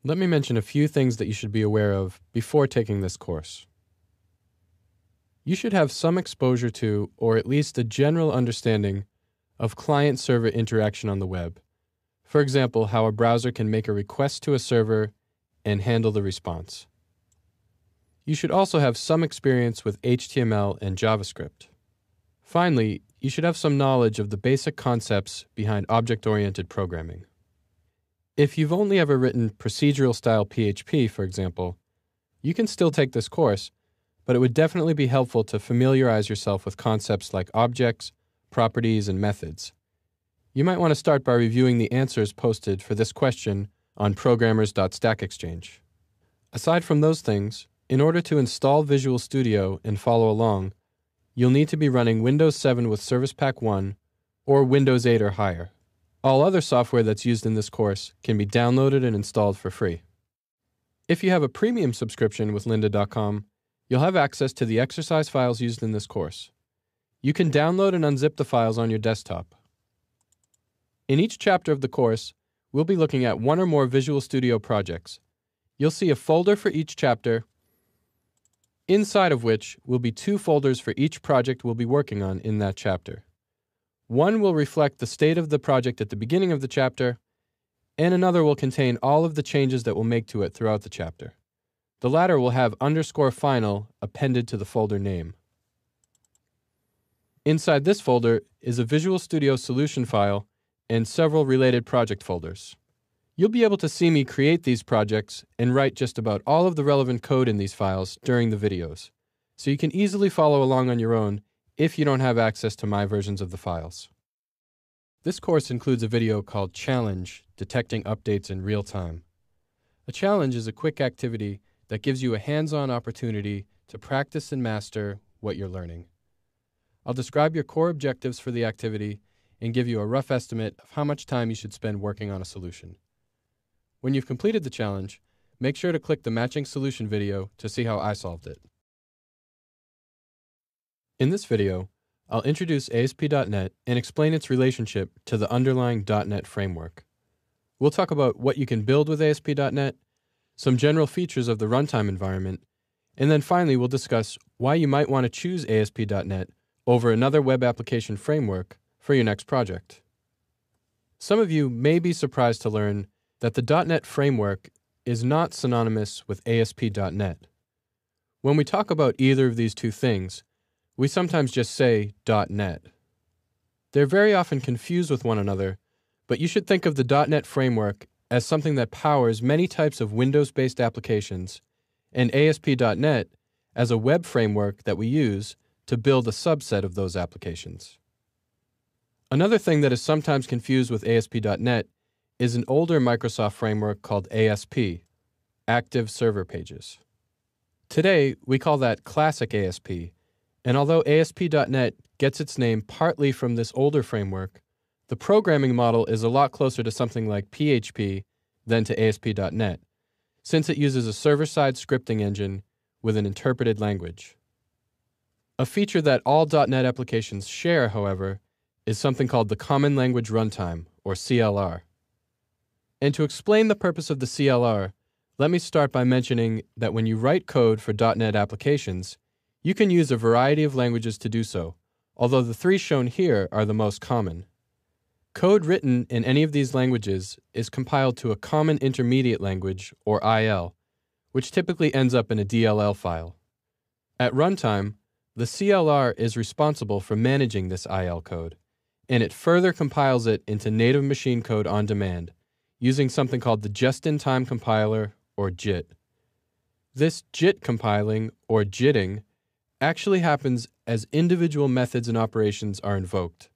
Let me mention a few things that you should be aware of before taking this course. You should have some exposure to, or at least a general understanding of client-server interaction on the web. For example, how a browser can make a request to a server and handle the response. You should also have some experience with HTML and JavaScript. Finally, you should have some knowledge of the basic concepts behind object-oriented programming. If you've only ever written procedural-style PHP, for example, you can still take this course, but it would definitely be helpful to familiarize yourself with concepts like objects, properties, and methods. You might want to start by reviewing the answers posted for this question on programmers.stackexchange. Aside from those things, in order to install Visual Studio and follow along, you'll need to be running Windows 7 with Service Pack 1 or Windows 8 or higher. All other software that's used in this course can be downloaded and installed for free. If you have a premium subscription with lynda.com, you'll have access to the exercise files used in this course. You can download and unzip the files on your desktop. In each chapter of the course, we'll be looking at one or more Visual Studio projects. You'll see a folder for each chapter, inside of which will be 2 folders for each project we'll be working on in that chapter. One will reflect the state of the project at the beginning of the chapter, and another will contain all of the changes that we'll make to it throughout the chapter. The latter will have _final appended to the folder name. Inside this folder is a Visual Studio solution file and several related project folders. You'll be able to see me create these projects and write just about all of the relevant code in these files during the videos, so you can easily follow along on your own if you don't have access to my versions of the files. This course includes a video called Challenge: Detecting Updates in Real Time. A challenge is a quick activity that gives you a hands-on opportunity to practice and master what you're learning. I'll describe your core objectives for the activity and give you a rough estimate of how much time you should spend working on a solution. When you've completed the challenge, make sure to click the matching solution video to see how I solved it. In this video, I'll introduce ASP.NET and explain its relationship to the underlying .NET framework. We'll talk about what you can build with ASP.NET, some general features of the runtime environment, and then finally we'll discuss why you might want to choose ASP.NET over another web application framework for your next project. Some of you may be surprised to learn that the .NET framework is not synonymous with ASP.NET. When we talk about either of these two things, we sometimes just say .NET. They're very often confused with one another, but you should think of the .NET framework as something that powers many types of Windows-based applications, and ASP.NET as a web framework that we use to build a subset of those applications. Another thing that is sometimes confused with ASP.NET is an older Microsoft framework called ASP, Active Server Pages. Today, we call that Classic ASP, and although ASP.NET gets its name partly from this older framework, the programming model is a lot closer to something like PHP than to ASP.NET, since it uses a server-side scripting engine with an interpreted language. A feature that all .NET applications share, however, is something called the Common Language Runtime, or CLR. And to explain the purpose of the CLR, let me start by mentioning that when you write code for .NET applications, you can use a variety of languages to do so, although the 3 shown here are the most common. Code written in any of these languages is compiled to a Common Intermediate Language, or IL, which typically ends up in a DLL file. At runtime, the CLR is responsible for managing this IL code, and it further compiles it into native machine code on demand, using something called the Just-in-Time Compiler, or JIT. This JIT compiling, or JITting, actually happens as individual methods and operations are invoked,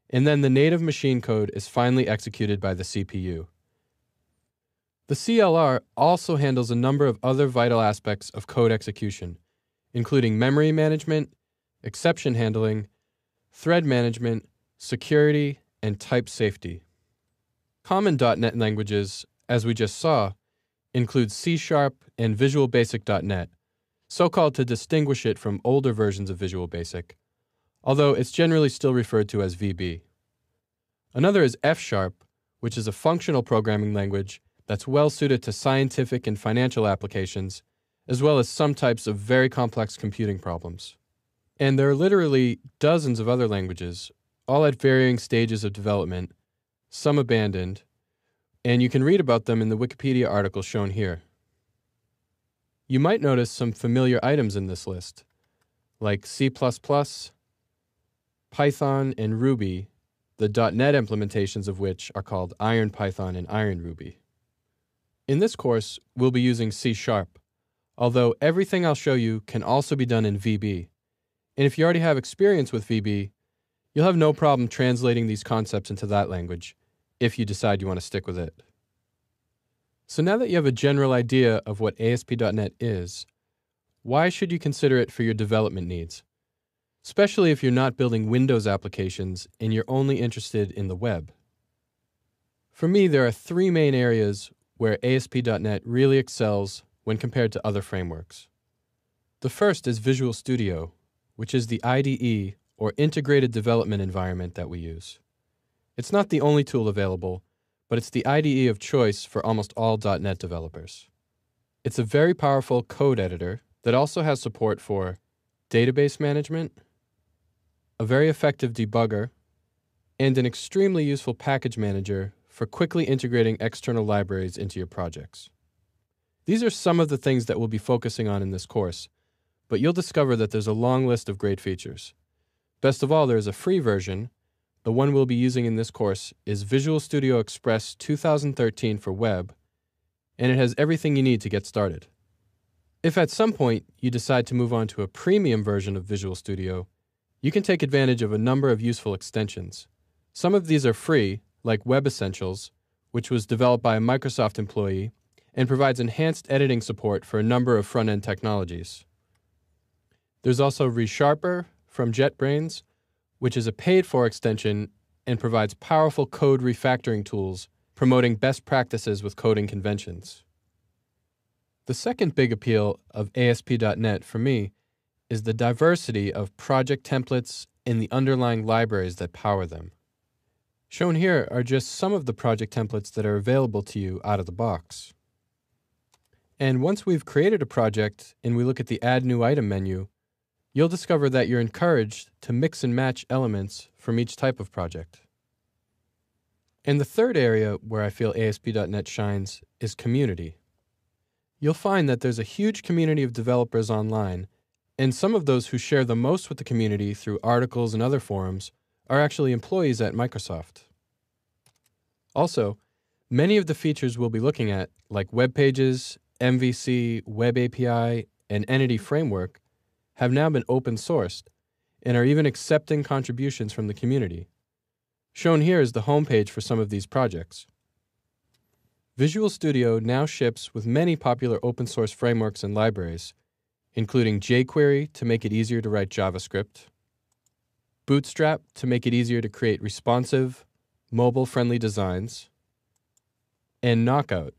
and then the native machine code is finally executed by the CPU. The CLR also handles a number of other vital aspects of code execution, including memory management, exception handling, thread management, security, and type safety. Common .NET languages, as we just saw, include C# and Visual Basic.NET, so-called to distinguish it from older versions of Visual Basic, although it's generally still referred to as VB. Another is F#, which is a functional programming language that's well suited to scientific and financial applications, as well as some types of very complex computing problems. And there are literally dozens of other languages, all at varying stages of development, some abandoned, and you can read about them in the Wikipedia article shown here. You might notice some familiar items in this list, like C++, Python, and Ruby, the .NET implementations of which are called IronPython and IronRuby. In this course, we'll be using C#, although everything I'll show you can also be done in VB. And if you already have experience with VB, you'll have no problem translating these concepts into that language, if you decide you want to stick with it. So now that you have a general idea of what ASP.NET is, why should you consider it for your development needs? Especially if you're not building Windows applications and you're only interested in the web. For me, there are three main areas where ASP.NET really excels when compared to other frameworks. The first is Visual Studio, which is the IDE, or Integrated Development Environment, that we use. It's not the only tool available, but it's the IDE of choice for almost all .NET developers. It's a very powerful code editor that also has support for database management, a very effective debugger, and an extremely useful package manager for quickly integrating external libraries into your projects. These are some of the things that we'll be focusing on in this course, but you'll discover that there's a long list of great features. Best of all, there is a free version. The one we'll be using in this course is Visual Studio Express 2013 for web, and it has everything you need to get started. If at some point you decide to move on to a premium version of Visual Studio, you can take advantage of a number of useful extensions. Some of these are free, like Web Essentials, which was developed by a Microsoft employee and provides enhanced editing support for a number of front-end technologies. There's also ReSharper from JetBrains, which is a paid-for extension and provides powerful code refactoring tools promoting best practices with coding conventions. The second big appeal of ASP.NET for me is the diversity of project templates and the underlying libraries that power them. Shown here are just some of the project templates that are available to you out of the box. And once we've created a project and we look at the Add New Item menu, you'll discover that you're encouraged to mix and match elements from each type of project. And the third area where I feel ASP.NET shines is community. You'll find that there's a huge community of developers online, and some of those who share the most with the community through articles and other forums are actually employees at Microsoft. Also, many of the features we'll be looking at, like web pages, MVC, Web API, and Entity Framework, have now been open sourced and are even accepting contributions from the community. Shown here is the homepage for some of these projects. Visual Studio now ships with many popular open source frameworks and libraries, including jQuery to make it easier to write JavaScript, Bootstrap to make it easier to create responsive, mobile-friendly designs, and Knockout,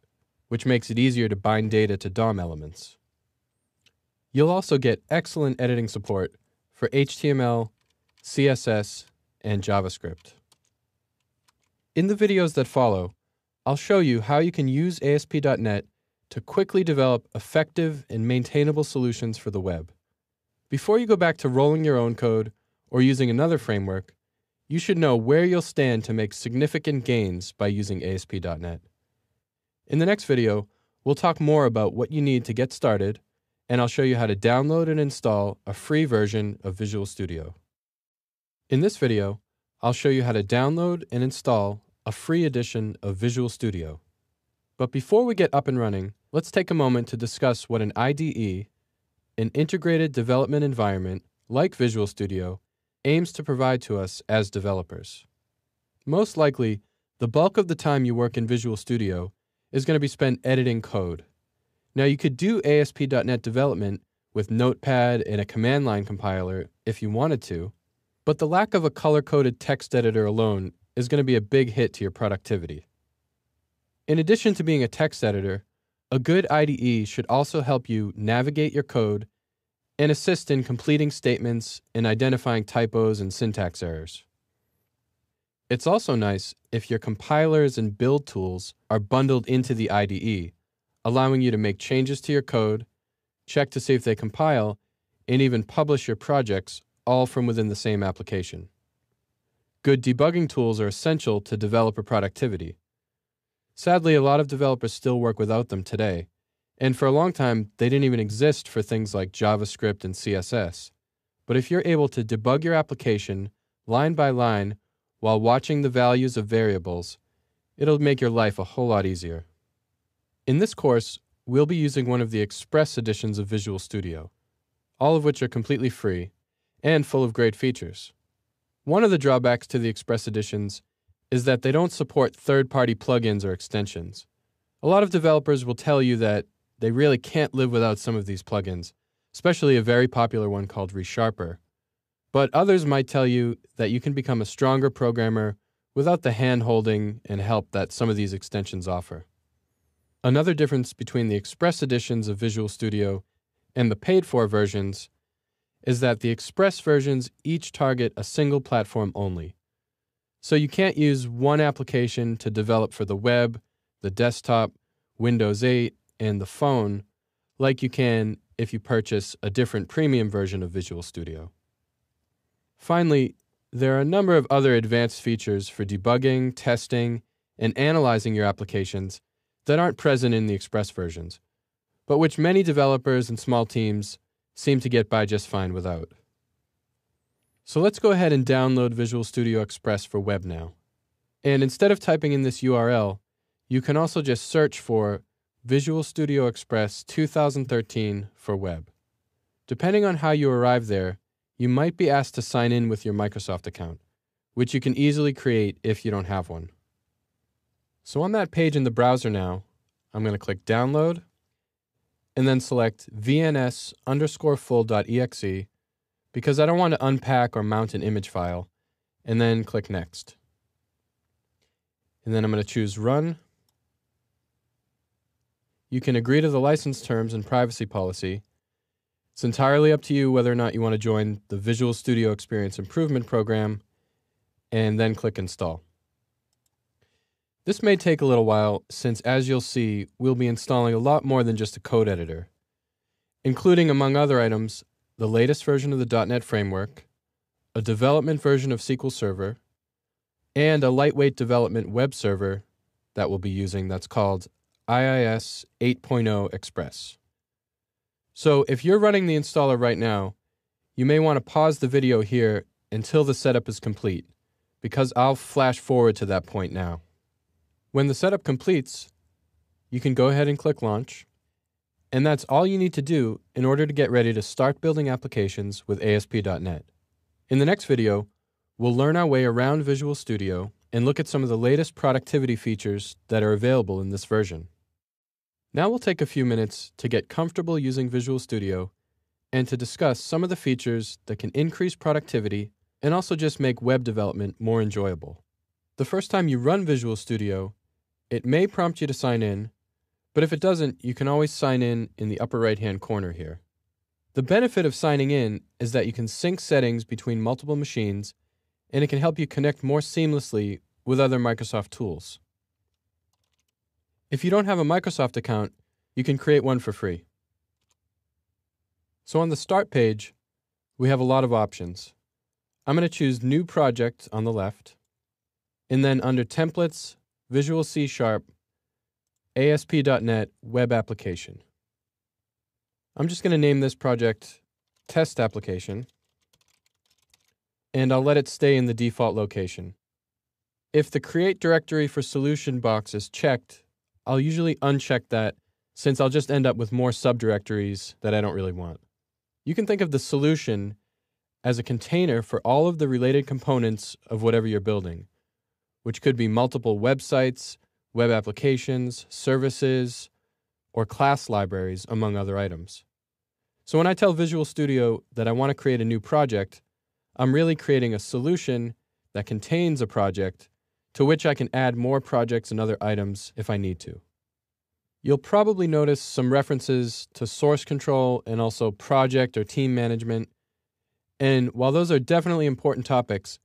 which makes it easier to bind data to DOM elements. You'll also get excellent editing support for HTML, CSS, and JavaScript. In the videos that follow, I'll show you how you can use ASP.NET to quickly develop effective and maintainable solutions for the web. Before you go back to rolling your own code or using another framework, you should know where you'll stand to make significant gains by using ASP.NET. In the next video, we'll talk more about what you need to get started, and I'll show you how to download and install a free version of Visual Studio. In this video, I'll show you how to download and install a free edition of Visual Studio. But before we get up and running, let's take a moment to discuss what an IDE, an integrated development environment like Visual Studio, aims to provide to us as developers. Most likely, the bulk of the time you work in Visual Studio is going to be spent editing code. Now, you could do ASP.NET development with Notepad and a command line compiler if you wanted to, but the lack of a color-coded text editor alone is going to be a big hit to your productivity. In addition to being a text editor, a good IDE should also help you navigate your code and assist in completing statements and identifying typos and syntax errors. It's also nice if your compilers and build tools are bundled into the IDE, allowing you to make changes to your code, check to see if they compile, and even publish your projects all from within the same application. Good debugging tools are essential to developer productivity. Sadly, a lot of developers still work without them today, and for a long time, they didn't even exist for things like JavaScript and CSS. But if you're able to debug your application line by line while watching the values of variables, it'll make your life a whole lot easier. In this course, we'll be using one of the Express editions of Visual Studio, all of which are completely free and full of great features. One of the drawbacks to the Express editions is that they don't support third-party plugins or extensions. A lot of developers will tell you that they really can't live without some of these plugins, especially a very popular one called ReSharper. But others might tell you that you can become a stronger programmer without the hand-holding and help that some of these extensions offer. Another difference between the Express editions of Visual Studio and the paid-for versions is that the Express versions each target a single platform only. So you can't use one application to develop for the web, the desktop, Windows 8, and the phone like you can if you purchase a different premium version of Visual Studio. Finally, there are a number of other advanced features for debugging, testing, and analyzing your applications that aren't present in the Express versions, but which many developers and small teams seem to get by just fine without. So let's go ahead and download Visual Studio Express for web now. And instead of typing in this URL, you can also just search for Visual Studio Express 2013 for web. Depending on how you arrive there, you might be asked to sign in with your Microsoft account, which you can easily create if you don't have one. So on that page in the browser now, I'm going to click Download, and then select vns_full.exe because I don't want to unpack or mount an image file, and then click Next. And then I'm going to choose Run. You can agree to the license terms and privacy policy. It's entirely up to you whether or not you want to join the Visual Studio Experience Improvement Program, and then click Install. This may take a little while since, as you'll see, we'll be installing a lot more than just a code editor, including, among other items, the latest version of the .NET Framework, a development version of SQL Server, and a lightweight development web server that we'll be using that's called IIS 8.0 Express. So if you're running the installer right now, you may want to pause the video here until the setup is complete, because I'll flash forward to that point now. When the setup completes, you can go ahead and click Launch, and that's all you need to do in order to get ready to start building applications with ASP.NET. In the next video, we'll learn our way around Visual Studio and look at some of the latest productivity features that are available in this version. Now we'll take a few minutes to get comfortable using Visual Studio and to discuss some of the features that can increase productivity and also just make web development more enjoyable. The first time you run Visual Studio, it may prompt you to sign in, but if it doesn't, you can always sign in the upper right-hand corner here. The benefit of signing in is that you can sync settings between multiple machines, and it can help you connect more seamlessly with other Microsoft tools. If you don't have a Microsoft account, you can create one for free. So on the Start page, we have a lot of options. I'm going to choose New Project on the left, and then under Templates, Visual C#, ASP.NET Web Application. I'm just going to name this project Test Application, and I'll let it stay in the default location. If the Create Directory for Solution box is checked, I'll usually uncheck that since I'll just end up with more subdirectories that I don't really want. You can think of the solution as a container for all of the related components of whatever you're building, which could be multiple websites, web applications, services, or class libraries, among other items. So when I tell Visual Studio that I want to create a new project, I'm really creating a solution that contains a project to which I can add more projects and other items if I need to. You'll probably notice some references to source control and also project or team management. And while those are definitely important topics,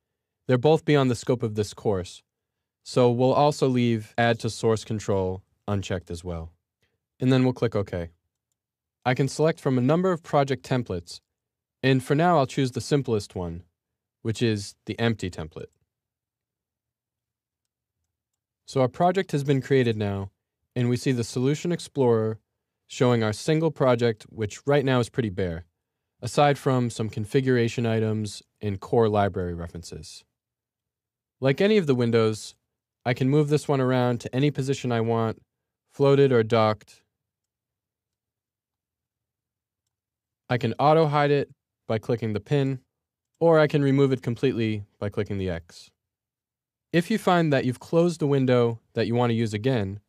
They're both beyond the scope of this course, so we'll also leave Add to Source Control unchecked as well. And then we'll click OK. I can select from a number of project templates, and for now I'll choose the simplest one, which is the empty template. So our project has been created now, and we see the Solution Explorer showing our single project, which right now is pretty bare, aside from some configuration items and core library references. Like any of the windows, I can move this one around to any position I want, floated or docked. I can auto-hide it by clicking the pin, or I can remove it completely by clicking the X. If you find that you've closed a window that you want to use again,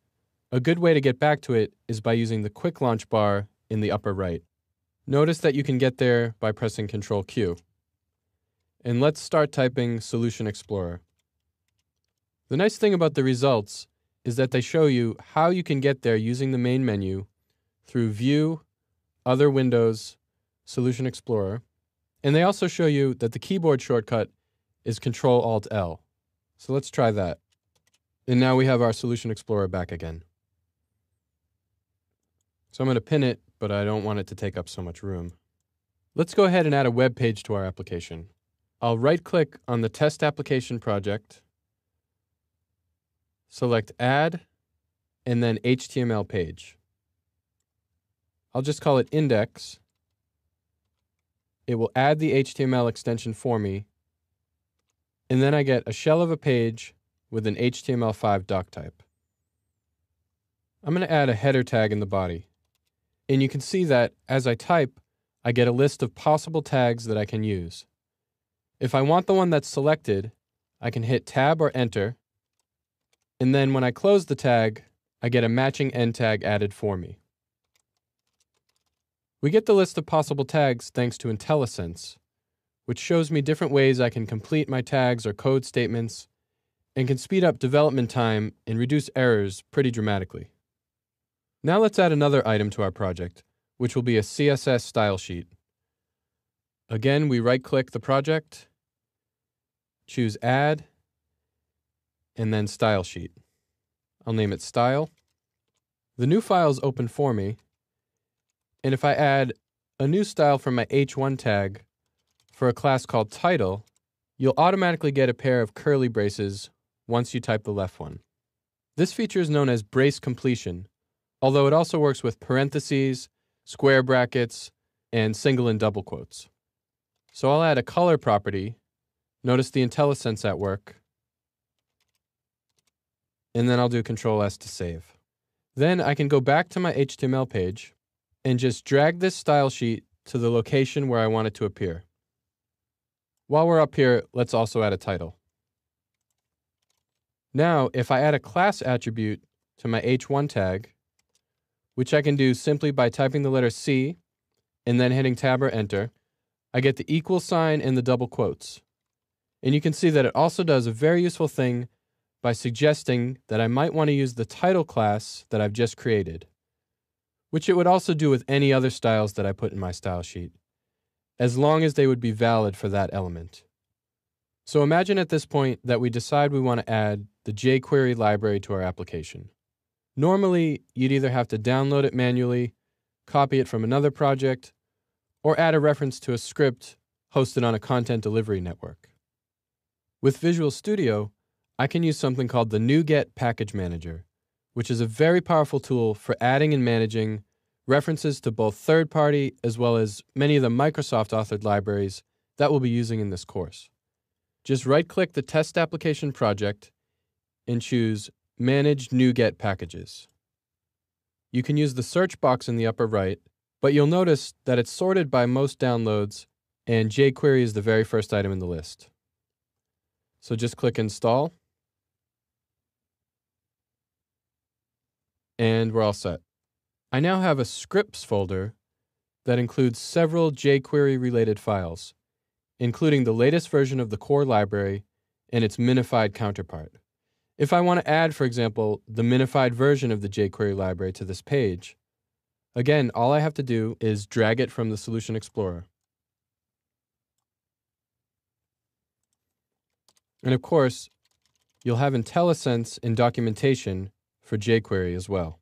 a good way to get back to it is by using the Quick Launch bar in the upper right. Notice that you can get there by pressing Ctrl-Q. And let's start typing Solution Explorer. The nice thing about the results is that they show you how you can get there using the main menu through View, Other Windows, Solution Explorer, and they also show you that the keyboard shortcut is Ctrl-Alt-L. So let's try that. And now we have our Solution Explorer back again. So I'm going to pin it, but I don't want it to take up so much room. Let's go ahead and add a web page to our application. I'll right-click on the test application project, select Add, and then HTML page. I'll just call it Index. It will add the HTML extension for me, and then I get a shell of a page with an HTML5 doc type. I'm going to add a header tag in the body. And you can see that as I type, I get a list of possible tags that I can use. If I want the one that's selected, I can hit Tab or Enter, and then when I close the tag, I get a matching end tag added for me. We get the list of possible tags thanks to IntelliSense, which shows me different ways I can complete my tags or code statements, and can speed up development time and reduce errors pretty dramatically. Now let's add another item to our project, which will be a CSS style sheet. Again, we right-click the project, choose Add, and then Style Sheet. I'll name it Style. The new file is open for me, and if I add a new style from my H1 tag for a class called Title, you'll automatically get a pair of curly braces once you type the left one. This feature is known as brace completion, although it also works with parentheses, square brackets, and single and double quotes. So I'll add a color property. Notice the IntelliSense at work. And then I'll do Ctrl-S to save. Then I can go back to my HTML page and just drag this style sheet to the location where I want it to appear. While we're up here, let's also add a title. Now, if I add a class attribute to my H1 tag, which I can do simply by typing the letter C and then hitting Tab or Enter, I get the equal sign and the double quotes. And you can see that it also does a very useful thing by suggesting that I might want to use the title class that I've just created, which it would also do with any other styles that I put in my style sheet, as long as they would be valid for that element. So imagine at this point that we decide we want to add the jQuery library to our application. Normally, you'd either have to download it manually, copy it from another project, or add a reference to a script hosted on a content delivery network. With Visual Studio, I can use something called the NuGet Package Manager, which is a very powerful tool for adding and managing references to both third-party as well as many of the Microsoft-authored libraries that we'll be using in this course. Just right-click the test application project and choose Manage NuGet Packages. You can use the search box in the upper right, but you'll notice that it's sorted by most downloads, and jQuery is the very first item in the list. So just click Install, and we're all set. I now have a scripts folder that includes several jQuery-related files, including the latest version of the core library and its minified counterpart. If I want to add, for example, the minified version of the jQuery library to this page, again, all I have to do is drag it from the Solution Explorer. And of course, you'll have IntelliSense in documentation for jQuery as well.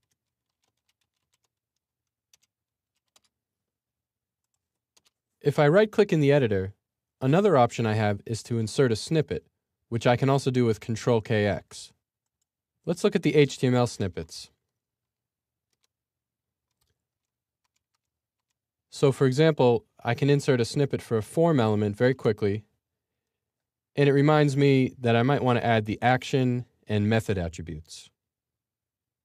If I right-click in the editor, another option I have is to insert a snippet, which I can also do with Ctrl-KX. Let's look at the HTML snippets. So for example, I can insert a snippet for a form element very quickly, and it reminds me that I might want to add the action and method attributes.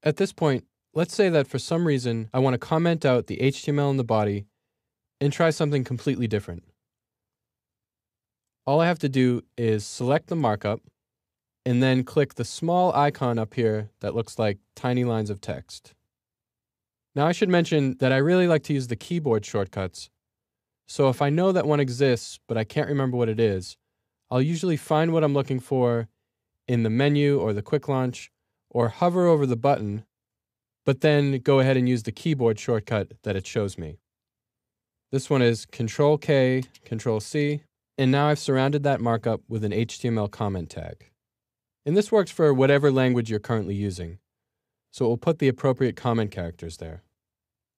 At this point, let's say that for some reason I want to comment out the HTML in the body and try something completely different. All I have to do is select the markup and then click the small icon up here that looks like tiny lines of text. Now I should mention that I really like to use the keyboard shortcuts, so if I know that one exists but I can't remember what it is, I'll usually find what I'm looking for in the menu or the quick launch, or hover over the button, but then go ahead and use the keyboard shortcut that it shows me. This one is Ctrl-K, Ctrl-C, and now I've surrounded that markup with an HTML comment tag. And this works for whatever language you're currently using, so it will put the appropriate comment characters there.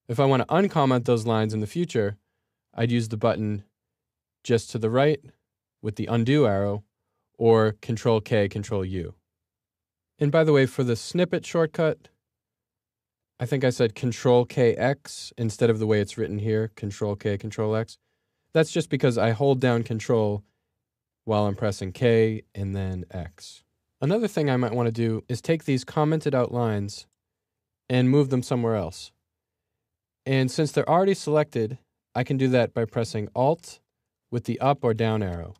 If I want to uncomment those lines in the future, I'd use the button just to the right with the undo arrow, or Ctrl-K, Ctrl-U. And by the way, for the snippet shortcut, I think I said Ctrl-KX instead of the way it's written here, Ctrl-K, Ctrl-X. That's just because I hold down Control while I'm pressing K and then X. Another thing I might want to do is take these commented out lines and move them somewhere else. And since they're already selected, I can do that by pressing Alt with the up or down arrow.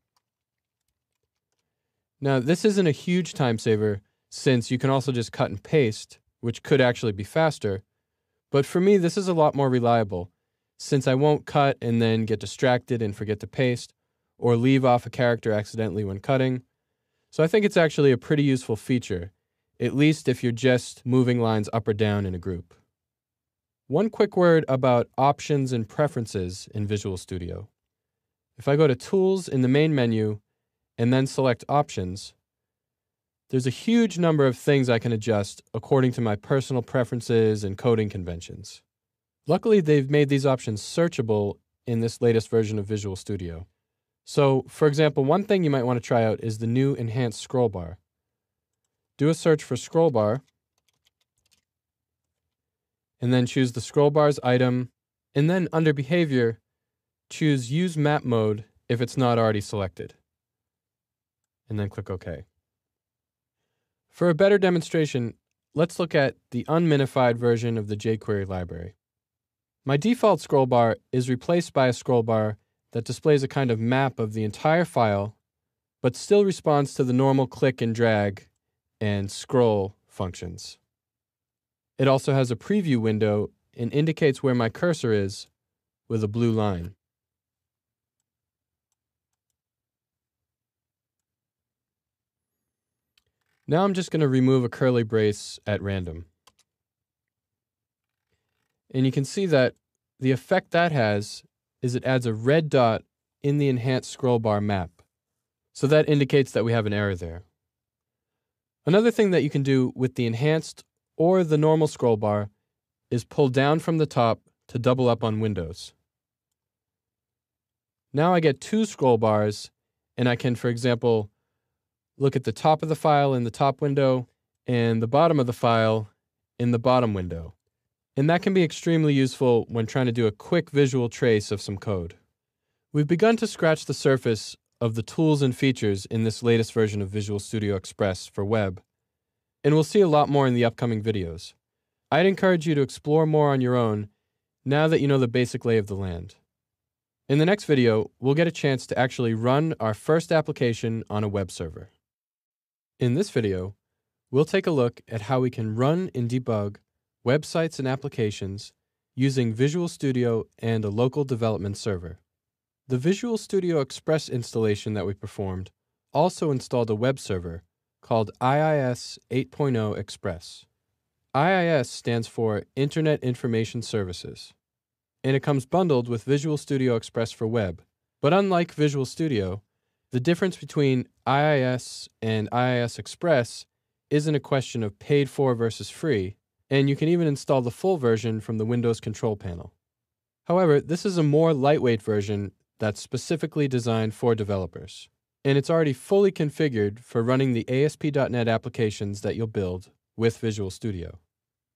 Now, this isn't a huge time saver since you can also just cut and paste, which could actually be faster. But for me, this is a lot more reliable since I won't cut and then get distracted and forget to paste or leave off a character accidentally when cutting. So I think it's actually a pretty useful feature, at least if you're just moving lines up or down in a group. One quick word about options and preferences in Visual Studio. If I go to Tools in the main menu and then select Options, there's a huge number of things I can adjust according to my personal preferences and coding conventions. Luckily, they've made these options searchable in this latest version of Visual Studio. So, for example, one thing you might want to try out is the new enhanced scroll bar. Do a search for scroll bar, and then choose the scroll bar's item, and then under Behavior, choose Use Map Mode if it's not already selected. And then click OK. For a better demonstration, let's look at the unminified version of the jQuery library. My default scroll bar is replaced by a scroll bar that displays a kind of map of the entire file, but still responds to the normal click and drag and scroll functions. It also has a preview window and indicates where my cursor is with a blue line. Now I'm just going to remove a curly brace at random. And you can see that the effect that has is it adds a red dot in the enhanced scroll bar map. So that indicates that we have an error there. Another thing that you can do with the enhanced or the normal scroll bar is pull down from the top to double up on windows. Now I get two scroll bars, and I can, for example, look at the top of the file in the top window and the bottom of the file in the bottom window. And that can be extremely useful when trying to do a quick visual trace of some code. We've begun to scratch the surface of the tools and features in this latest version of Visual Studio Express for web, and we'll see a lot more in the upcoming videos. I'd encourage you to explore more on your own now that you know the basic lay of the land. In the next video, we'll get a chance to actually run our first application on a web server. In this video, we'll take a look at how we can run and debug websites and applications using Visual Studio and a local development server. The Visual Studio Express installation that we performed also installed a web server called IIS 8.0 Express. IIS stands for Internet Information Services, and it comes bundled with Visual Studio Express for web. But unlike Visual Studio, The difference between IIS and IIS Express isn't a question of paid for versus free, and you can even install the full version from the Windows control panel. However, this is a more lightweight version that's specifically designed for developers, and it's already fully configured for running the ASP.NET applications that you'll build with Visual Studio.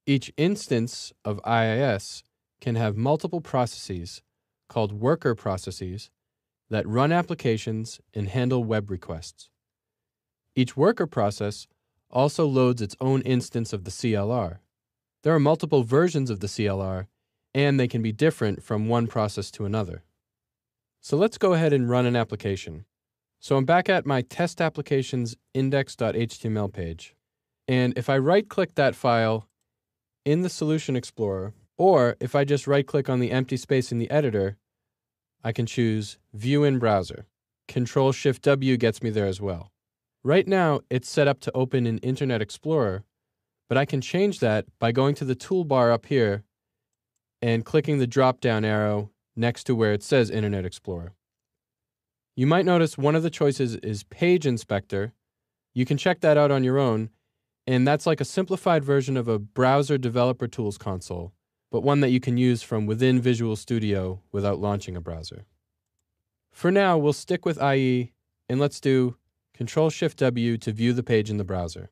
Each instance of IIS can have multiple processes, called worker processes, that run applications and handle web requests. Each worker process also loads its own instance of the CLR. There are multiple versions of the CLR, and they can be different from one process to another. So let's go ahead and run an application. So I'm back at my test applications index.html page. And if I right-click that file in the Solution Explorer, or if I just right-click on the empty space in the editor, I can choose View in Browser. Control-Shift-W gets me there as well. Right now, it's set up to open in Internet Explorer, but I can change that by going to the toolbar up here and clicking the drop-down arrow next to where it says Internet Explorer. You might notice one of the choices is Page Inspector. You can check that out on your own, and that's like a simplified version of a browser developer tools console, but one that you can use from within Visual Studio without launching a browser. For now, we'll stick with IE, and let's do Control-Shift-W to view the page in the browser.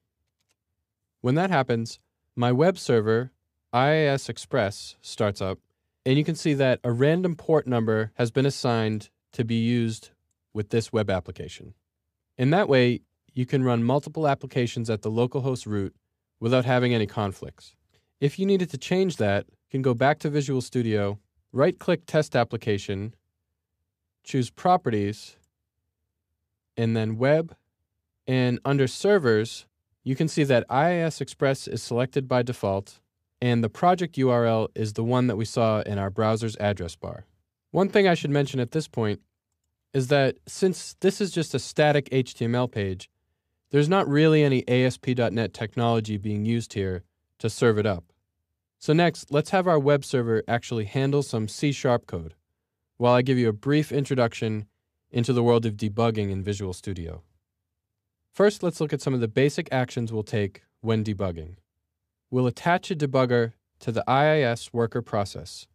When that happens, my web server, IIS Express, starts up, and you can see that a random port number has been assigned to be used with this web application. In that way, you can run multiple applications at the localhost root without having any conflicts. If you needed to change that, you can go back to Visual Studio, right-click Test Application, choose Properties, and then Web, and under Servers, you can see that IIS Express is selected by default, and the project URL is the one that we saw in our browser's address bar. One thing I should mention at this point is that since this is just a static HTML page, there's not really any ASP.NET technology being used here to serve it up. So next, let's have our web server actually handle some C# code, while I give you a brief introduction into the world of debugging in Visual Studio. First, let's look at some of the basic actions we'll take when debugging. We'll attach a debugger to the IIS worker process,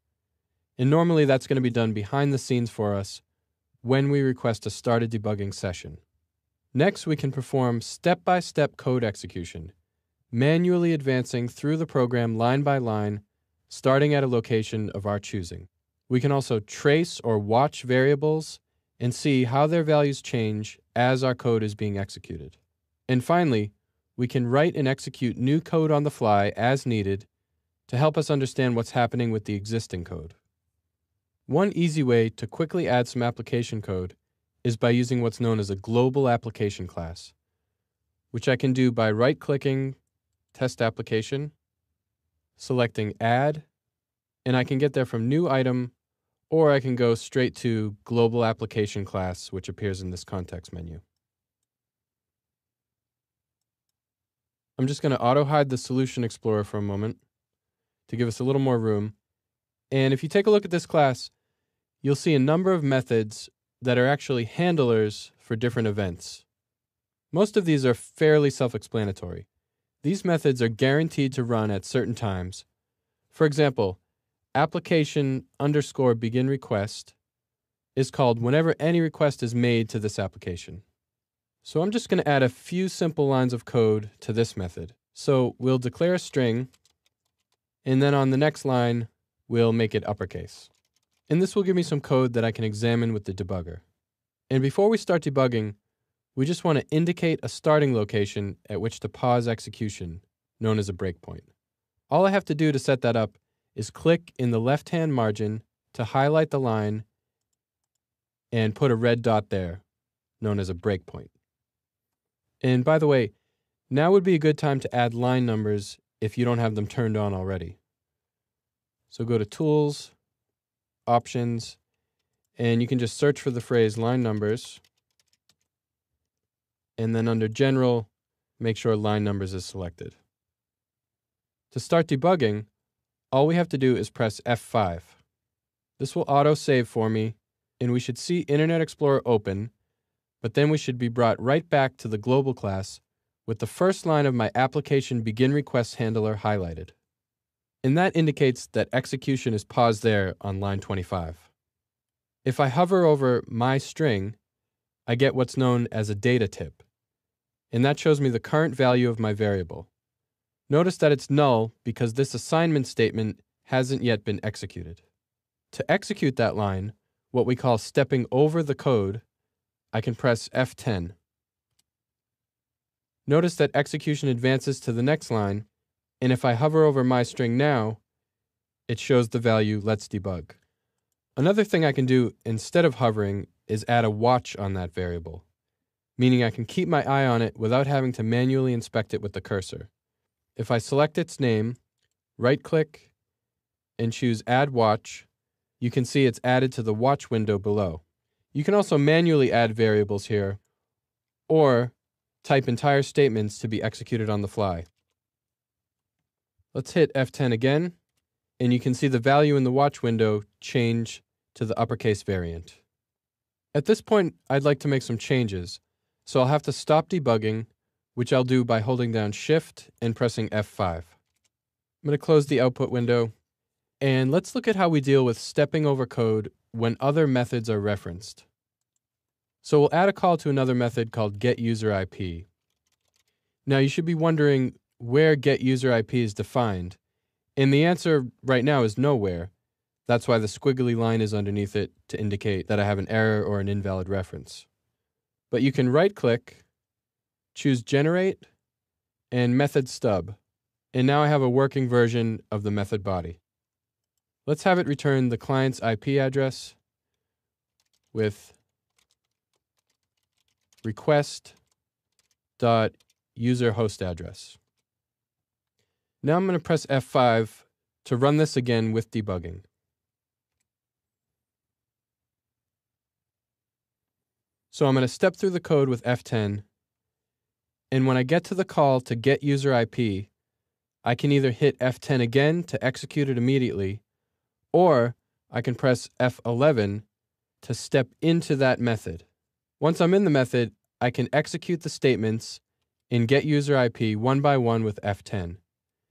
and normally that's going to be done behind the scenes for us when we request to start a debugging session. Next, we can perform step-by-step code execution, manually advancing through the program line by line, starting at a location of our choosing. We can also trace or watch variables and see how their values change as our code is being executed. And finally, we can write and execute new code on the fly as needed to help us understand what's happening with the existing code. One easy way to quickly add some application code is by using what's known as a global application class, which I can do by right-clicking Test Application, selecting Add, and I can get there from New Item, or I can go straight to Global Application Class, which appears in this context menu. I'm just going to auto-hide the Solution Explorer for a moment to give us a little more room. And if you take a look at this class, you'll see a number of methods that are actually handlers for different events. Most of these are fairly self-explanatory. These methods are guaranteed to run at certain times. For example, application_begin_request is called whenever any request is made to this application. So I'm just going to add a few simple lines of code to this method. So we'll declare a string, and then on the next line, we'll make it uppercase. And this will give me some code that I can examine with the debugger. And before we start debugging, we just want to indicate a starting location at which to pause execution, known as a breakpoint. All I have to do to set that up is click in the left-hand margin to highlight the line and put a red dot there, known as a breakpoint. And by the way, now would be a good time to add line numbers if you don't have them turned on already. So go to Tools, Options, and you can just search for the phrase line numbers, and then under General, make sure line numbers is selected. To start debugging, all we have to do is press F5. This will auto-save for me, and we should see Internet Explorer open, but then we should be brought right back to the global class with the first line of my application begin request handler highlighted. And that indicates that execution is paused there on line 25. If I hover over my string, I get what's known as a data tip, and that shows me the current value of my variable. Notice that it's null because this assignment statement hasn't yet been executed. To execute that line, what we call stepping over the code, I can press F10. Notice that execution advances to the next line, and if I hover over my string now, it shows the value let's debug. Another thing I can do instead of hovering is add a watch on that variable, meaning I can keep my eye on it without having to manually inspect it with the cursor. If I select its name, right-click, and choose Add Watch, you can see it's added to the watch window below. You can also manually add variables here, or type entire statements to be executed on the fly. Let's hit F10 again, and you can see the value in the watch window change to the uppercase variant. At this point, I'd like to make some changes, so I'll have to stop debugging, which I'll do by holding down Shift and pressing F5. I'm going to close the output window, and let's look at how we deal with stepping over code when other methods are referenced. So we'll add a call to another method called getUserIP. Now you should be wondering where getUserIP is defined, and the answer right now is nowhere. That's why the squiggly line is underneath it to indicate that I have an error or an invalid reference. But you can right-click, choose Generate, and Method Stub, and now I have a working version of the method body. Let's have it return the client's IP address with request.userHostAddress. Now I'm going to press F5 to run this again with debugging. So I'm going to step through the code with F10, and when I get to the call to getUserIP, I can either hit F10 again to execute it immediately, or I can press F11 to step into that method. Once I'm in the method, I can execute the statements in getUserIP one by one with F10.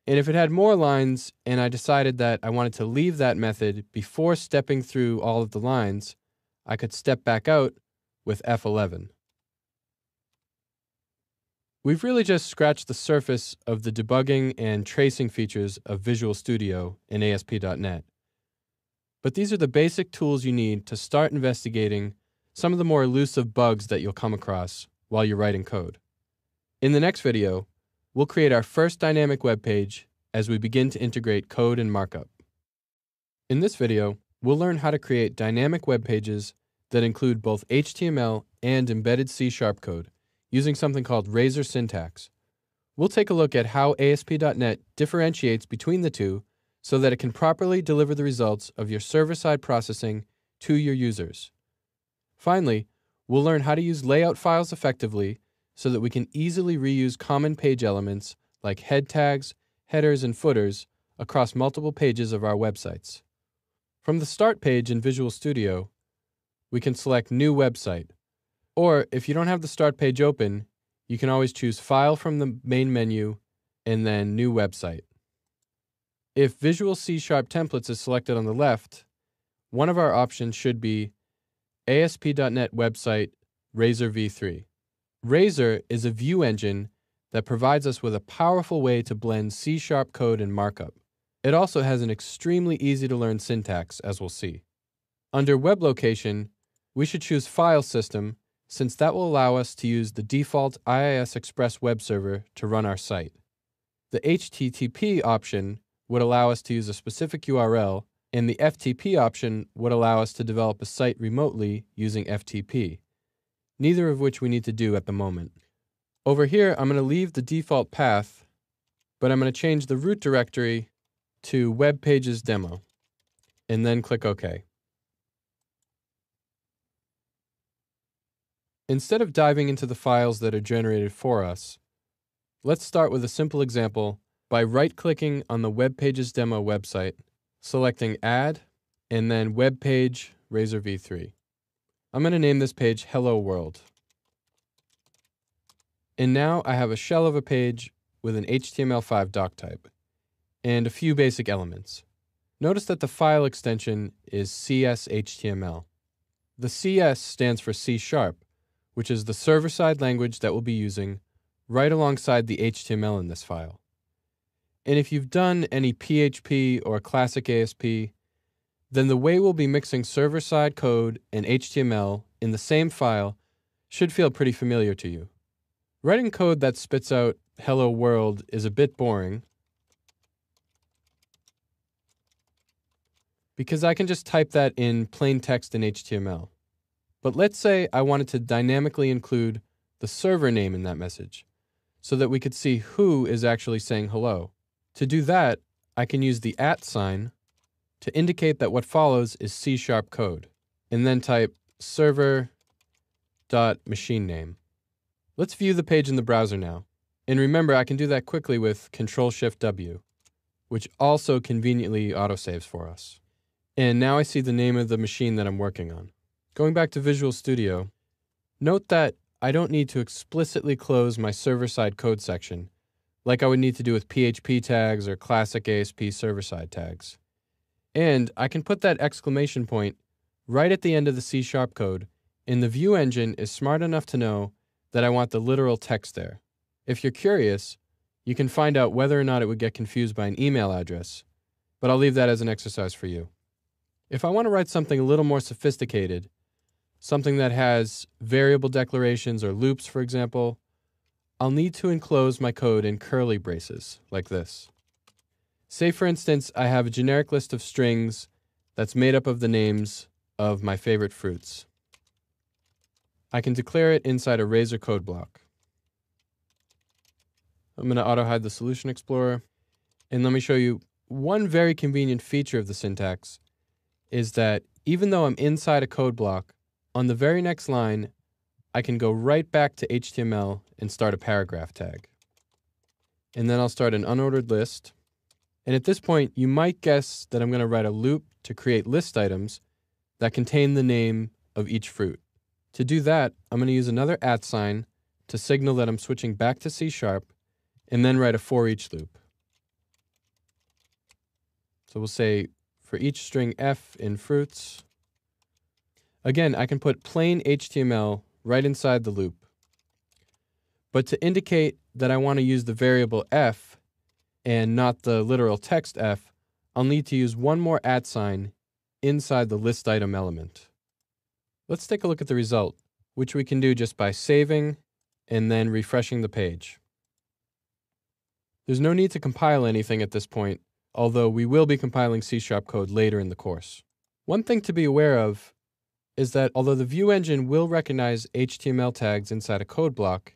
And if it had more lines and I decided that I wanted to leave that method before stepping through all of the lines, I could step back out with F11. We've really just scratched the surface of the debugging and tracing features of Visual Studio in ASP.NET. But these are the basic tools you need to start investigating some of the more elusive bugs that you'll come across while you're writing code. In the next video, we'll create our first dynamic web page as we begin to integrate code and markup. In this video, we'll learn how to create dynamic web pages that include both HTML and embedded C# code using something called Razor syntax. We'll take a look at how ASP.NET differentiates between the two so that it can properly deliver the results of your server-side processing to your users. Finally, we'll learn how to use layout files effectively so that we can easily reuse common page elements like head tags, headers, and footers across multiple pages of our websites. From the Start page in Visual Studio, we can select New Website. Or if you don't have the Start page open, you can always choose File from the main menu and then New Website. If Visual C# Templates is selected on the left, one of our options should be ASP.NET Website Razor v3. Razor is a view engine that provides us with a powerful way to blend C# code and markup. It also has an extremely easy-to-learn syntax, as we'll see. Under Web Location, we should choose File System, since that will allow us to use the default IIS Express web server to run our site. The HTTP option would allow us to use a specific URL, and the FTP option would allow us to develop a site remotely using FTP, neither of which we need to do at the moment. Over here, I'm going to leave the default path, but I'm going to change the root directory to Web Pages Demo, and then click OK. Instead of diving into the files that are generated for us, let's start with a simple example by right-clicking on the Web Pages Demo website, selecting Add, and then Web Page Razor v3. I'm going to name this page Hello World. And now I have a shell of a page with an HTML5 doc type and a few basic elements. Notice that the file extension is CS.html. The CS stands for C#, which is the server-side language that we'll be using right alongside the HTML in this file. And if you've done any PHP or classic ASP, then the way we'll be mixing server-side code and HTML in the same file should feel pretty familiar to you. Writing code that spits out "Hello World" is a bit boring because I can just type that in plain text in HTML. But let's say I wanted to dynamically include the server name in that message so that we could see who is actually saying hello. To do that, I can use the @ sign to indicate that what follows is C# code, and then type server.machineName. Let's view the page in the browser now. And remember, I can do that quickly with Ctrl-Shift-W, which also conveniently autosaves for us. And now I see the name of the machine that I'm working on. Going back to Visual Studio, note that I don't need to explicitly close my server-side code section like I would need to do with PHP tags or classic ASP server-side tags. And I can put that exclamation point right at the end of the C# code, and the view engine is smart enough to know that I want the literal text there. If you're curious, you can find out whether or not it would get confused by an email address, but I'll leave that as an exercise for you. If I want to write something a little more sophisticated, something that has variable declarations or loops, for example, I'll need to enclose my code in curly braces, like this. Say, for instance, I have a generic list of strings that's made up of the names of my favorite fruits. I can declare it inside a Razor code block. I'm going to auto-hide the Solution Explorer, and let me show you one very convenient feature of the syntax is that even though I'm inside a code block, on the very next line, I can go right back to HTML and start a paragraph tag. And then I'll start an unordered list. And at this point, you might guess that I'm going to write a loop to create list items that contain the name of each fruit. To do that, I'm going to use another @ sign to signal that I'm switching back to C#, and then write a for each loop. So we'll say for each string f in fruits. Again, I can put plain HTML right inside the loop. But to indicate that I want to use the variable f and not the literal text f, I'll need to use one more @ sign inside the list item element. Let's take a look at the result, which we can do just by saving and then refreshing the page. There's no need to compile anything at this point, although we will be compiling C# code later in the course. One thing to be aware of is that although the view engine will recognize HTML tags inside a code block,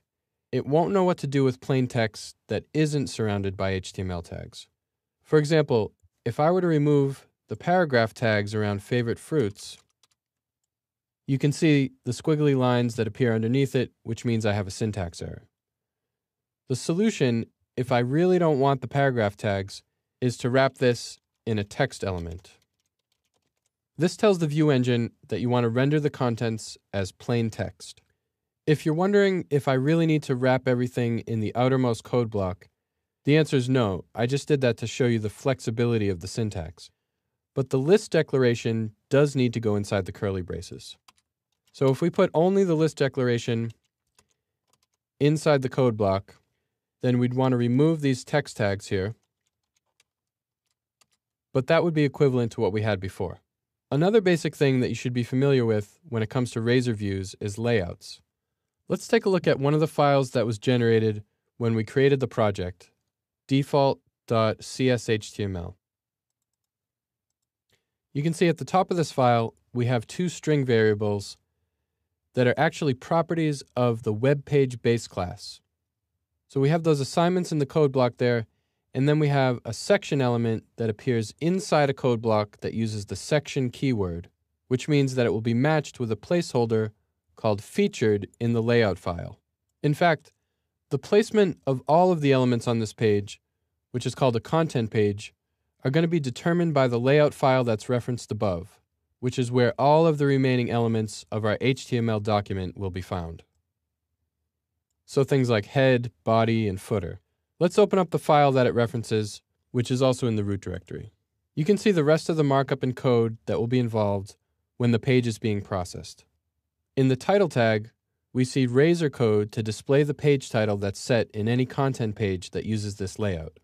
it won't know what to do with plain text that isn't surrounded by HTML tags. For example, if I were to remove the paragraph tags around favorite fruits, you can see the squiggly lines that appear underneath it, which means I have a syntax error. The solution, if I really don't want the paragraph tags, is to wrap this in a text element. This tells the view engine that you want to render the contents as plain text. If you're wondering if I really need to wrap everything in the outermost code block, the answer is no. I just did that to show you the flexibility of the syntax. But the list declaration does need to go inside the curly braces. So if we put only the list declaration inside the code block, then we'd want to remove these text tags here. But that would be equivalent to what we had before. Another basic thing that you should be familiar with when it comes to Razor views is layouts. Let's take a look at one of the files that was generated when we created the project, default.cshtml. You can see at the top of this file, we have two string variables that are actually properties of the web page base class. So we have those assignments in the code block there, and then we have a section element that appears inside a code block that uses the section keyword, which means that it will be matched with a placeholder called featured in the layout file. In fact, the placement of all of the elements on this page, which is called a content page, are going to be determined by the layout file that's referenced above, which is where all of the remaining elements of our HTML document will be found. so things like head, body, and footer. Let's open up the file that it references, which is also in the root directory. You can see the rest of the markup and code that will be involved when the page is being processed. In the title tag, we see razor code to display the page title that's set in any content page that uses this layout.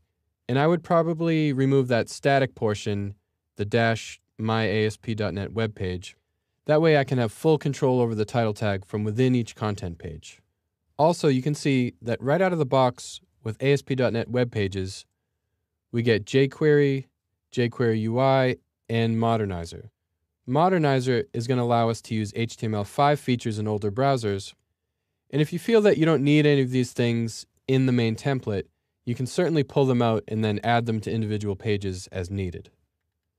And I would probably remove that static portion, the -myasp.net web page. That way I can have full control over the title tag from within each content page. Also, you can see that right out of the box with ASP.NET web pages, we get jQuery, jQuery UI, and Modernizer. Modernizer is going to allow us to use HTML5 features in older browsers. And if you feel that you don't need any of these things in the main template, you can certainly pull them out and then add them to individual pages as needed.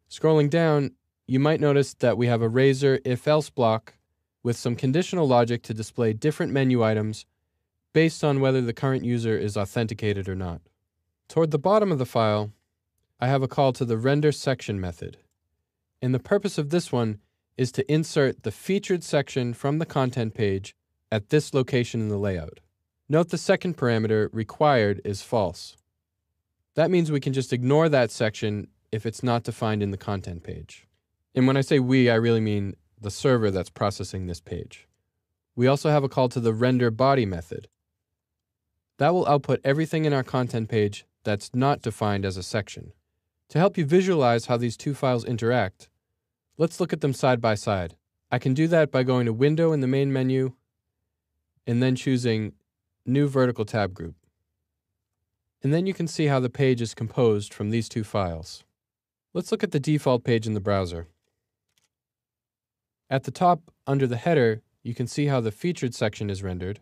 Scrolling down, you might notice that we have a razor if-else block with some conditional logic to display different menu items based on whether the current user is authenticated or not. Toward the bottom of the file, I have a call to the render section method. And the purpose of this one is to insert the featured section from the content page at this location in the layout. Note the second parameter, required, is false. That means we can just ignore that section if it's not defined in the content page. And when I say we, I really mean the server that's processing this page. We also have a call to the render body method. That will output everything in our content page that's not defined as a section. To help you visualize how these two files interact, let's look at them side by side. I can do that by going to Window in the main menu and then choosing New Vertical Tab Group. And then you can see how the page is composed from these two files. Let's look at the default page in the browser. At the top, under the header, you can see how the featured section is rendered,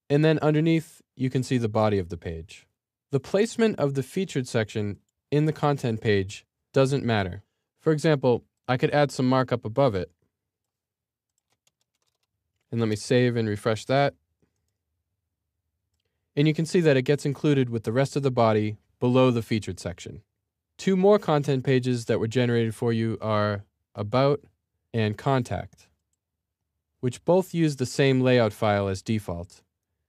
and then underneath, you can see the body of the page. The placement of the featured section in the content page doesn't matter. For example, I could add some markup above it. And let me save and refresh that. And you can see that it gets included with the rest of the body below the featured section. Two more content pages that were generated for you are About and Contact, which both use the same layout file as default.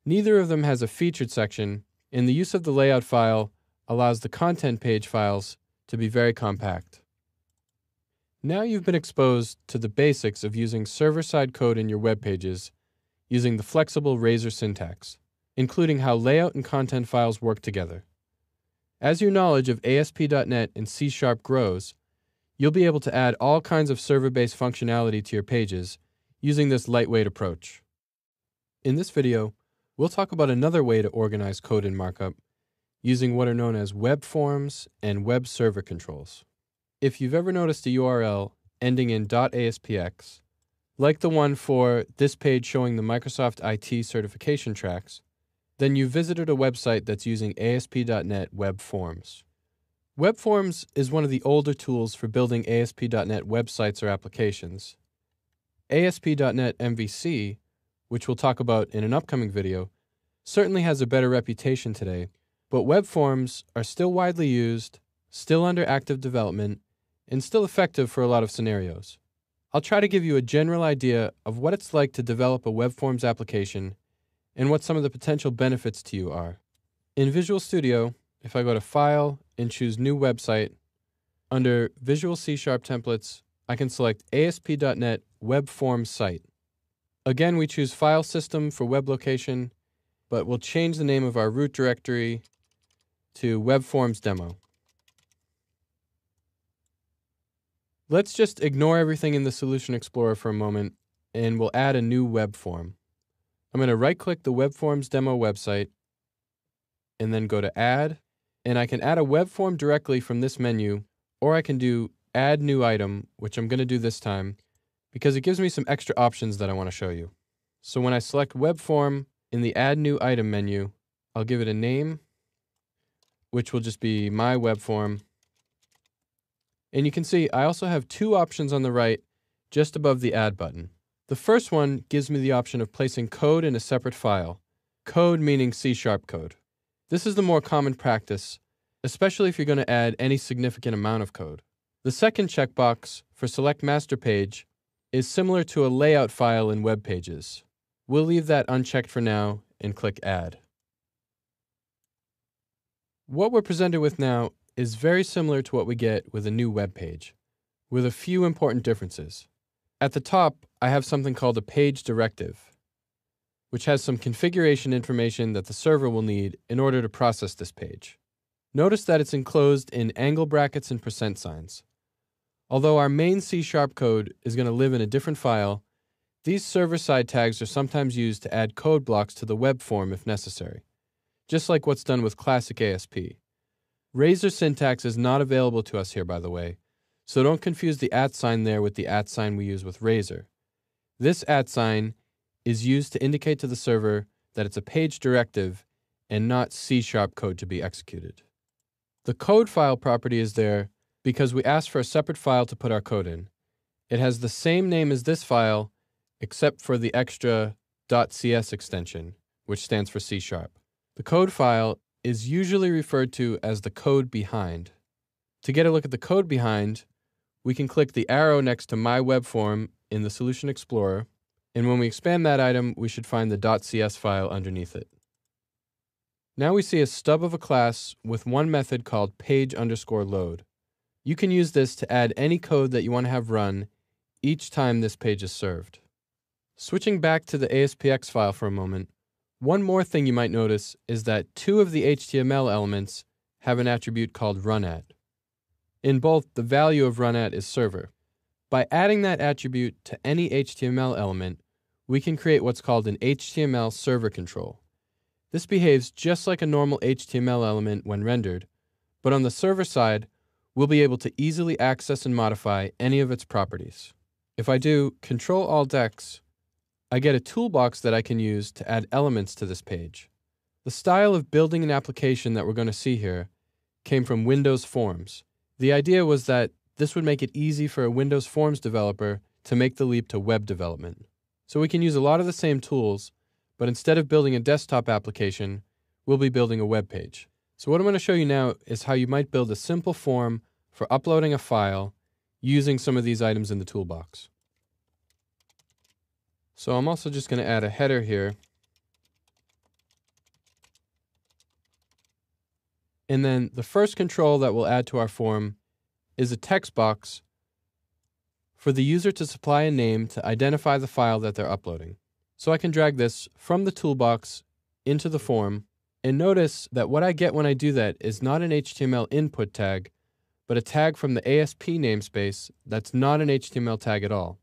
Neither of them has a featured section, and the use of the layout file allows the content page files to be very compact. Now you've been exposed to the basics of using server-side code in your web pages using the flexible Razor syntax, including how layout and content files work together. As your knowledge of ASP.NET and C# grows, you'll be able to add all kinds of server-based functionality to your pages using this lightweight approach. In this video, we'll talk about another way to organize code and markup using what are known as web forms and web server controls. If you've ever noticed a URL ending in .aspx, like the one for this page showing the Microsoft IT certification tracks, then you visited a website that's using ASP.NET Web Forms. Web Forms is one of the older tools for building ASP.NET websites or applications. ASP.NET MVC, which we'll talk about in an upcoming video, certainly has a better reputation today, but web forms are still widely used, still under active development, and still effective for a lot of scenarios. I'll try to give you a general idea of what it's like to develop a web forms application and what some of the potential benefits to you are. In Visual Studio, if I go to File and choose New Website, under Visual C# Templates, I can select ASP.NET Web Forms Site. Again, we choose File System for web location, but we'll change the name of our root directory to Web Forms Demo. Let's just ignore everything in the Solution Explorer for a moment, and we'll add a new web form. I'm going to right-click the Web Forms Demo website, and then go to Add, and I can add a web form directly from this menu, or I can do Add New Item, which I'm going to do this time, because it gives me some extra options that I want to show you. So when I select Web Form in the Add New Item menu, I'll give it a name, which will just be My Web Form. And you can see I also have two options on the right just above the Add button. The first one gives me the option of placing code in a separate file, code meaning C# code. This is the more common practice, especially if you're going to add any significant amount of code. The second checkbox for Select Master Page is similar to a layout file in web pages. We'll leave that unchecked for now and click Add. What we're presented with now is very similar to what we get with a new web page, with a few important differences. At the top, I have something called a page directive, which has some configuration information that the server will need in order to process this page. Notice that it's enclosed in angle brackets and percent signs. Although our main C# code is going to live in a different file, these server-side tags are sometimes used to add code blocks to the web form if necessary, just like what's done with classic ASP. Razor syntax is not available to us here, by the way, so don't confuse the @ sign there with the @ sign we use with Razor. This @ sign is used to indicate to the server that it's a page directive and not C# code to be executed. The code file property is there because we asked for a separate file to put our code in. It has the same name as this file, except for the extra .cs extension, which stands for C#. The code file is usually referred to as the code behind. To get a look at the code behind, we can click the arrow next to My Web Form in the Solution Explorer, and when we expand that item, we should find the .cs file underneath it. Now we see a stub of a class with one method called page_load. You can use this to add any code that you want to have run each time this page is served. Switching back to the ASPX file for a moment, one more thing you might notice is that two of the HTML elements have an attribute called runAt. In both, the value of runAt is server. By adding that attribute to any HTML element, we can create what's called an HTML server control. This behaves just like a normal HTML element when rendered, but on the server side, we'll be able to easily access and modify any of its properties. If I do Ctrl-Alt-X, I get a toolbox that I can use to add elements to this page. The style of building an application that we're going to see here came from Windows Forms. The idea was that this would make it easy for a Windows Forms developer to make the leap to web development. So we can use a lot of the same tools, but instead of building a desktop application, we'll be building a web page. So what I'm going to show you now is how you might build a simple form for uploading a file using some of these items in the toolbox. So I'm also just going to add a header here. And then the first control that we'll add to our form is a text box for the user to supply a name to identify the file that they're uploading. So I can drag this from the toolbox into the form, and notice that what I get when I do that is not an HTML input tag, but a tag from the ASP namespace that's not an HTML tag at all.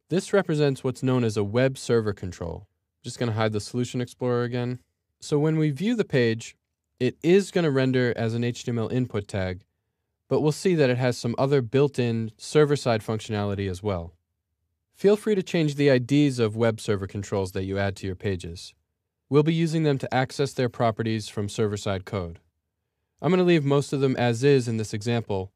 This represents what's known as a web server control. I'm just going to hide the Solution Explorer again. So when we view the page, it is going to render as an HTML input tag, but we'll see that it has some other built-in server-side functionality as well. Feel free to change the IDs of web server controls that you add to your pages. We'll be using them to access their properties from server-side code. I'm going to leave most of them as is in this example,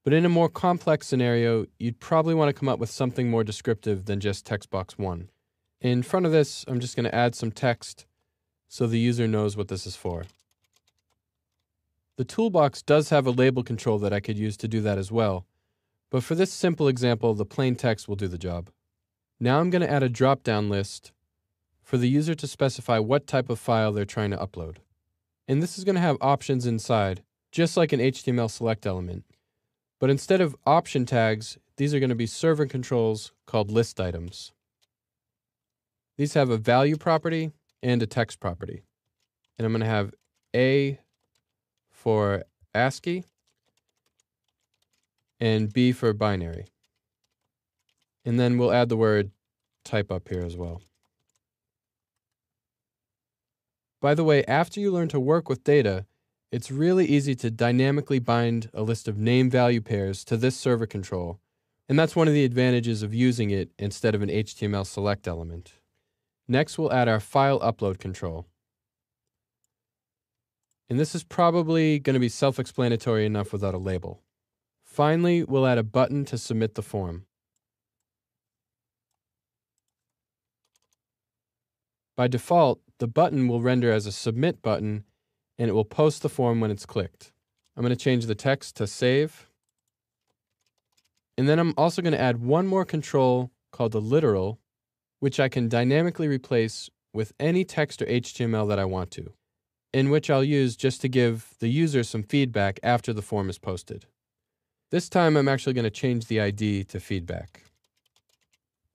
but in a more complex scenario, you'd probably want to come up with something more descriptive than just text box 1. In front of this, I'm just going to add some text so the user knows what this is for. The toolbox does have a label control that I could use to do that as well, but for this simple example, the plain text will do the job. Now I'm going to add a drop-down list for the user to specify what type of file they're trying to upload. And this is going to have options inside, just like an HTML select element. But instead of option tags, these are going to be server controls called list items. These have a value property and a text property. And I'm going to have A for ASCII and B for binary. And then we'll add the word type up here as well. By the way, after you learn to work with data, it's really easy to dynamically bind a list of name-value pairs to this server control, and that's one of the advantages of using it instead of an HTML select element. Next, we'll add our file upload control. And this is probably going to be self-explanatory enough without a label. Finally, we'll add a button to submit the form. By default, the button will render as a submit button, and it will post the form when it's clicked. I'm going to change the text to save. And then I'm also going to add one more control called the literal, which I can dynamically replace with any text or HTML that I want to. in which I'll use just to give the user some feedback after the form is posted. This time I'm actually going to change the ID to feedback.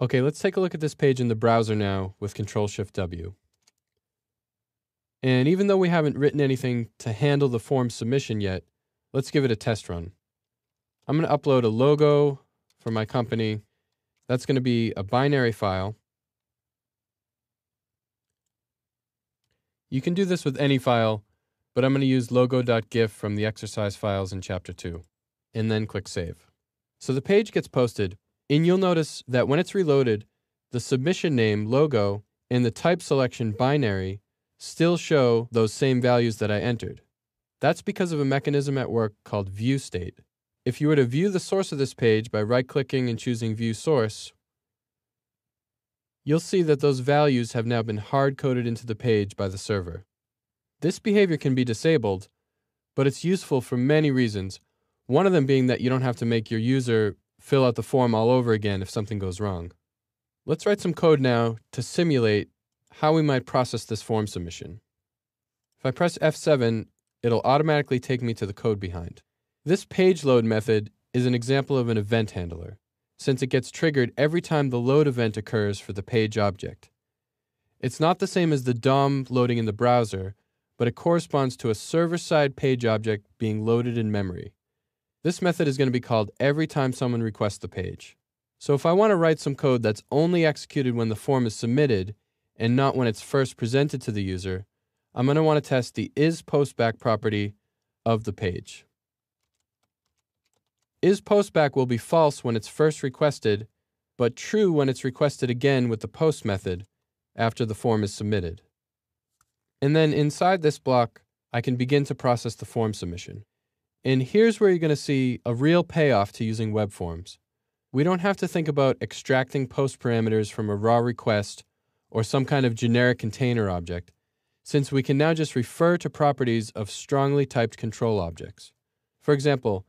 Okay, let's take a look at this page in the browser now with Control-Shift-W. And even though we haven't written anything to handle the form submission yet, let's give it a test run. I'm going to upload a logo for my company. That's going to be a binary file. You can do this with any file, but I'm going to use logo.gif from the exercise files in Chapter 2, and then click Save. So the page gets posted, and you'll notice that when it's reloaded, the submission name, logo, and the type selection, binary, still show those same values that I entered. That's because of a mechanism at work called view state. If you were to view the source of this page by right-clicking and choosing View Source, you'll see that those values have now been hard-coded into the page by the server. This behavior can be disabled, but it's useful for many reasons, one of them being that you don't have to make your user fill out the form all over again if something goes wrong. Let's write some code now to simulate how we might process this form submission. If I press F7, it'll automatically take me to the code behind. This page load method is an example of an event handler, since it gets triggered every time the load event occurs for the page object. It's not the same as the DOM loading in the browser, but it corresponds to a server-side page object being loaded in memory. This method is going to be called every time someone requests the page. So if I want to write some code that's only executed when the form is submitted and not when it's first presented to the user, I'm going to want to test the isPostback property of the page. IsPostback will be false when it's first requested, but true when it's requested again with the post method after the form is submitted. And then inside this block, I can begin to process the form submission. And here's where you're going to see a real payoff to using web forms. We don't have to think about extracting post parameters from a raw request or some kind of generic container object, since we can now just refer to properties of strongly typed control objects. For example,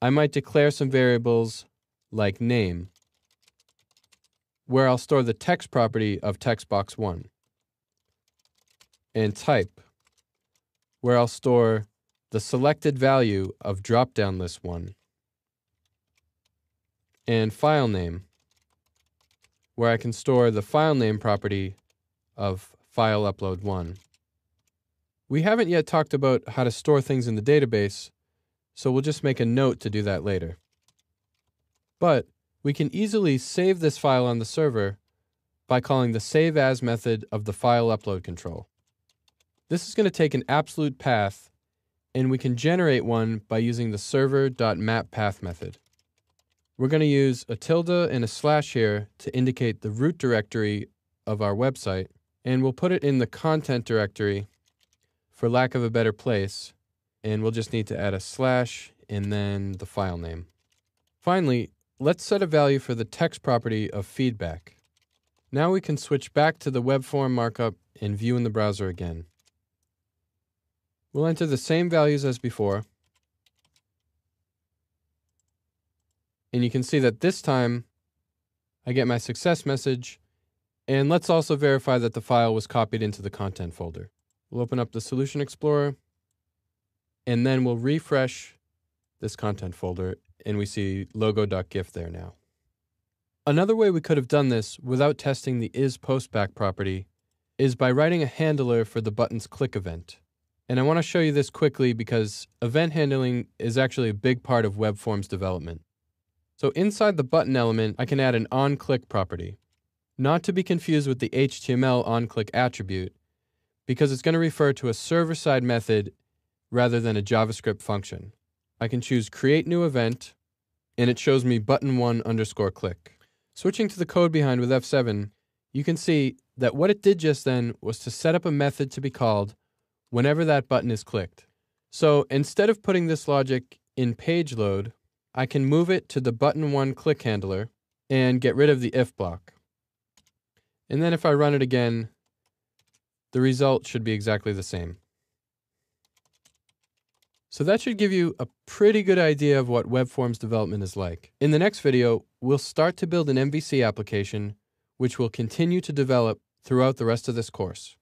I might declare some variables like name, where I'll store the text property of textbox1, and type, where I'll store the selected value of drop-down list 1, and file name, where I can store the file name property of file upload 1. We haven't yet talked about how to store things in the database, so we'll just make a note to do that later. But we can easily save this file on the server by calling the save as method of the file upload control. This is going to take an absolute path, and we can generate one by using the server.mapPath method. We're going to use a tilde and a slash here to indicate the root directory of our website, and we'll put it in the content directory for lack of a better place, and we'll just need to add a slash and then the file name. Finally, let's set a value for the text property of feedback. Now we can switch back to the web form markup and view in the browser again. We'll enter the same values as before, and you can see that this time I get my success message, and let's also verify that the file was copied into the content folder. We'll open up the Solution Explorer, and then we'll refresh this content folder, and we see logo.gif there now. Another way we could have done this without testing the isPostback property is by writing a handler for the button's click event. And I want to show you this quickly because event handling is actually a big part of web forms development. So inside the button element, I can add an onClick property, not to be confused with the HTML onClick attribute, because it's going to refer to a server-side method rather than a JavaScript function. I can choose Create New Event, and it shows me button1_click. Switching to the code behind with F7, you can see that what it did just then was to set up a method to be called whenever that button is clicked. So instead of putting this logic in page load, I can move it to the button1click handler and get rid of the if block. And then if I run it again, the result should be exactly the same. So that should give you a pretty good idea of what web forms development is like. In the next video, we'll start to build an MVC application, which will continue to develop throughout the rest of this course.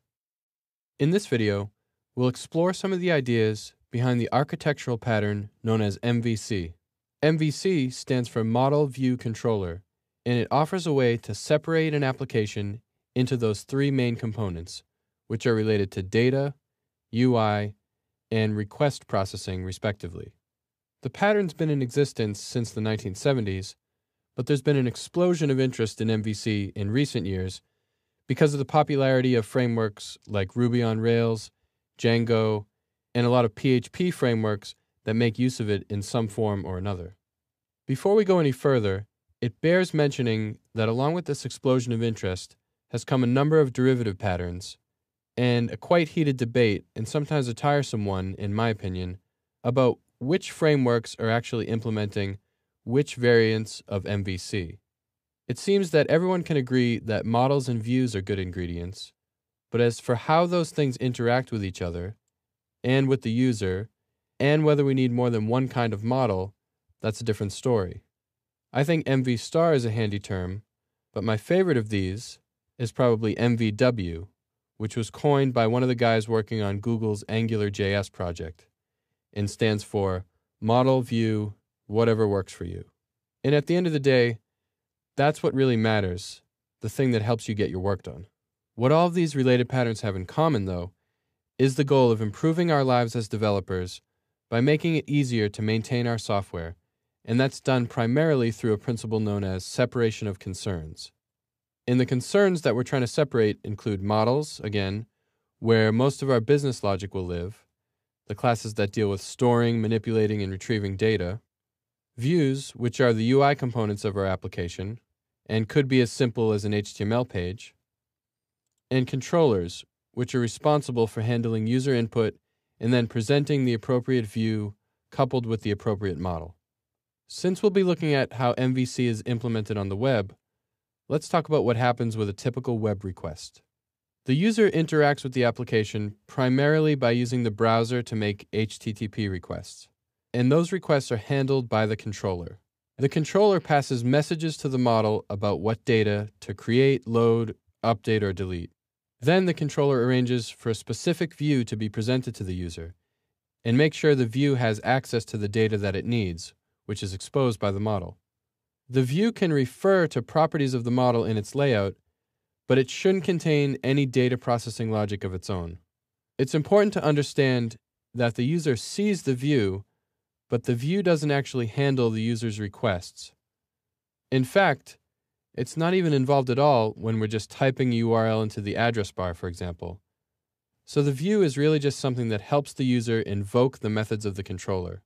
In this video, we'll explore some of the ideas behind the architectural pattern known as MVC. MVC stands for Model View Controller, and it offers a way to separate an application into those three main components, which are related to data, UI, and request processing, respectively. The pattern's been in existence since the 1970s, but there's been an explosion of interest in MVC in recent years because of the popularity of frameworks like Ruby on Rails, Django, and a lot of PHP frameworks that make use of it in some form or another. Before we go any further, it bears mentioning that along with this explosion of interest has come a number of derivative patterns, and a quite heated debate, and sometimes a tiresome one, in my opinion, about which frameworks are actually implementing which variants of MVC. It seems that everyone can agree that models and views are good ingredients, but as for how those things interact with each other, and with the user, and whether we need more than one kind of model, that's a different story. I think MV star is a handy term, but my favorite of these is probably MVW, which was coined by one of the guys working on Google's AngularJS project, and stands for Model View Whatever Works for You. And at the end of the day, that's what really matters, the thing that helps you get your work done. What all of these related patterns have in common, though, is the goal of improving our lives as developers by making it easier to maintain our software, and that's done primarily through a principle known as separation of concerns. And the concerns that we're trying to separate include models, again, where most of our business logic will live, the classes that deal with storing, manipulating, and retrieving data, views, which are the UI components of our application, and could be as simple as an HTML page, and controllers, which are responsible for handling user input and then presenting the appropriate view coupled with the appropriate model. Since we'll be looking at how MVC is implemented on the web, let's talk about what happens with a typical web request. The user interacts with the application primarily by using the browser to make HTTP requests, and those requests are handled by the controller. The controller passes messages to the model about what data to create, load, update, or delete. Then the controller arranges for a specific view to be presented to the user, and makes sure the view has access to the data that it needs, which is exposed by the model. The view can refer to properties of the model in its layout, but it shouldn't contain any data processing logic of its own. It's important to understand that the user sees the view, but the view doesn't actually handle the user's requests. In fact, it's not even involved at all when we're just typing a URL into the address bar, for example. So the view is really just something that helps the user invoke the methods of the controller.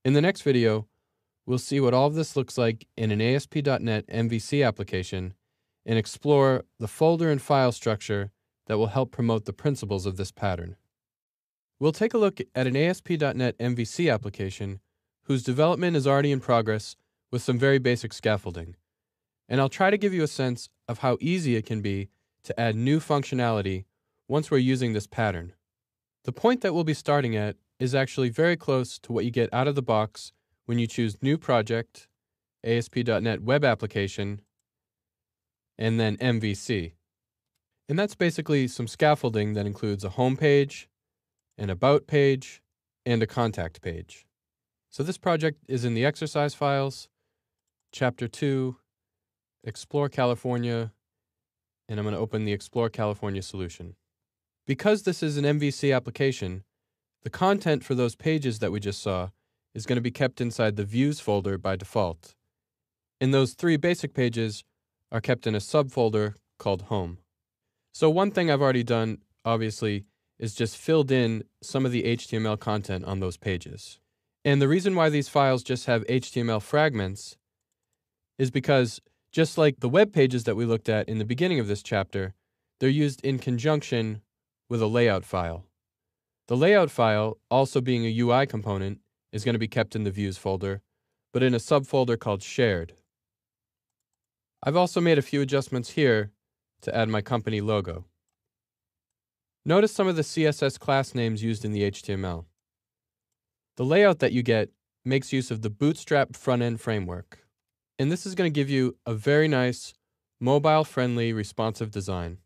In the next video, we'll see what all of this looks like in an ASP.NET MVC application and explore the folder and file structure that will help promote the principles of this pattern. We'll take a look at an ASP.NET MVC application whose development is already in progress with some very basic scaffolding. And I'll try to give you a sense of how easy it can be to add new functionality once we're using this pattern. The point that we'll be starting at is actually very close to what you get out of the box when you choose New Project, ASP.NET Web Application, and then MVC. And that's basically some scaffolding that includes a home page, an about page, and a contact page. So this project is in the exercise files, Chapter 2, Explore California, and I'm going to open the Explore California solution. Because this is an MVC application, the content for those pages that we just saw is going to be kept inside the Views folder by default. And those three basic pages are kept in a subfolder called Home. So one thing I've already done, obviously, is just filled in some of the HTML content on those pages. And the reason why these files just have HTML fragments is because just like the web pages that we looked at in the beginning of this chapter, they're used in conjunction with a layout file. The layout file, also being a UI component, is going to be kept in the Views folder, but in a subfolder called Shared. I've also made a few adjustments here to add my company logo. Notice some of the CSS class names used in the HTML. The layout that you get makes use of the Bootstrap front-end framework. And this is going to give you a very nice, mobile-friendly, responsive design.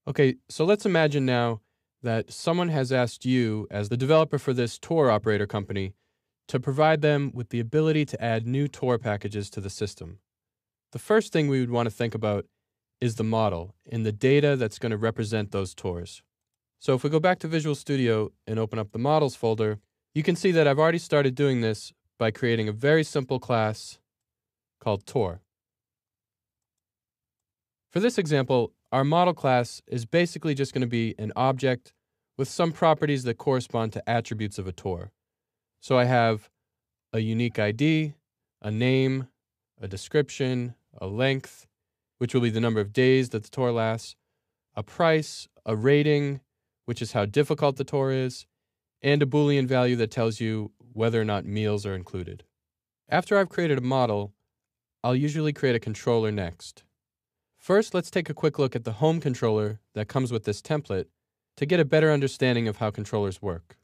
Okay, so let's imagine now that someone has asked you, as the developer for this tour operator company, to provide them with the ability to add new tour packages to the system. The first thing we would want to think about is the model and the data that's going to represent those tours. So if we go back to Visual Studio and open up the Models folder, you can see that I've already started doing this by creating a very simple class called Tour. For this example, our model class is basically just going to be an object with some properties that correspond to attributes of a tour. So I have a unique ID, a name, a description, a length, which will be the number of days that the tour lasts, a price, a rating, which is how difficult the tour is, and a Boolean value that tells you whether or not meals are included. After I've created a model, I'll usually create a controller next. First, let's take a quick look at the home controller that comes with this template to get a better understanding of how controllers work.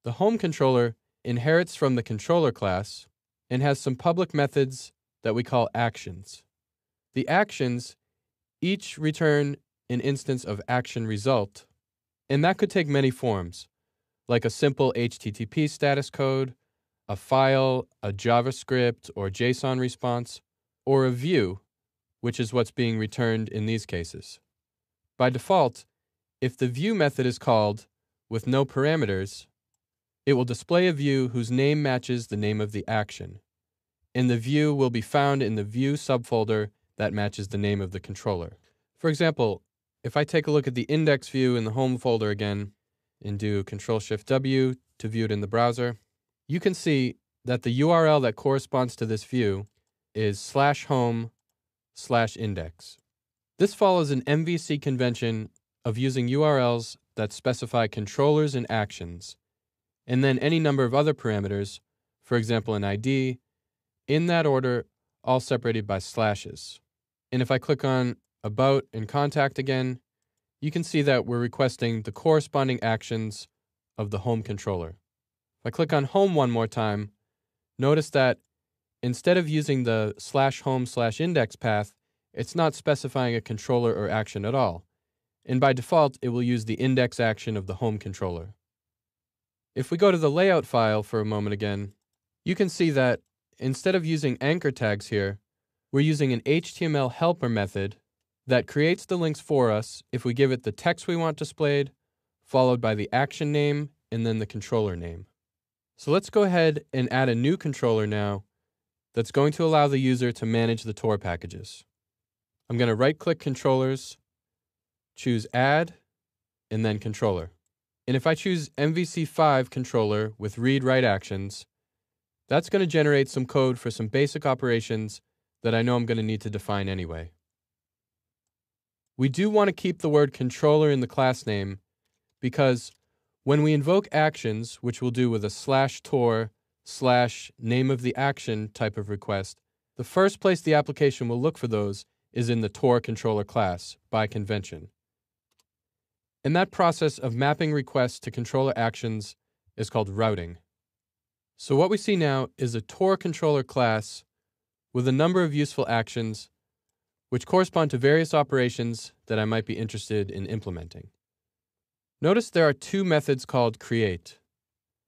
The home controller inherits from the controller class and has some public methods that we call actions. The actions each return an instance of action result, and that could take many forms, like a simple HTTP status code, a file, a JavaScript or JSON response, or a view, which is what's being returned in these cases. By default, if the view method is called with no parameters, it will display a view whose name matches the name of the action, and the view will be found in the view subfolder that matches the name of the controller. For example, if I take a look at the index view in the home folder again and do Control-Shift-W to view it in the browser, you can see that the URL that corresponds to this view is /home/index. This follows an MVC convention of using URLs that specify controllers and actions, and then any number of other parameters, for example an ID, in that order, all separated by slashes. And if I click on About and Contact again, you can see that we're requesting the corresponding actions of the home controller. If I click on Home one more time, notice that instead of using the /home/index path, it's not specifying a controller or action at all. And by default, it will use the index action of the home controller. If we go to the layout file for a moment again, you can see that instead of using anchor tags here, we're using an HTML helper method that creates the links for us if we give it the text we want displayed, followed by the action name, and then the controller name. So let's go ahead and add a new controller now that's going to allow the user to manage the tour packages. I'm going to right-click Controllers, choose Add, and then Controller. And if I choose MVC5 controller with read-write actions, that's going to generate some code for some basic operations that I know I'm going to need to define anyway. We do want to keep the word controller in the class name because when we invoke actions, which we'll do with a /tour/name of the action type of request, the first place the application will look for those is in the tour controller class by convention. And that process of mapping requests to controller actions is called routing. So what we see now is a tour controller class with a number of useful actions which correspond to various operations that I might be interested in implementing. Notice there are two methods called create.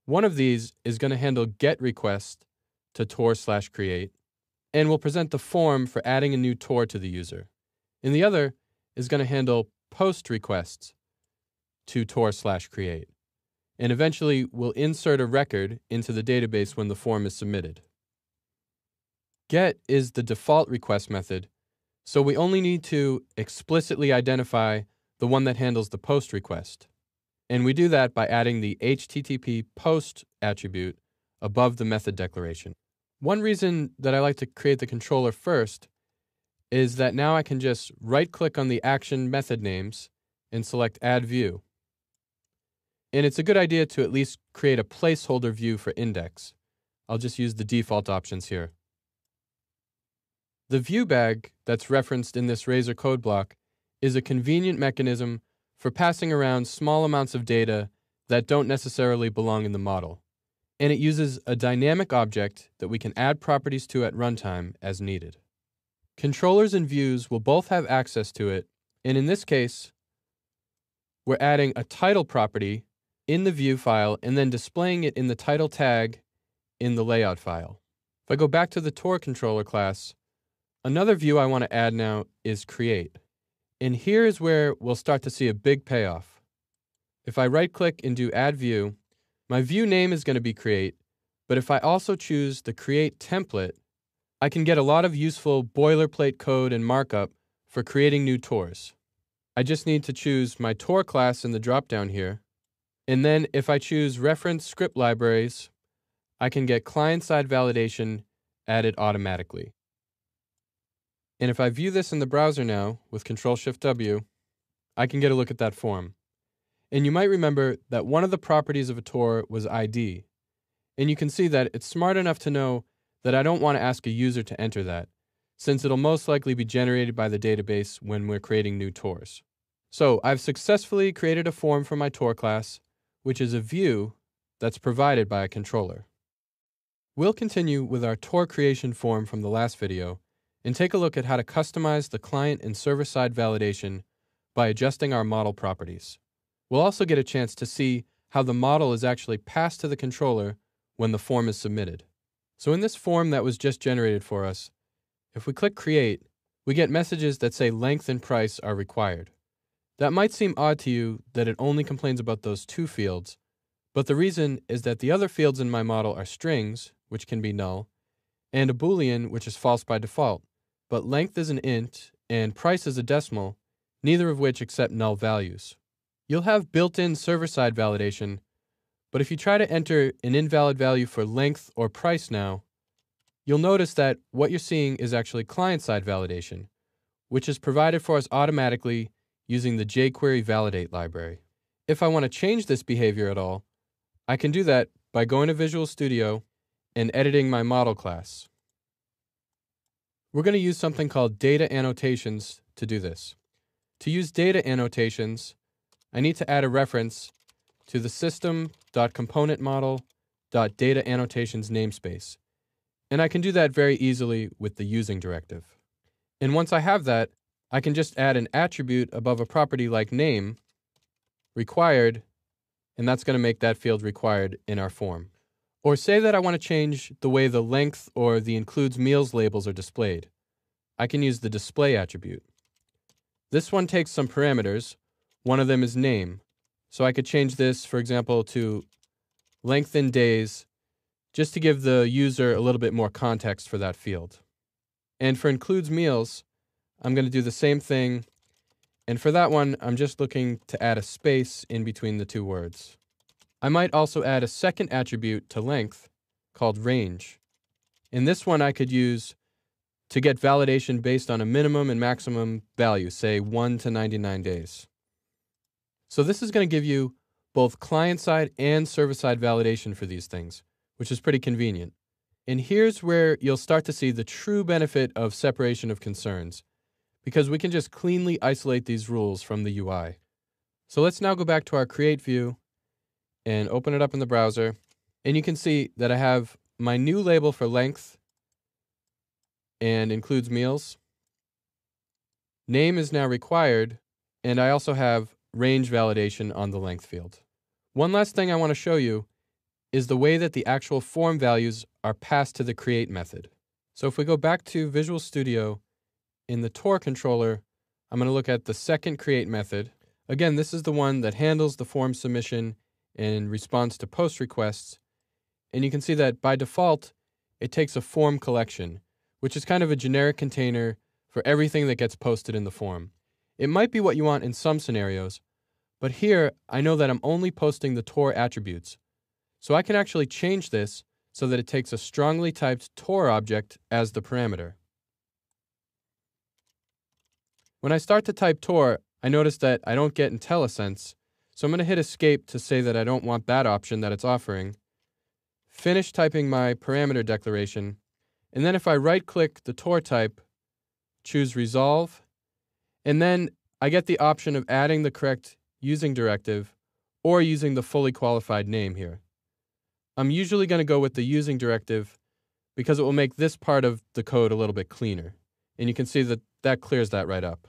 One of these is going to handle get request to tour/create and will present the form for adding a new tour to the user. And the other is going to handle post requests to tour/create. And eventually we'll insert a record into the database when the form is submitted. Get is the default request method, so we only need to explicitly identify the one that handles the post request. And we do that by adding the HTTP post attribute above the method declaration. One reason that I like to create the controller first is that now I can just right-click on the action method names and select Add View. And it's a good idea to at least create a placeholder view for index. I'll just use the default options here. The view bag that's referenced in this Razor code block is a convenient mechanism for passing around small amounts of data that don't necessarily belong in the model. And it uses a dynamic object that we can add properties to at runtime as needed. Controllers and views will both have access to it, and in this case, we're adding a title property in the view file and then displaying it in the title tag in the layout file. If I go back to the Tour controller class, another view I want to add now is create. And here is where we'll start to see a big payoff. If I right-click and do add view, my view name is going to be create, but if I also choose the create template, I can get a lot of useful boilerplate code and markup for creating new tours. I just need to choose my tour class in the dropdown here, and then if I choose reference script libraries, I can get client-side validation added automatically. And if I view this in the browser now with Control-Shift-W, I can get a look at that form. And you might remember that one of the properties of a tour was ID. And you can see that it's smart enough to know that I don't want to ask a user to enter that, since it'll most likely be generated by the database when we're creating new tours. So I've successfully created a form for my tour class, which is a view that's provided by a controller. We'll continue with our tour creation form from the last video and take a look at how to customize the client and server-side validation by adjusting our model properties. We'll also get a chance to see how the model is actually passed to the controller when the form is submitted. So in this form that was just generated for us, if we click Create, we get messages that say length and price are required. That might seem odd to you that it only complains about those two fields, but the reason is that the other fields in my model are strings, which can be null, and a Boolean, which is false by default, but length is an int and price is a decimal, neither of which accept null values. You'll have built-in server-side validation, but if you try to enter an invalid value for length or price now, you'll notice that what you're seeing is actually client-side validation, which is provided for us automatically using the jQuery validate library. If I want to change this behavior at all, I can do that by going to Visual Studio and editing my model class. We're going to use something called data annotations to do this. To use data annotations, I need to add a reference to the system.componentModel.dataAnnotations namespace. And I can do that very easily with the using directive. And once I have that, I can just add an attribute above a property like name, required, and that's going to make that field required in our form. Or say that I want to change the way the length or the includes meals labels are displayed. I can use the display attribute. This one takes some parameters. One of them is name. So I could change this, for example, to length in days, just to give the user a little bit more context for that field. And for includes meals, I'm going to do the same thing. And for that one, I'm just looking to add a space in between the two words. I might also add a second attribute to length called range. And this one I could use to get validation based on a minimum and maximum value, say 1 to 99 days. So this is going to give you both client-side and server-side validation for these things, which is pretty convenient. And here's where you'll start to see the true benefit of separation of concerns, because we can just cleanly isolate these rules from the UI. So let's now go back to our Create view and open it up in the browser. And you can see that I have my new label for length and includes meals. Name is now required, and I also have range validation on the length field. One last thing I want to show you is the way that the actual form values are passed to the create method. So if we go back to Visual Studio, in the Tour controller, I'm going to look at the second create method. Again, this is the one that handles the form submission in response to post requests. And you can see that by default, it takes a form collection, which is kind of a generic container for everything that gets posted in the form. It might be what you want in some scenarios, but here I know that I'm only posting the Tour attributes. So I can actually change this so that it takes a strongly typed Tour object as the parameter. When I start to type Tour, I notice that I don't get IntelliSense, so I'm going to hit Escape to say that I don't want that option that it's offering. Finish typing my parameter declaration, and then if I right-click the Tour type, choose Resolve, and then I get the option of adding the correct using directive or using the fully qualified name here. I'm usually going to go with the using directive because it will make this part of the code a little bit cleaner. And you can see that that clears that right up.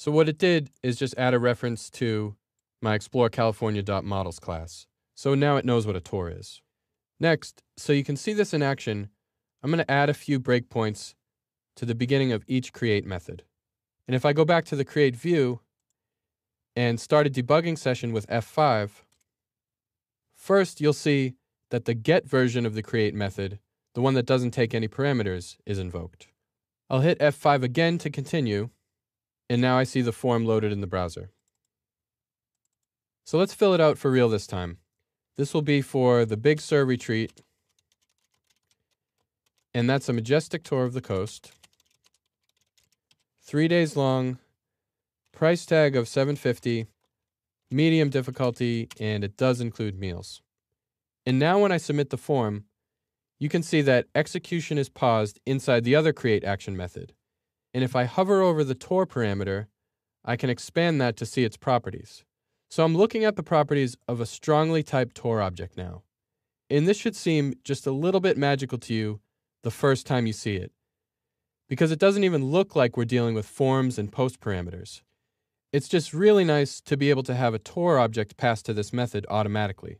So what it did is just add a reference to my ExploreCalifornia.models class. So now it knows what a tour is. Next, so you can see this in action, I'm going to add a few breakpoints to the beginning of each create method. And if I go back to the create view and start a debugging session with F5, first you'll see that the get version of the create method, the one that doesn't take any parameters, is invoked. I'll hit F5 again to continue, and now I see the form loaded in the browser. So let's fill it out for real this time. This will be for the Big Sur retreat, and that's a majestic tour of the coast. 3 days long, price tag of $750, medium difficulty, and it does include meals. And now when I submit the form, you can see that execution is paused inside the other create action method. And if I hover over the tour parameter, I can expand that to see its properties. So I'm looking at the properties of a strongly typed tour object now. And this should seem just a little bit magical to you the first time you see it, because it doesn't even look like we're dealing with forms and post parameters. It's just really nice to be able to have a tour object passed to this method automatically.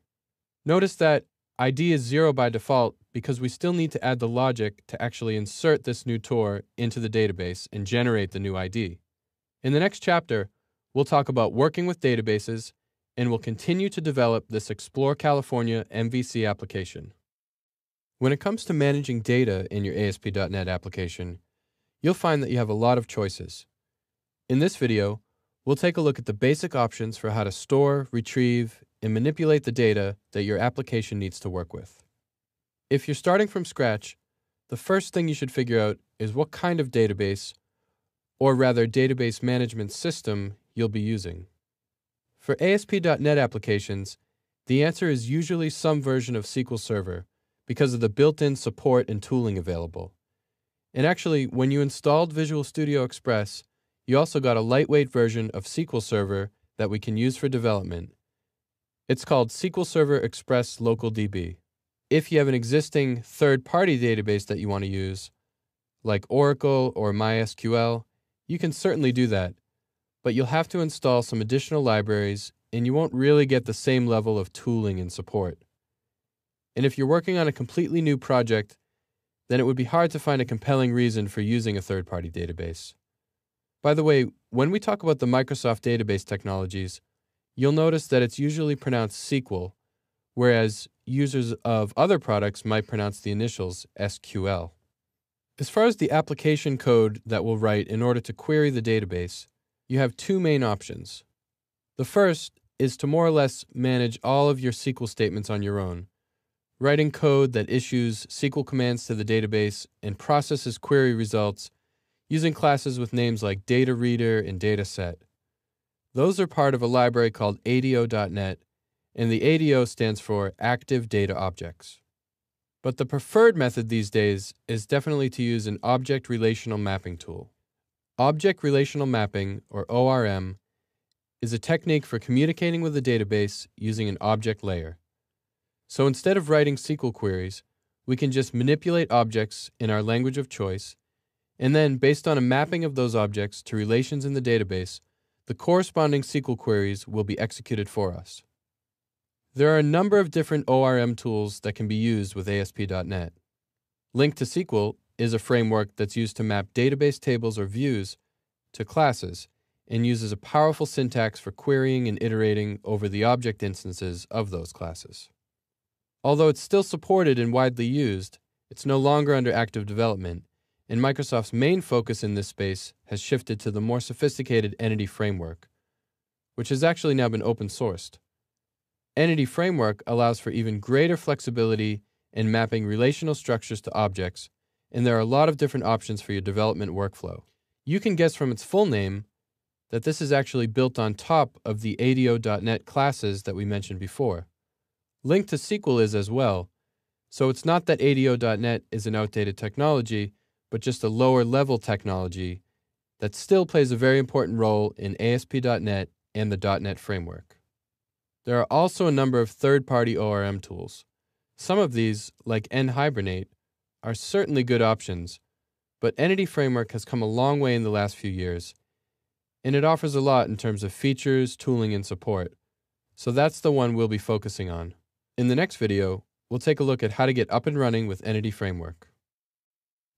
Notice that ID is 0 by default because we still need to add the logic to actually insert this new tour into the database and generate the new ID. In the next chapter, we'll talk about working with databases, and we'll continue to develop this Explore California MVC application. When it comes to managing data in your ASP.NET application, you'll find that you have a lot of choices. In this video, we'll take a look at the basic options for how to store, retrieve, and manipulate the data that your application needs to work with. If you're starting from scratch, the first thing you should figure out is what kind of database, or rather database management system, you'll be using. For ASP.NET applications, the answer is usually some version of SQL Server because of the built-in support and tooling available. And actually, when you installed Visual Studio Express, you also got a lightweight version of SQL Server that we can use for development. It's called SQL Server Express Local DB. If you have an existing third-party database that you want to use, like Oracle or MySQL, you can certainly do that, but you'll have to install some additional libraries, and you won't really get the same level of tooling and support. And if you're working on a completely new project, then it would be hard to find a compelling reason for using a third-party database. By the way, when we talk about the Microsoft database technologies, you'll notice that it's usually pronounced SQL, whereas users of other products might pronounce the initials SQL. As far as the application code that we'll write in order to query the database, you have two main options. The first is to more or less manage all of your SQL statements on your own, writing code that issues SQL commands to the database and processes query results using classes with names like data reader and dataset. Those are part of a library called ADO.NET, and the ADO stands for Active Data Objects. But the preferred method these days is definitely to use an Object Relational Mapping tool. Object Relational Mapping, or ORM, is a technique for communicating with a database using an object layer. So instead of writing SQL queries, we can just manipulate objects in our language of choice, and then, based on a mapping of those objects to relations in the database, the corresponding SQL queries will be executed for us. There are a number of different ORM tools that can be used with ASP.NET. Link to SQL is a framework that's used to map database tables or views to classes and uses a powerful syntax for querying and iterating over the object instances of those classes. Although it's still supported and widely used, it's no longer under active development, and Microsoft's main focus in this space has shifted to the more sophisticated Entity Framework, which has actually now been open sourced. Entity Framework allows for even greater flexibility in mapping relational structures to objects, and there are a lot of different options for your development workflow. You can guess from its full name that this is actually built on top of the ADO.NET classes that we mentioned before. Link to SQL is as well, so it's not that ADO.NET is an outdated technology, but just a lower-level technology that still plays a very important role in ASP.NET and the .NET framework. There are also a number of third-party ORM tools. Some of these, like NHibernate, are certainly good options, but Entity Framework has come a long way in the last few years, and it offers a lot in terms of features, tooling, and support. So that's the one we'll be focusing on. In the next video, we'll take a look at how to get up and running with Entity Framework.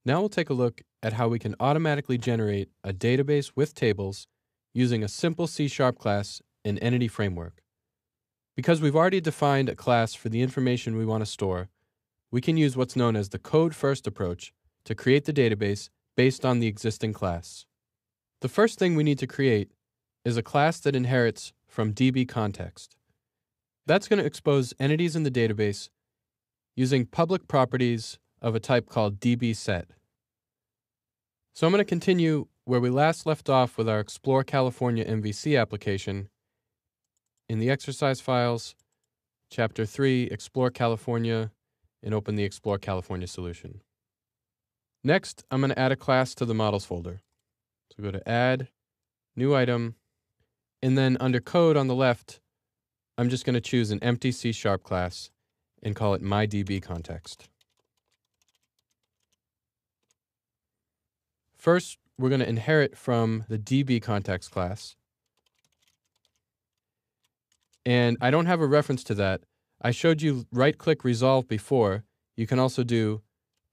Now we'll take a look at how we can automatically generate a database with tables using a simple C# class in Entity Framework. Because we've already defined a class for the information we want to store, we can use what's known as the code-first approach to create the database based on the existing class. The first thing we need to create is a class that inherits from DB context. That's going to expose entities in the database using public properties of a type called DB_set. So I'm going to continue where we last left off with our Explore California MVC application in the exercise files, Chapter 3, Explore California, and open the Explore California solution. Next, I'm going to add a class to the models folder. So go to Add, New Item, and then under Code on the left, I'm just going to choose an empty C# class and call it MyDBContext. First, we're going to inherit from the DBContext class. And I don't have a reference to that. I showed you right-click Resolve before. You can also do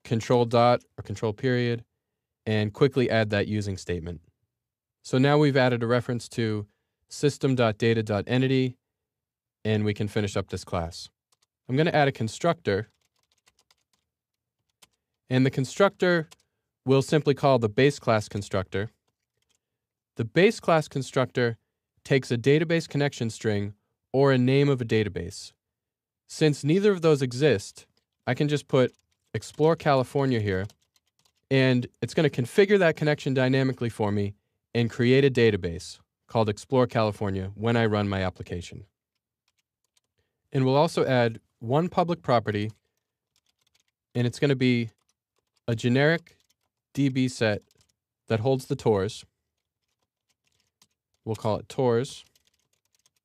Control dot or Control period and quickly add that using statement. So now we've added a reference to system.data.entity, and we can finish up this class. I'm going to add a constructor, and the constructor we'll simply call the base class constructor. The base class constructor takes a database connection string or a name of a database. Since neither of those exist, I can just put Explore California here, and it's going to configure that connection dynamically for me and create a database called Explore California when I run my application. And we'll also add one public property, and it's going to be a generic DB set that holds the TORs. We'll call it TORs.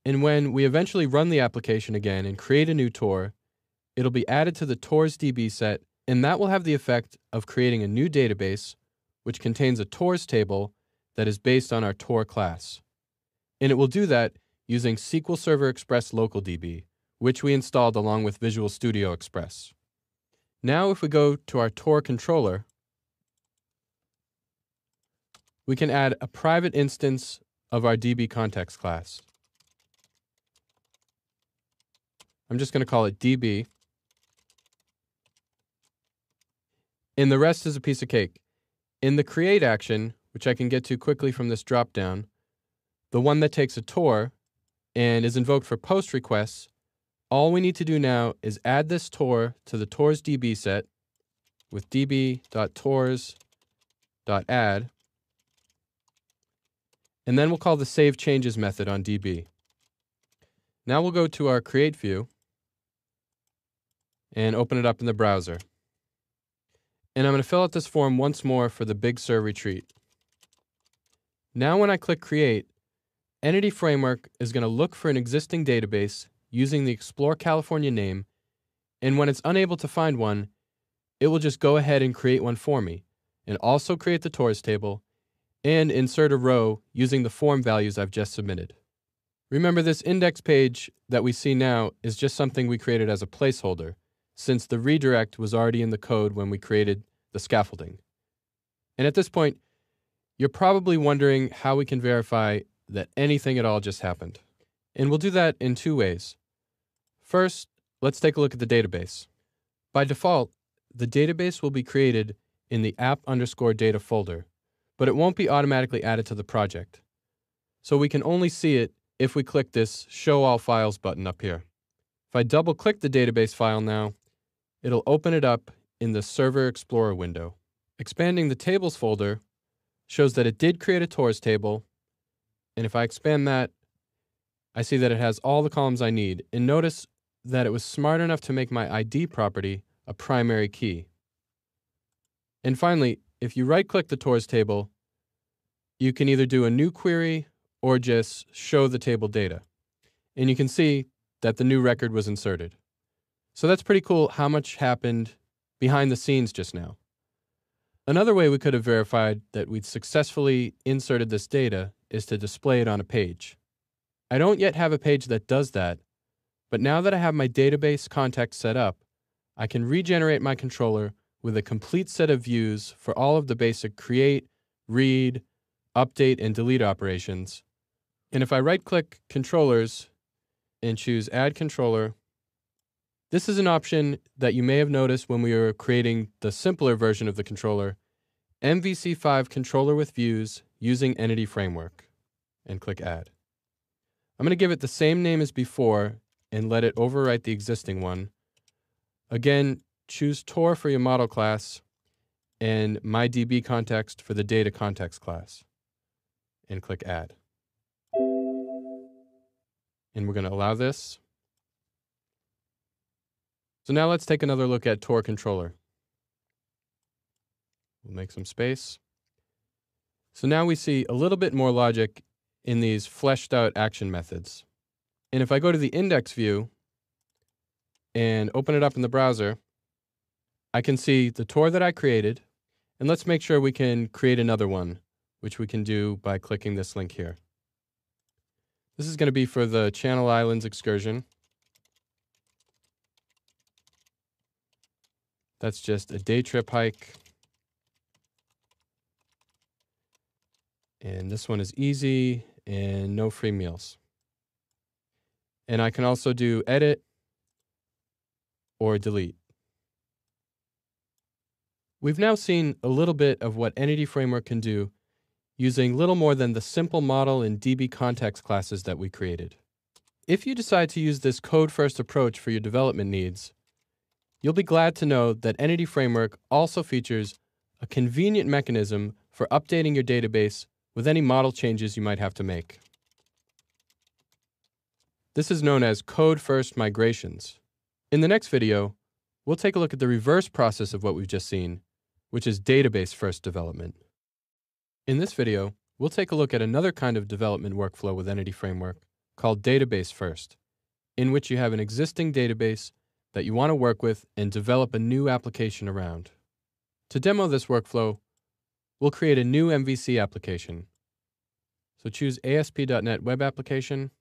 And when we eventually run the application again and create a new TOR, it'll be added to the TORs DB set, and that will have the effect of creating a new database which contains a TORs table that is based on our TOR class. And it will do that using SQL Server Express Local DB, which we installed along with Visual Studio Express. Now if we go to our TOR controller, we can add a private instance of our DBContext class. I'm just going to call it DB. And the rest is a piece of cake. In the create action, which I can get to quickly from this dropdown, the one that takes a TOR and is invoked for post requests, all we need to do now is add this TOR to the TORs DB set with db.tors.add, and then we'll call the save changes method on DB. Now we'll go to our create view and open it up in the browser. And I'm going to fill out this form once more for the Big Sur retreat. Now when I click create, Entity Framework is going to look for an existing database using the Explore California name, and when it's unable to find one, it will just go ahead and create one for me, and also create the TORs table, and insert a row using the form values I've just submitted. Remember, this index page that we see now is just something we created as a placeholder, since the redirect was already in the code when we created the scaffolding. And at this point, you're probably wondering how we can verify that anything at all just happened. And we'll do that in two ways. First, let's take a look at the database. By default, the database will be created in the app_data folder, but it won't be automatically added to the project. So we can only see it if we click this Show All Files button up here. If I double-click the database file now, it'll open it up in the Server Explorer window. Expanding the Tables folder shows that it did create a TORs table, and if I expand that, I see that it has all the columns I need, and notice that it was smart enough to make my ID property a primary key. And finally, if you right-click the TORs table, you can either do a new query or just show the table data. And you can see that the new record was inserted. So that's pretty cool how much happened behind the scenes just now. Another way we could have verified that we'd successfully inserted this data is to display it on a page. I don't yet have a page that does that, but now that I have my database context set up, I can regenerate my controller with a complete set of views for all of the basic create, read, update, and delete operations. And if I right-click Controllers and choose Add Controller, this is an option that you may have noticed when we were creating the simpler version of the controller, MVC5 Controller with Views using Entity Framework, and click Add. I'm going to give it the same name as before and let it overwrite the existing one. Again, choose Tor for your model class and MyDB context for the data context class, and click Add. And we're going to allow this. So now let's take another look at Tor controller. We'll make some space. So now we see a little bit more logic in these fleshed out action methods. And if I go to the index view and open it up in the browser, I can see the Tor that I created. And let's make sure we can create another one, which we can do by clicking this link here. This is going to be for the Channel Islands excursion. That's just a day trip hike. And this one is easy and no free meals. And I can also do edit or delete. We've now seen a little bit of what Entity Framework can do using little more than the simple model and DB context classes that we created. If you decide to use this code-first approach for your development needs, you'll be glad to know that Entity Framework also features a convenient mechanism for updating your database with any model changes you might have to make. This is known as code-first migrations. In the next video, we'll take a look at the reverse process of what we've just seen, which is database-first development. In this video, we'll take a look at another kind of development workflow with Entity Framework called database-first, in which you have an existing database that you want to work with and develop a new application around. To demo this workflow, we'll create a new MVC application. So choose ASP.NET Web Application.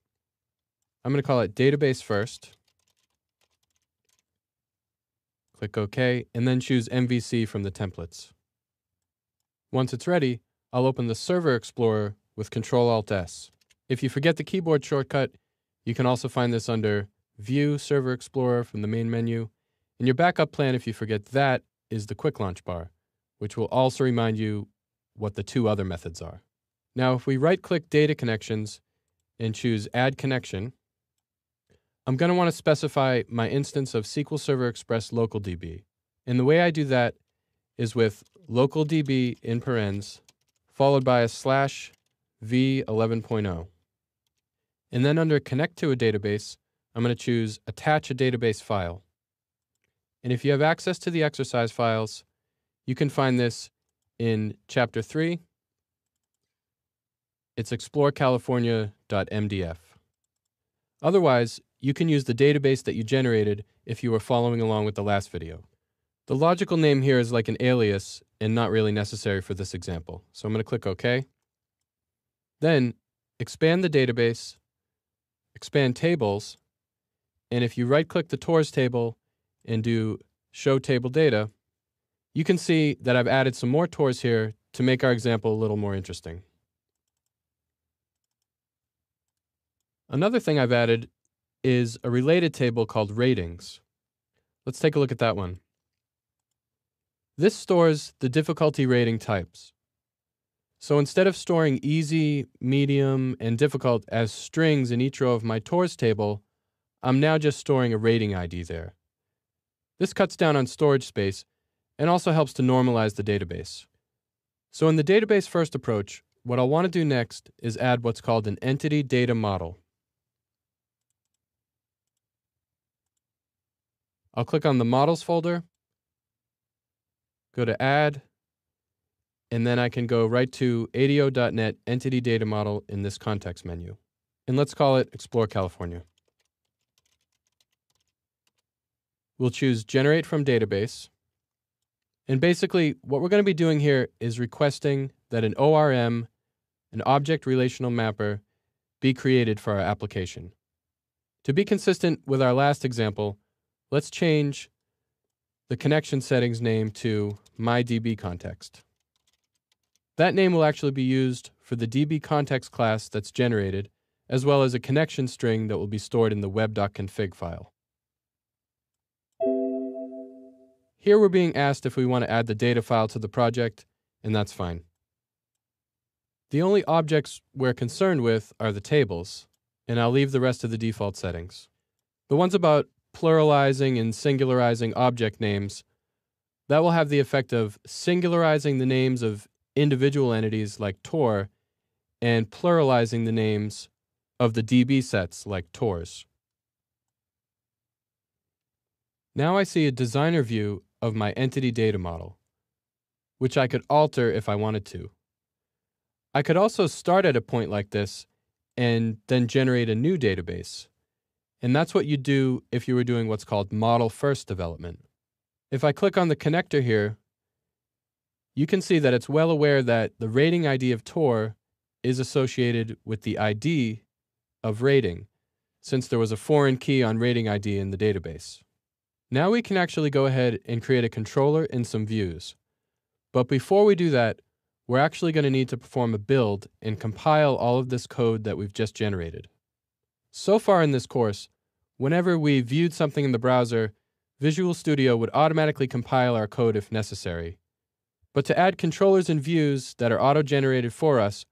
I'm going to call it Database First. Click OK, and then choose MVC from the templates. Once it's ready, I'll open the Server Explorer with Ctrl-Alt-S. If you forget the keyboard shortcut, you can also find this under View Server Explorer from the main menu. And your backup plan, if you forget that, is the Quick Launch bar, which will also remind you what the two other methods are. Now, if we right-click Data Connections and choose Add Connection, I'm going to want to specify my instance of SQL Server Express LocalDB. And the way I do that is with localDB in parens, followed by a /v11.0. And then under Connect to a Database, I'm going to choose Attach a Database File. And if you have access to the exercise files, you can find this in Chapter 3. It's explorecalifornia.mdf. Otherwise, you can use the database that you generated if you were following along with the last video. The logical name here is like an alias and not really necessary for this example. So I'm going to click OK. Then expand the database, expand tables, and if you right-click the Tors table and do Show Table Data, you can see that I've added some more Tors here to make our example a little more interesting. Another thing I've added is a related table called Ratings. Let's take a look at that one. This stores the difficulty rating types. So instead of storing easy, medium, and difficult as strings in each row of my Tors table, I'm now just storing a rating ID there. This cuts down on storage space and also helps to normalize the database. So in the database-first approach, what I'll want to do next is add what's called an entity data model. I'll click on the Models folder, go to Add, and then I can go right to ADO.NET Entity Data Model in this context menu. And let's call it Explore California. We'll choose Generate from Database. And basically, what we're going to be doing here is requesting that an ORM an object relational mapper, be created for our application. To be consistent with our last example, let's change the connection settings name to myDBContext. That name will actually be used for the DBContext class that's generated, as well as a connection string that will be stored in the web.config file. Here we're being asked if we want to add the data file to the project, and that's fine. The only objects we're concerned with are the tables, and I'll leave the rest of the default settings. The ones about pluralizing and singularizing object names, that will have the effect of singularizing the names of individual entities like Tor and pluralizing the names of the DB sets like Tors. Now I see a designer view of my entity data model, which I could alter if I wanted to. I could also start at a point like this and then generate a new database. And that's what you'd do if you were doing what's called model-first development. If I click on the connector here, you can see that it's well aware that the rating ID of Tor is associated with the ID of rating, since there was a foreign key on rating ID in the database. Now we can actually go ahead and create a controller and some views. But before we do that, we're actually going to need to perform a build and compile all of this code that we've just generated. So far in this course, whenever we viewed something in the browser, Visual Studio would automatically compile our code if necessary. But to add controllers and views that are auto-generated for us,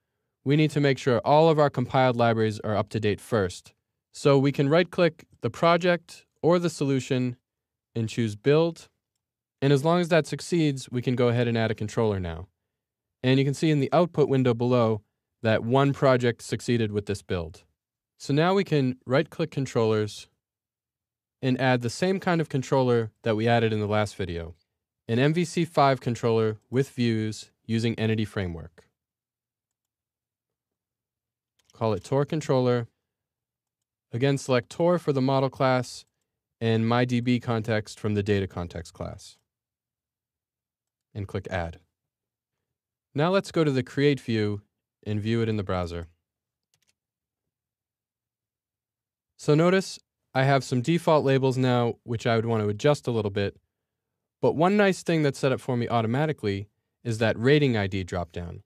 we need to make sure all of our compiled libraries are up to date first. So we can right-click the project or the solution and choose Build. And as long as that succeeds, we can go ahead and add a controller now. And you can see in the output window below that one project succeeded with this build. So now we can right-click controllers and add the same kind of controller that we added in the last video, an MVC5 controller with views using Entity Framework. Call it Tor controller. Again, select Tor for the model class and myDBContext from the data context class. And click Add. Now let's go to the Create view and view it in the browser. So notice I have some default labels now, which I would want to adjust a little bit. But one nice thing that's set up for me automatically is that rating ID dropdown,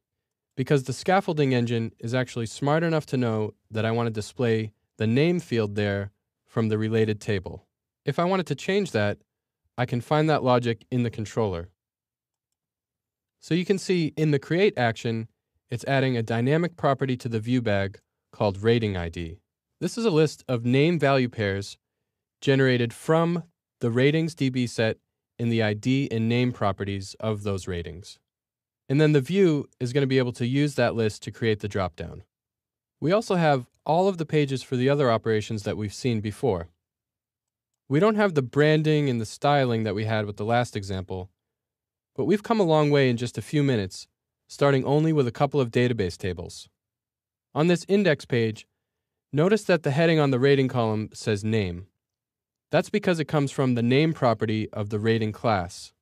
because the scaffolding engine is actually smart enough to know that I want to display the name field there from the related table. If I wanted to change that, I can find that logic in the controller. So you can see in the create action, it's adding a dynamic property to the view bag called rating ID. This is a list of name value pairs generated from the ratings DB set in the ID and name properties of those ratings. And then the view is going to be able to use that list to create the dropdown. We also have all of the pages for the other operations that we've seen before. We don't have the branding and the styling that we had with the last example, but we've come a long way in just a few minutes, starting only with a couple of database tables. On this index page, notice that the heading on the rating column says name. That's because it comes from the name property of the rating class.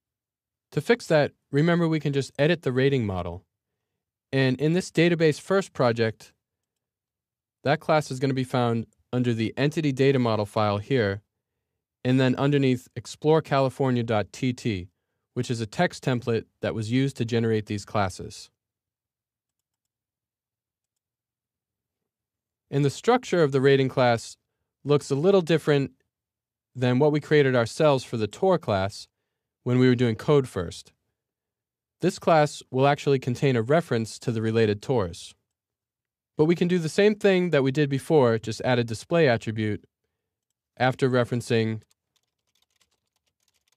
To fix that, remember we can just edit the rating model. And in this database first project, that class is going to be found under the entity data model file here, and then underneath explorecalifornia.tt, which is a text template that was used to generate these classes. And the structure of the rating class looks a little different than what we created ourselves for the Tor class when we were doing code first. This class will actually contain a reference to the related Tors. But we can do the same thing that we did before, just add a display attribute after referencing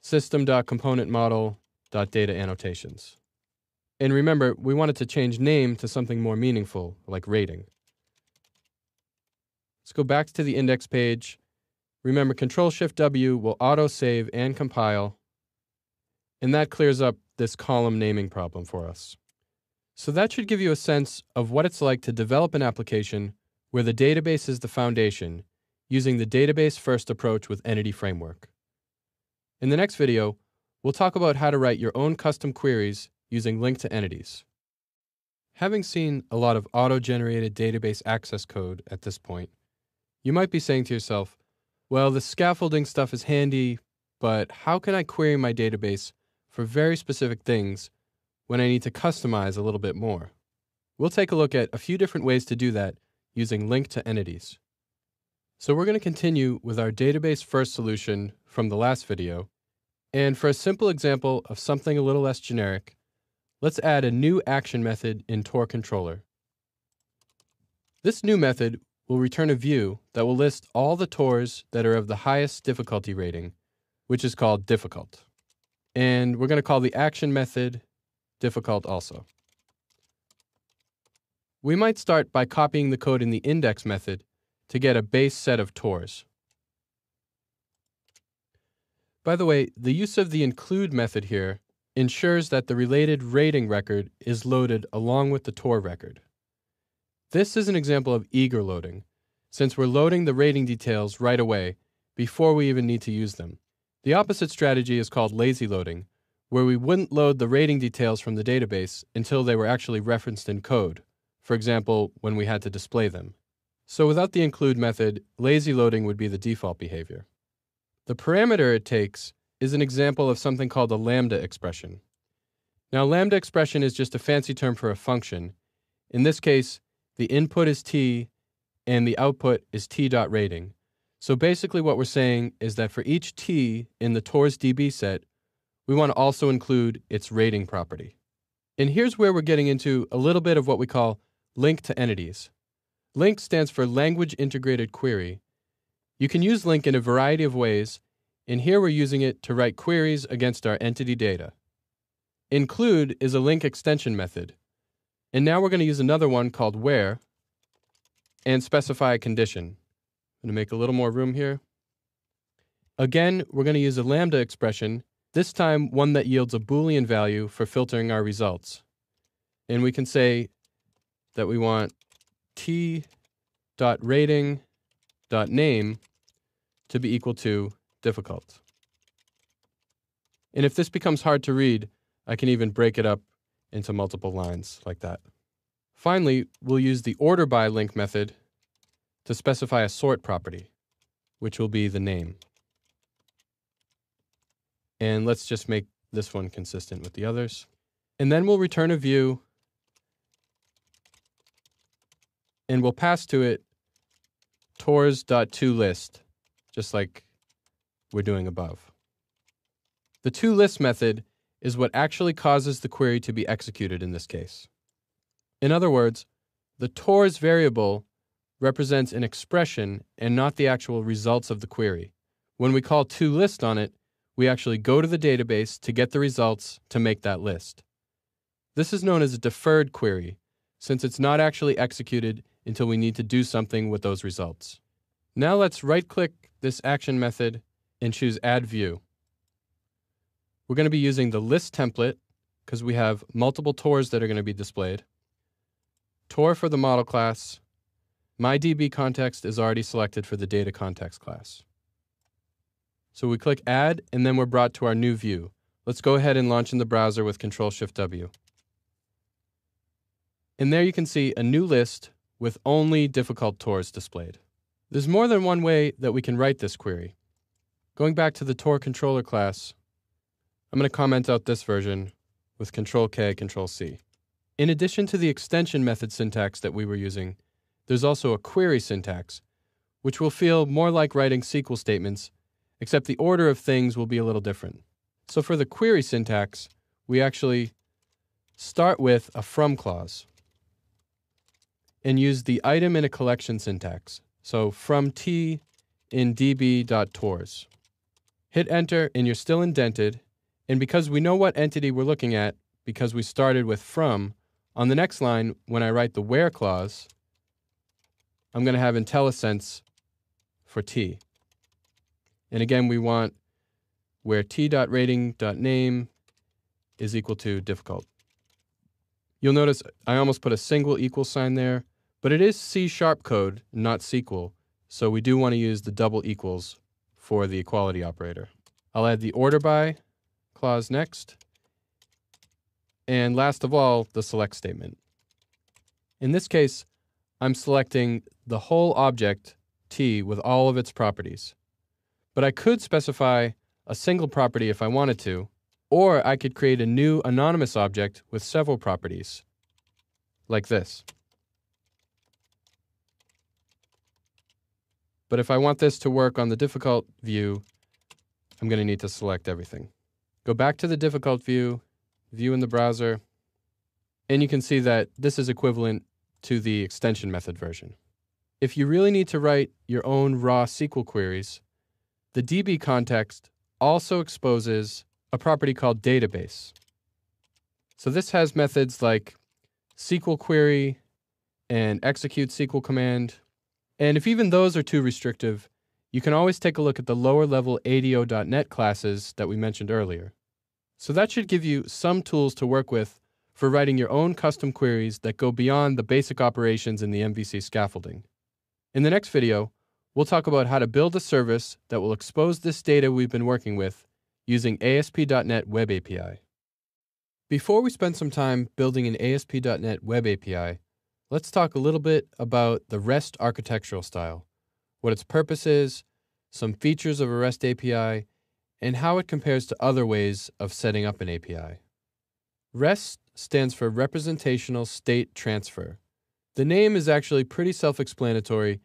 system.componentModel.data annotations. And remember, we wanted to change name to something more meaningful, like rating. Let's go back to the index page. Remember, Control-Shift-W will auto-save and compile, and that clears up this column naming problem for us. So that should give you a sense of what it's like to develop an application where the database is the foundation, using the database-first approach with Entity Framework. In the next video, we'll talk about how to write your own custom queries using link to entities. Having seen a lot of auto-generated database access code at this point, you might be saying to yourself, well, the scaffolding stuff is handy, but how can I query my database for very specific things when I need to customize a little bit more? We'll take a look at a few different ways to do that using link to entities. So we're going to continue with our database first solution from the last video. And for a simple example of something a little less generic, let's add a new action method in Tor controller. This new method will return a view that will list all the Tors that are of the highest difficulty rating, which is called difficult. And we're going to call the action method difficult also. We might start by copying the code in the index method to get a base set of Tors. By the way, the use of the include method here ensures that the related rating record is loaded along with the Tor record. This is an example of eager loading, since we're loading the rating details right away before we even need to use them. The opposite strategy is called lazy loading, where we wouldn't load the rating details from the database until they were actually referenced in code, for example, when we had to display them. So without the include method, lazy loading would be the default behavior. The parameter it takes is an example of something called a lambda expression. Now, lambda expression is just a fancy term for a function. In this case, the input is t and the output is t.rating. So basically what we're saying is that for each t in the Tors DB set, we want to also include its rating property. And here's where we're getting into a little bit of what we call link to entities. Link stands for Language Integrated Query. You can use link in a variety of ways, and here we're using it to write queries against our entity data. Include is a link extension method. And now we're going to use another one called where and specify a condition. I'm going to make a little more room here. Again, we're going to use a lambda expression, this time one that yields a Boolean value for filtering our results. And we can say that we want t.rating.name to be equal to difficult. And if this becomes hard to read, I can even break it up into multiple lines like that. Finally, we'll use the order by link method to specify a sort property, which will be the name. And let's just make this one consistent with the others. And then we'll return a view, and we'll pass to it tors.toList, just like we're doing above. The toList method is what actually causes the query to be executed in this case. In other words, the Tors variable represents an expression and not the actual results of the query. When we call toList on it, we actually go to the database to get the results to make that list. This is known as a deferred query, since it's not actually executed until we need to do something with those results. Now let's right-click this action method and choose Add View. We're going to be using the list template because we have multiple Tors that are going to be displayed. Tor for the model class. My DB context is already selected for the data context class. So we click Add, and then we're brought to our new view. Let's go ahead and launch in the browser with Control-Shift-W. And there you can see a new list with only difficult Tors displayed. There's more than one way that we can write this query. Going back to the Tor controller class, I'm going to comment out this version with Control-K, Control-C. In addition to the extension method syntax that we were using, there's also a query syntax, which will feel more like writing SQL statements, except the order of things will be a little different. So for the query syntax, we actually start with a from clause and use the item in a collection syntax. So from t in db.tors. Hit enter and you're still indented, and because we know what entity we're looking at, because we started with from, on the next line, when I write the where clause, I'm going to have IntelliSense for t. And again, we want where t.rating.name is equal to difficult. You'll notice I almost put a single equal sign there, but it is C# code, not SQL, so we do want to use the double equals for the equality operator. I'll add the order by clause next, and last of all, the select statement. In this case, I'm selecting the whole object T with all of its properties. But I could specify a single property if I wanted to, or I could create a new anonymous object with several properties, like this. But if I want this to work on the difficult view, I'm going to need to select everything. Go back to the difficult view, view in the browser, and you can see that this is equivalent to the extension method version. If you really need to write your own raw SQL queries, the DB context also exposes a property called database. So this has methods like SQL query and execute SQL command. And if even those are too restrictive, you can always take a look at the lower level ADO.NET classes that we mentioned earlier. So that should give you some tools to work with for writing your own custom queries that go beyond the basic operations in the MVC scaffolding. In the next video, we'll talk about how to build a service that will expose this data we've been working with using ASP.NET Web API. Before we spend some time building an ASP.NET Web API, let's talk a little bit about the REST architectural style, what its purpose is, some features of a REST API, and how it compares to other ways of setting up an API. REST stands for Representational State Transfer. The name is actually pretty self-explanatory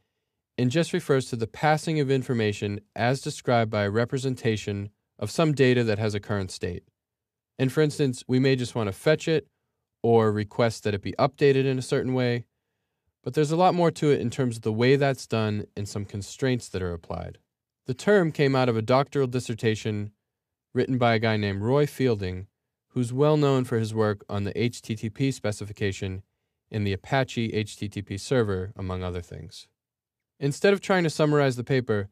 and just refers to the passing of information as described by a representation of some data that has a current state. And for instance, we may just want to fetch it or request that it be updated in a certain way, but there's a lot more to it in terms of the way that's done and some constraints that are applied. The term came out of a doctoral dissertation written by a guy named Roy Fielding, who's well known for his work on the HTTP specification in the Apache HTTP server, among other things. Instead of trying to summarize the paper,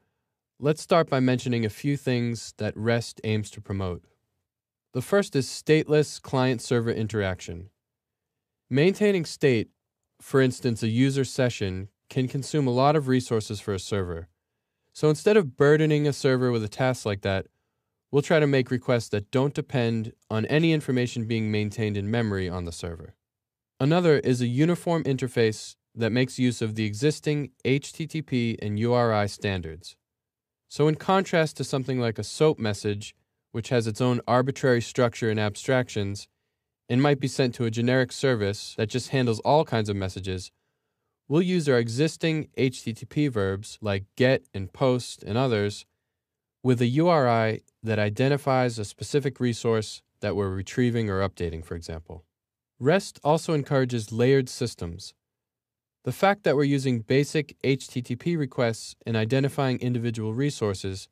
let's start by mentioning a few things that REST aims to promote. The first is stateless client-server interaction. Maintaining state, for instance, a user session, can consume a lot of resources for a server. So instead of burdening a server with a task like that, we'll try to make requests that don't depend on any information being maintained in memory on the server. Another is a uniform interface that makes use of the existing HTTP and URI standards. So in contrast to something like a SOAP message, which has its own arbitrary structure and abstractions, and might be sent to a generic service that just handles all kinds of messages, we'll use our existing HTTP verbs like get and post and others with a URI that identifies a specific resource that we're retrieving or updating, for example. REST also encourages layered systems. The fact that we're using basic HTTP requests and identifying individual resources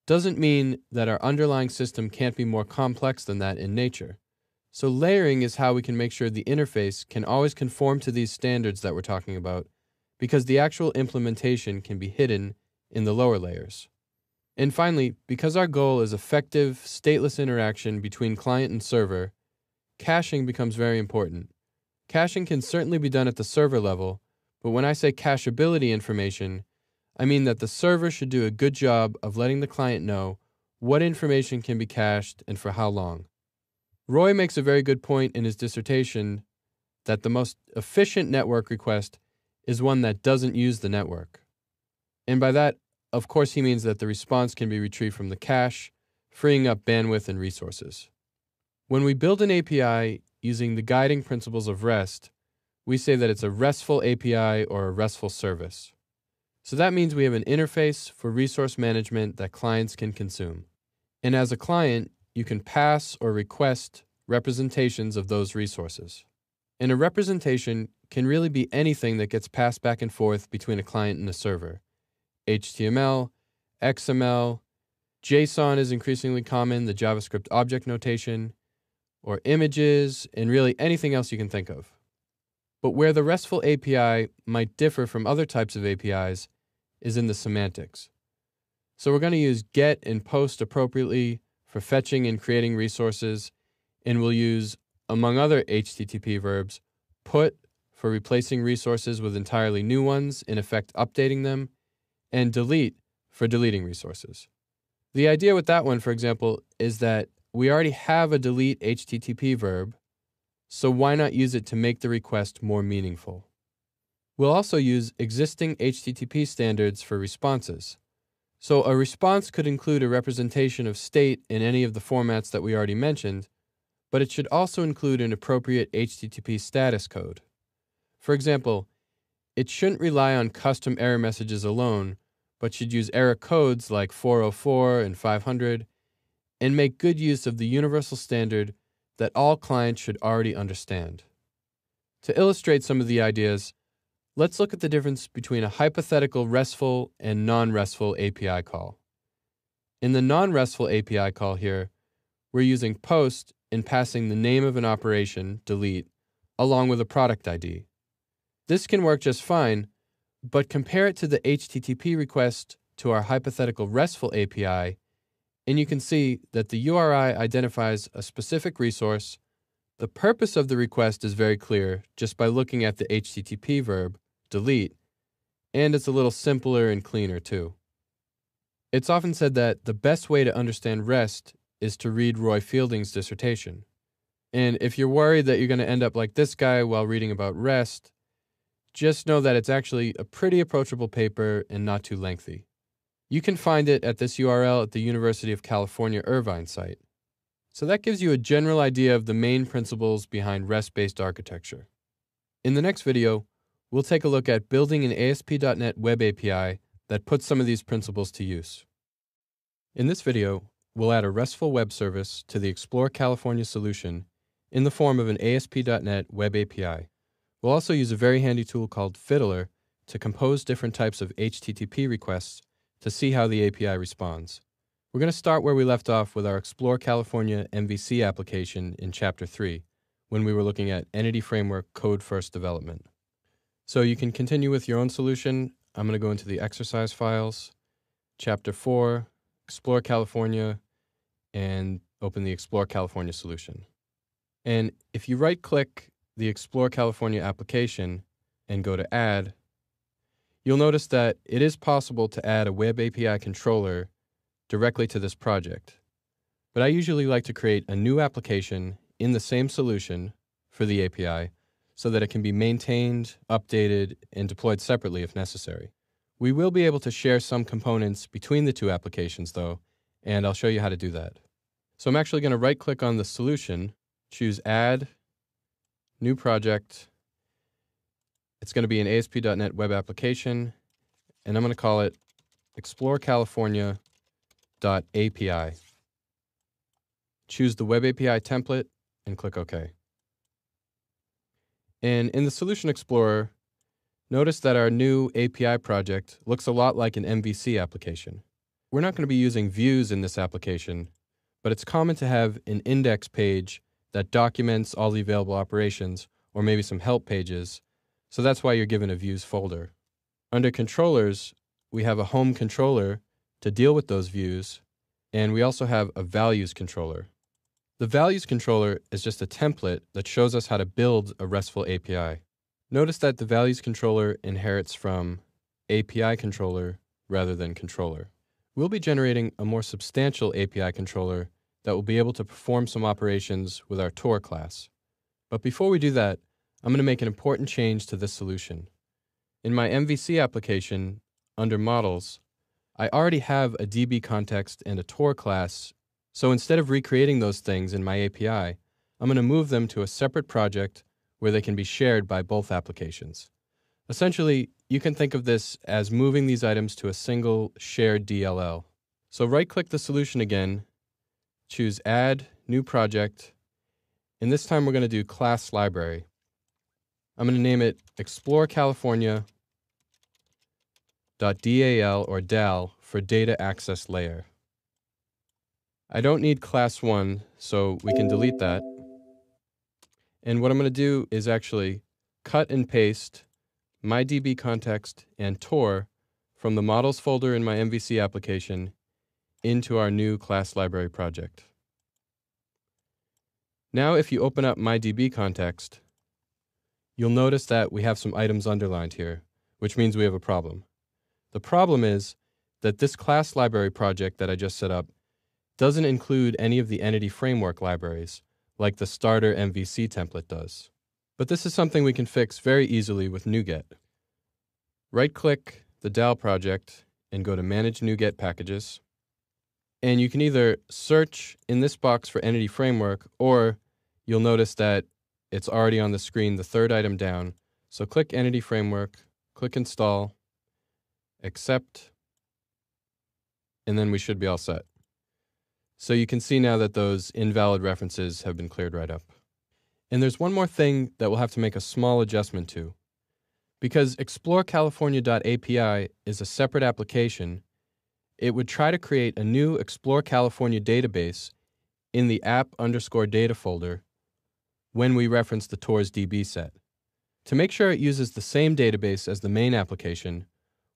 doesn't mean that our underlying system can't be more complex than that in nature. So layering is how we can make sure the interface can always conform to these standards that we're talking about, because the actual implementation can be hidden in the lower layers. And finally, because our goal is effective, stateless interaction between client and server, caching becomes very important. Caching can certainly be done at the server level, but when I say cacheability information, I mean that the server should do a good job of letting the client know what information can be cached and for how long. Roy makes a very good point in his dissertation that the most efficient network request is one that doesn't use the network. And by that, of course, he means that the response can be retrieved from the cache, freeing up bandwidth and resources. When we build an API using the guiding principles of REST, we say that it's a RESTful API or a RESTful service. So that means we have an interface for resource management that clients can consume. And as a client, you can pass or request representations of those resources. And a representation can really be anything that gets passed back and forth between a client and a server. HTML, XML, JSON is increasingly common, the JavaScript object notation, or images, and really anything else you can think of. But where the RESTful API might differ from other types of APIs is in the semantics. So we're going to use get and post appropriately for fetching and creating resources, and we'll use, among other HTTP verbs, put for replacing resources with entirely new ones, in effect updating them, and delete for deleting resources. The idea with that one, for example, is that we already have a delete HTTP verb, so why not use it to make the request more meaningful? We'll also use existing HTTP standards for responses. So a response could include a representation of state in any of the formats that we already mentioned, but it should also include an appropriate HTTP status code. For example, it shouldn't rely on custom error messages alone, but should use error codes like 404 and 500 and make good use of the universal standard that all clients should already understand. To illustrate some of the ideas, let's look at the difference between a hypothetical RESTful and non-RESTful API call. In the non-RESTful API call here, we're using post and passing the name of an operation, delete, along with a product ID. This can work just fine, but compare it to the HTTP request to our hypothetical RESTful API, and you can see that the URI identifies a specific resource. The purpose of the request is very clear just by looking at the HTTP verb, delete, and it's a little simpler and cleaner too. It's often said that the best way to understand REST is to read Roy Fielding's dissertation. And if you're worried that you're going to end up like this guy while reading about REST, just know that it's actually a pretty approachable paper and not too lengthy. You can find it at this URL at the University of California, Irvine site. So that gives you a general idea of the main principles behind REST-based architecture. In the next video, we'll take a look at building an ASP.NET Web API that puts some of these principles to use. In this video, we'll add a RESTful web service to the Explore California solution in the form of an ASP.NET Web API. We'll also use a very handy tool called Fiddler to compose different types of HTTP requests to see how the API responds. We're going to start where we left off with our Explore California MVC application in Chapter 3, when we were looking at Entity Framework Code First Development. So you can continue with your own solution. I'm going to go into the exercise files, Chapter 4, Explore California, and open the Explore California solution. And if you right-click the Explore California application and go to Add, you'll notice that it is possible to add a Web API controller directly to this project. But I usually like to create a new application in the same solution for the API so that it can be maintained, updated, and deployed separately if necessary. We will be able to share some components between the two applications though, and I'll show you how to do that. So I'm actually going to right-click on the solution, choose Add, New Project. It's going to be an ASP.NET Web application, and I'm going to call it Explore California.api. Choose the Web API template and click OK. And in the Solution Explorer, notice that our new API project looks a lot like an MVC application. We're not going to be using views in this application, but it's common to have an index page that documents all the available operations, or maybe some help pages, so that's why you're given a views folder. Under controllers, we have a home controller to deal with those views, and we also have a values controller. The values controller is just a template that shows us how to build a RESTful API. Notice that the values controller inherits from API controller rather than controller. We'll be generating a more substantial API controller that will be able to perform some operations with our Tor class. But before we do that, I'm going to make an important change to this solution. In my MVC application, under Models, I already have a DB context and a Tor class, so instead of recreating those things in my API, I'm going to move them to a separate project where they can be shared by both applications. Essentially, you can think of this as moving these items to a single shared DLL. So right-click the solution again, choose Add, New Project, and this time we're going to do Class Library. I'm going to name it Explore California.dal or DAL for Data Access Layer. I don't need Class 1, so we can delete that. And what I'm going to do is actually cut and paste my DB context and Tor from the Models folder in my MVC application into our new Class Library project. Now if you open up my DB context, you'll notice that we have some items underlined here, which means we have a problem. The problem is that this Class Library project that I just set up doesn't include any of the Entity Framework libraries, like the starter MVC template does. But this is something we can fix very easily with NuGet. right-click the DAL project and go to Manage NuGet Packages. And you can either search in this box for Entity Framework, or you'll notice that it's already on the screen, the third item down. So click Entity Framework, click Install, Accept, and then we should be all set. So you can see now that those invalid references have been cleared right up. And there's one more thing that we'll have to make a small adjustment to. Because ExploreCalifornia.api is a separate application, it would try to create a new Explore California database in the app_data folder when we reference the TORS DB set. To make sure it uses the same database as the main application,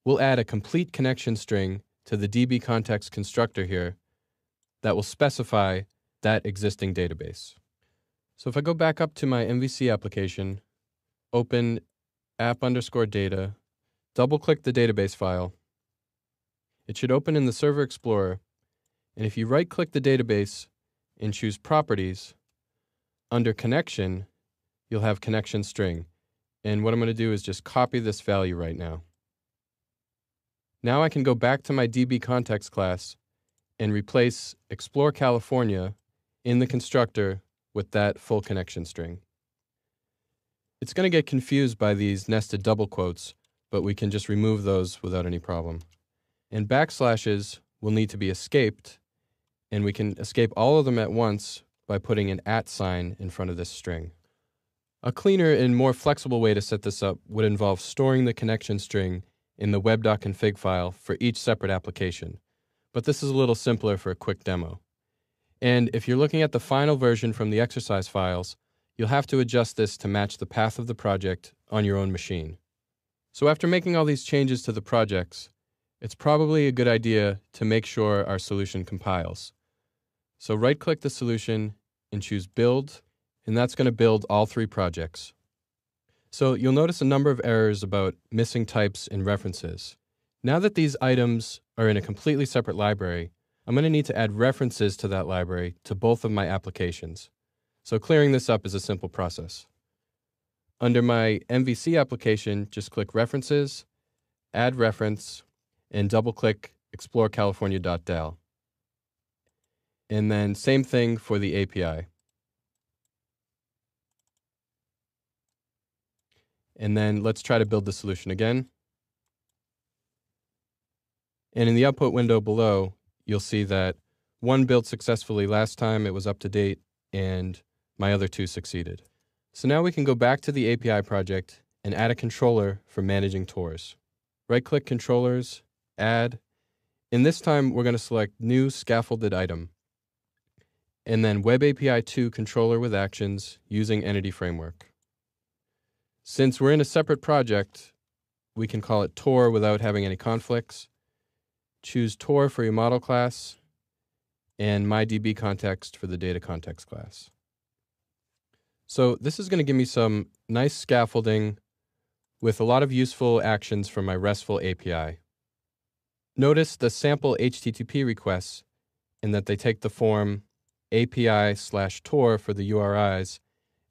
we'll add a complete connection string to the DB context constructor here that will specify that existing database. So if I go back up to my MVC application, open app_data, double-click the database file, it should open in the Server Explorer, and if you right-click the database and choose Properties, under Connection, you'll have Connection String. And what I'm going to do is just copy this value right now. Now I can go back to my DB context class and replace Explore California in the constructor with that full connection string. It's going to get confused by these nested double quotes, but we can just remove those without any problem. And backslashes will need to be escaped, and we can escape all of them at once by putting an @ sign in front of this string. A cleaner and more flexible way to set this up would involve storing the connection string in the web.config file for each separate application, but this is a little simpler for a quick demo. And if you're looking at the final version from the exercise files, you'll have to adjust this to match the path of the project on your own machine. So after making all these changes to the projects, it's probably a good idea to make sure our solution compiles. So right-click the solution and choose Build, and that's going to build all 3 projects. So you'll notice a number of errors about missing types and references. Now that these items are in a completely separate library, I'm going to need to add references to that library to both of my applications. So clearing this up is a simple process. Under my MVC application, just click References, Add Reference, and double-click ExploreCalifornia.dal. And then same thing for the API. And then let's try to build the solution again. And in the output window below, you'll see that one built successfully last time, it was up to date, and my other 2 succeeded. So now we can go back to the API project and add a controller for managing TORs. Right-click Controllers, Add, and this time we're going to select New Scaffolded Item, and then Web API 2 Controller with Actions using Entity Framework. Since we're in a separate project, we can call it TOR without having any conflicts. Choose TOR for your model class, and MyDB context for the data context class. So this is going to give me some nice scaffolding with a lot of useful actions from my RESTful API. Notice the sample HTTP requests in that they take the form API/TOR for the URIs,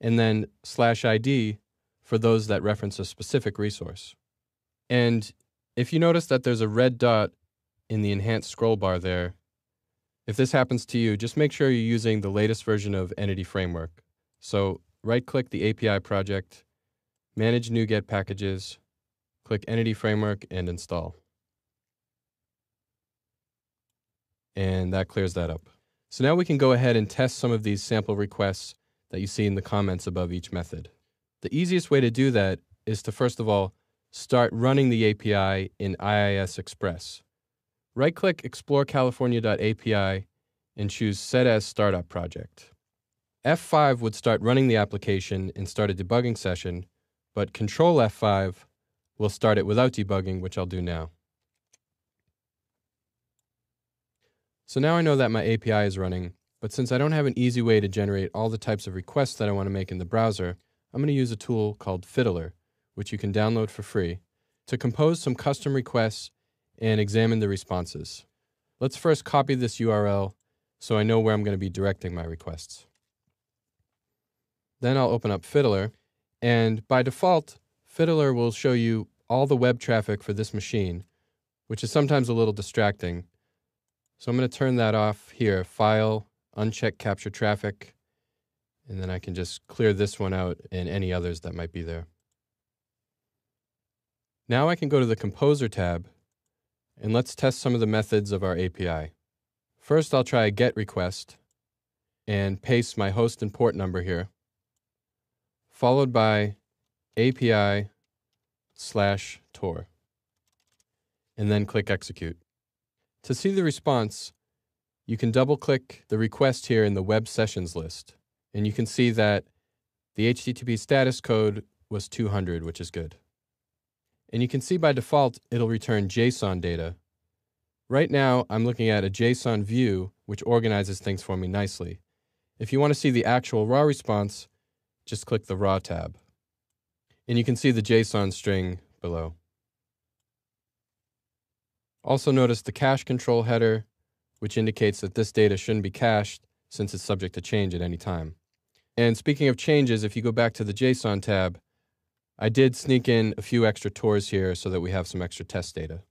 and then /ID for those that reference a specific resource. And if you notice that there's a red dot in the enhanced scroll bar there, if this happens to you, just make sure you're using the latest version of Entity Framework. So right-click the API project, Manage NuGet Packages, click Entity Framework, and Install. And that clears that up. So now we can go ahead and test some of these sample requests that you see in the comments above each method. The easiest way to do that is to, first of all, start running the API in IIS Express. Right-click ExploreCalifornia.api and choose Set as Startup Project. F5 would start running the application and start a debugging session, but Control F5 will start it without debugging, which I'll do now. So now I know that my API is running, but since I don't have an easy way to generate all the types of requests that I want to make in the browser, I'm going to use a tool called Fiddler, which you can download for free, to compose some custom requests and examine the responses. Let's first copy this URL so I know where I'm going to be directing my requests. Then I'll open up Fiddler, and by default, Fiddler will show you all the web traffic for this machine, which is sometimes a little distracting. So I'm going to turn that off here, File, Uncheck Capture Traffic, and then I can just clear this one out and any others that might be there. Now I can go to the Composer tab, and let's test some of the methods of our API. First, I'll try a GET request and paste my host and port number here, followed by API/Tor, and then click Execute. To see the response, you can double-click the request here in the Web Sessions list, and you can see that the HTTP status code was 200, which is good. And you can see by default, it'll return JSON data. Right now, I'm looking at a JSON view, which organizes things for me nicely. If you want to see the actual raw response, just click the Raw tab. And you can see the JSON string below. Also notice the cache control header, which indicates that this data shouldn't be cached since it's subject to change at any time. And speaking of changes, if you go back to the JSON tab, I did sneak in a few extra TORs here so that we have some extra test data.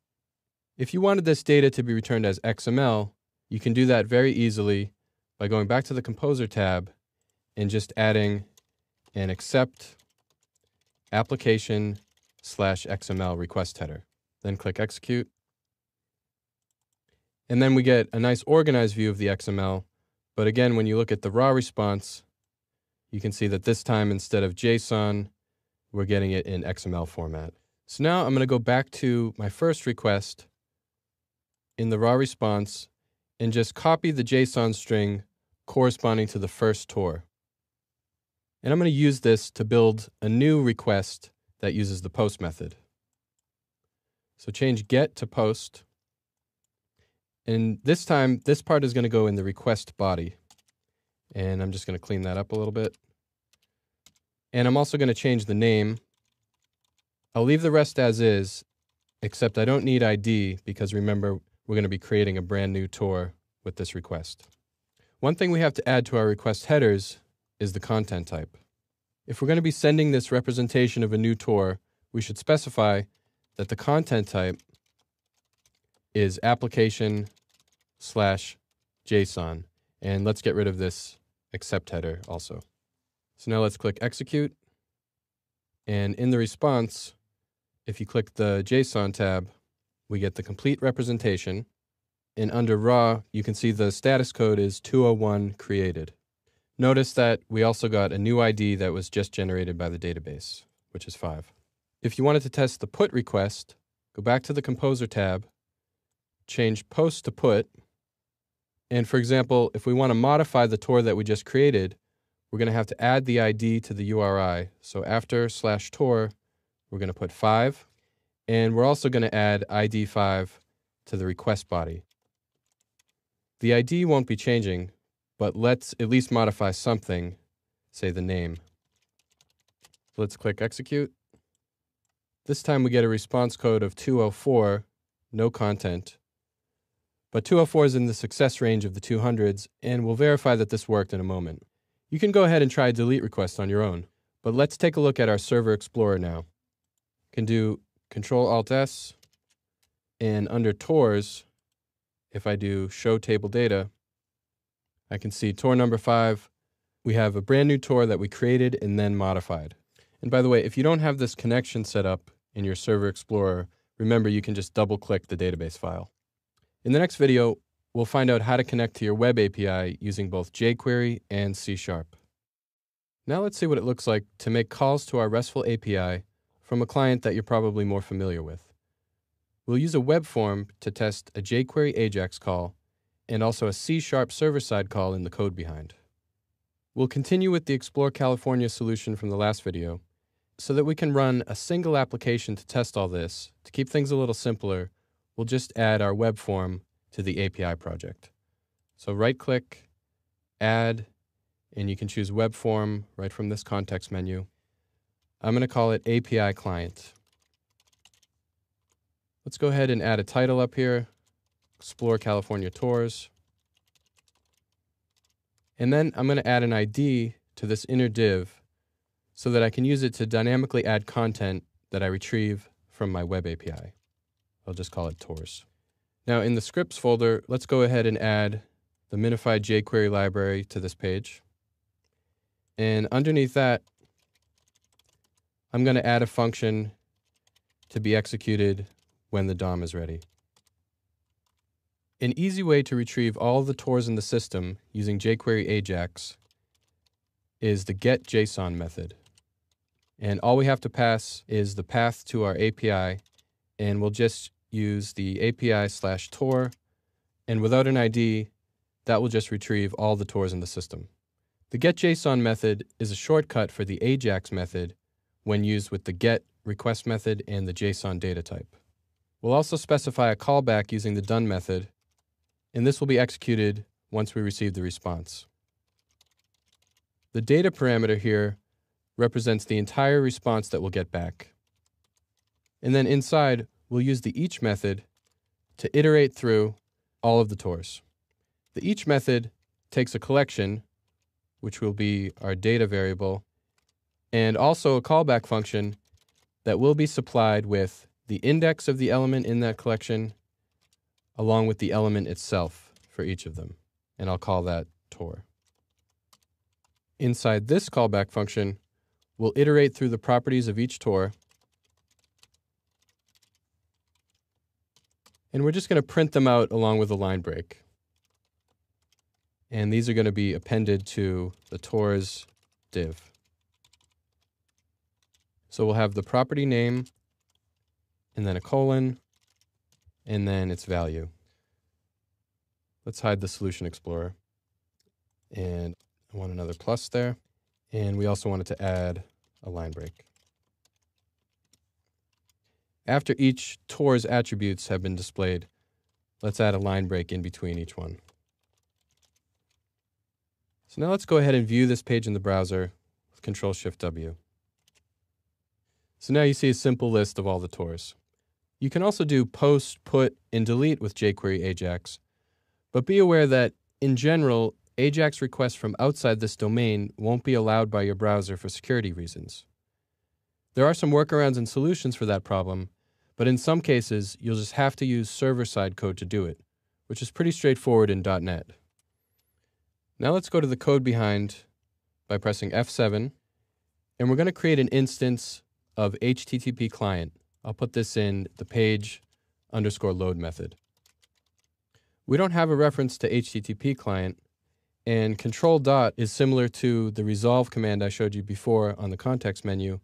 If you wanted this data to be returned as XML, you can do that very easily by going back to the Composer tab and just adding an accept application/XML request header. Then click Execute. And then we get a nice organized view of the XML. But again, when you look at the raw response, you can see that this time instead of JSON, we're getting it in XML format. So now I'm going to go back to my first request in the raw response and just copy the JSON string corresponding to the first TOR. And I'm going to use this to build a new request that uses the post method. So change get to post. And this time, this part is going to go in the request body. And I'm just going to clean that up a little bit. And I'm also going to change the name. I'll leave the rest as is, except I don't need ID because remember, we're going to be creating a brand new TOR with this request. One thing we have to add to our request headers is the content type. If we're going to be sending this representation of a new TOR, we should specify that the content type is application/JSON. And let's get rid of this accept header also. So now let's click Execute. And in the response, if you click the JSON tab, we get the complete representation. And under raw, you can see the status code is 201 created. Notice that we also got a new ID that was just generated by the database, which is 5. If you wanted to test the put request, go back to the Composer tab, change post to put. And for example, if we want to modify the TOR that we just created, we're going to have to add the ID to the URI. So after /TOR, we're going to put 5. And we're also going to add ID 5 to the request body. The ID won't be changing, but let's at least modify something, say the name. Let's click Execute. This time we get a response code of 204, no content. But 204 is in the success range of the 200s, and we'll verify that this worked in a moment. You can go ahead and try a delete request on your own, but let's take a look at our Server Explorer now. You can do Control-Alt-S, and under TORs, if I do Show Table Data, I can see TOR number 5. We have a brand new TOR that we created and then modified. And by the way, if you don't have this connection set up in your Server Explorer, remember you can just double-click the database file. In the next video, we'll find out how to connect to your web API using both jQuery and C#. Now let's see what it looks like to make calls to our RESTful API from a client that you're probably more familiar with. We'll use a web form to test a jQuery AJAX call and also a C# server-side call in the code behind. We'll continue with the Explore California solution from the last video so that we can run a single application to test all this. To keep things a little simpler, we'll just add our web form to the API project. So right-click, Add, and you can choose Web Form right from this context menu. I'm going to call it API Client. Let's go ahead and add a title up here, Explore California Tours. And then I'm going to add an ID to this inner div so that I can use it to dynamically add content that I retrieve from my web API. I'll just call it tours. Now in the scripts folder, let's go ahead and add the minified jQuery library to this page. And underneath that, I'm going to add a function to be executed when the DOM is ready. An easy way to retrieve all of the tours in the system using jQuery AJAX is the getJSON method. And all we have to pass is the path to our API, and we'll just use the API/tour, and without an ID, that will just retrieve all the tours in the system. The getJSON method is a shortcut for the AJAX method when used with the get request method and the JSON data type. We'll also specify a callback using the done method, and this will be executed once we receive the response. The data parameter here represents the entire response that we'll get back. And then inside, we'll use the each method to iterate through all of the tours. The each method takes a collection, which will be our data variable, and also a callback function that will be supplied with the index of the element in that collection, along with the element itself for each of them. And I'll call that tour. Inside this callback function, we'll iterate through the properties of each tour. And we're just going to print them out along with a line break. And these are going to be appended to the tours div. So we'll have the property name, and then a colon, and then its value. Let's hide the Solution Explorer. And I want another plus there. And we also wanted to add a line break. After each tour's attributes have been displayed, let's add a line break in between each one. So now let's go ahead and view this page in the browser with Control-Shift-W. So now you see a simple list of all the tours. You can also do post, put, and delete with jQuery AJAX, but be aware that, in general, AJAX requests from outside this domain won't be allowed by your browser for security reasons. There are some workarounds and solutions for that problem, but in some cases, you'll just have to use server-side code to do it, which is pretty straightforward in .NET. Now let's go to the code behind by pressing F7, and we're going to create an instance of HTTP client. I'll put this in the page_load method. We don't have a reference to HTTP client, and control dot is similar to the resolve command I showed you before on the context menu,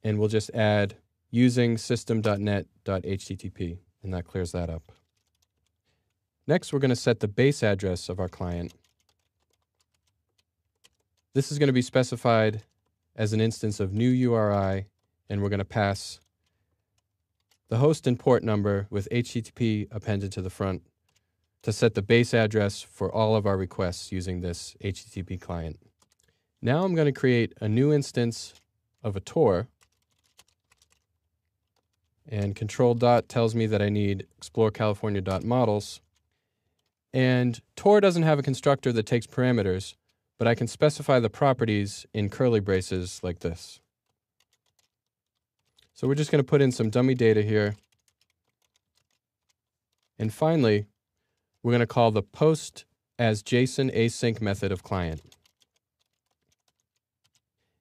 and we'll just add using system.net.http, and that clears that up. Next, we're going to set the base address of our client. This is going to be specified as an instance of new URI, and we're going to pass the host and port number with HTTP appended to the front to set the base address for all of our requests using this HTTP client. Now I'm going to create a new instance of a tour, and control dot tells me that I need explore_california.models, and tour doesn't have a constructor that takes parameters, but I can specify the properties in curly braces like this. So we're just going to put in some dummy data here. And finally, we're going to call the post as JSON async method of client.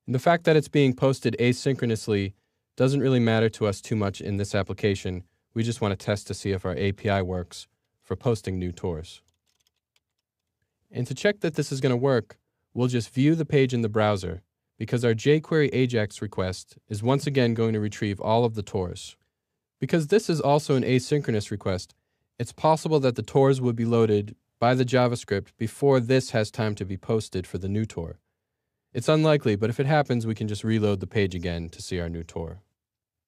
And the fact that it's being posted asynchronously doesn't really matter to us too much in this application. We just want to test to see if our API works for posting new tours. And to check that this is going to work, we'll just view the page in the browser, because our jQuery AJAX request is once again going to retrieve all of the tours. Because this is also an asynchronous request, it's possible that the tours would be loaded by the JavaScript before this has time to be posted for the new tour. It's unlikely, but if it happens, we can just reload the page again to see our new tour.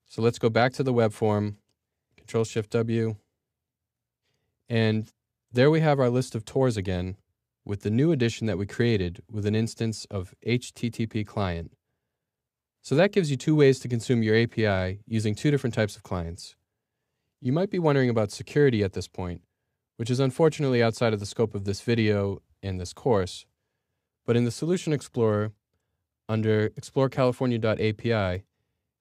So let's go back to the web form, Control-Shift-W, and there we have our list of tours again, with the new addition that we created with an instance of HTTP client. So that gives you two ways to consume your API using two different types of clients. You might be wondering about security at this point, which is unfortunately outside of the scope of this video and this course, but in the Solution Explorer, under explorecalifornia.api,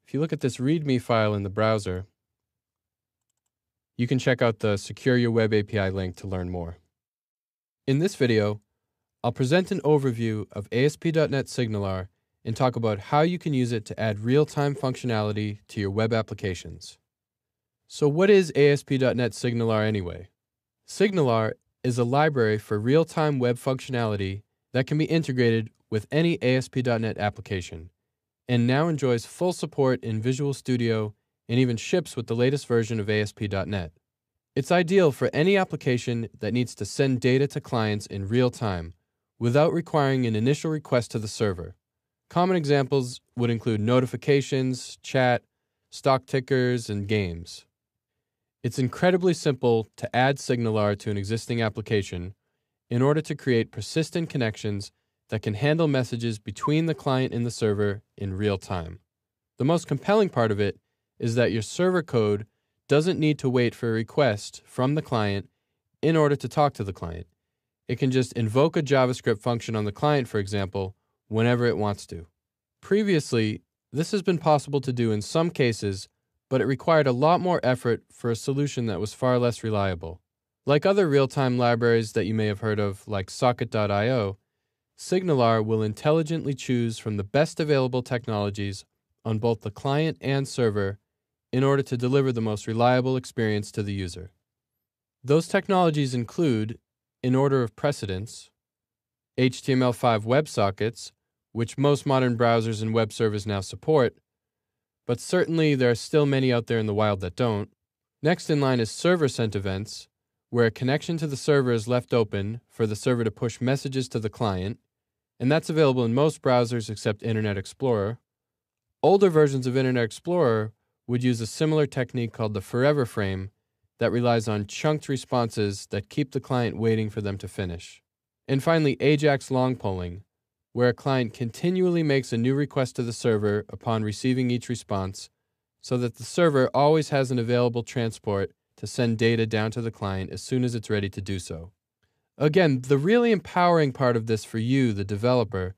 if If you look at this README file in the browser, you can check out the Secure Your Web API link to learn more. In this video, I'll present an overview of ASP.NET SignalR and talk about how you can use it to add real-time functionality to your web applications. So what is ASP.NET SignalR anyway? SignalR is a library for real-time web functionality that can be integrated with any ASP.NET application, and now enjoys full support in Visual Studio and even ships with the latest version of ASP.NET. It's ideal for any application that needs to send data to clients in real time without requiring an initial request to the server. Common examples would include notifications, chat, stock tickers, and games. It's incredibly simple to add SignalR to an existing application in order to create persistent connections that can handle messages between the client and the server in real time. The most compelling part of it is that your server code doesn't need to wait for a request from the client in order to talk to the client. It can just invoke a JavaScript function on the client, for example, whenever it wants to. Previously, this has been possible to do in some cases, but it required a lot more effort for a solution that was far less reliable. Like other real-time libraries that you may have heard of, like Socket.io, SignalR will intelligently choose from the best available technologies on both the client and server in order to deliver the most reliable experience to the user. Those technologies include, in order of precedence, HTML5 WebSockets, which most modern browsers and web servers now support, but certainly there are still many out there in the wild that don't. Next in line is server-sent events, where a connection to the server is left open for the server to push messages to the client, and that's available in most browsers except Internet Explorer. Older versions of Internet Explorer would use a similar technique called the forever frame that relies on chunked responses that keep the client waiting for them to finish. And finally, AJAX long polling, where a client continually makes a new request to the server upon receiving each response so that the server always has an available transport to send data down to the client as soon as it's ready to do so. Again, the really empowering part of this for you, the developer,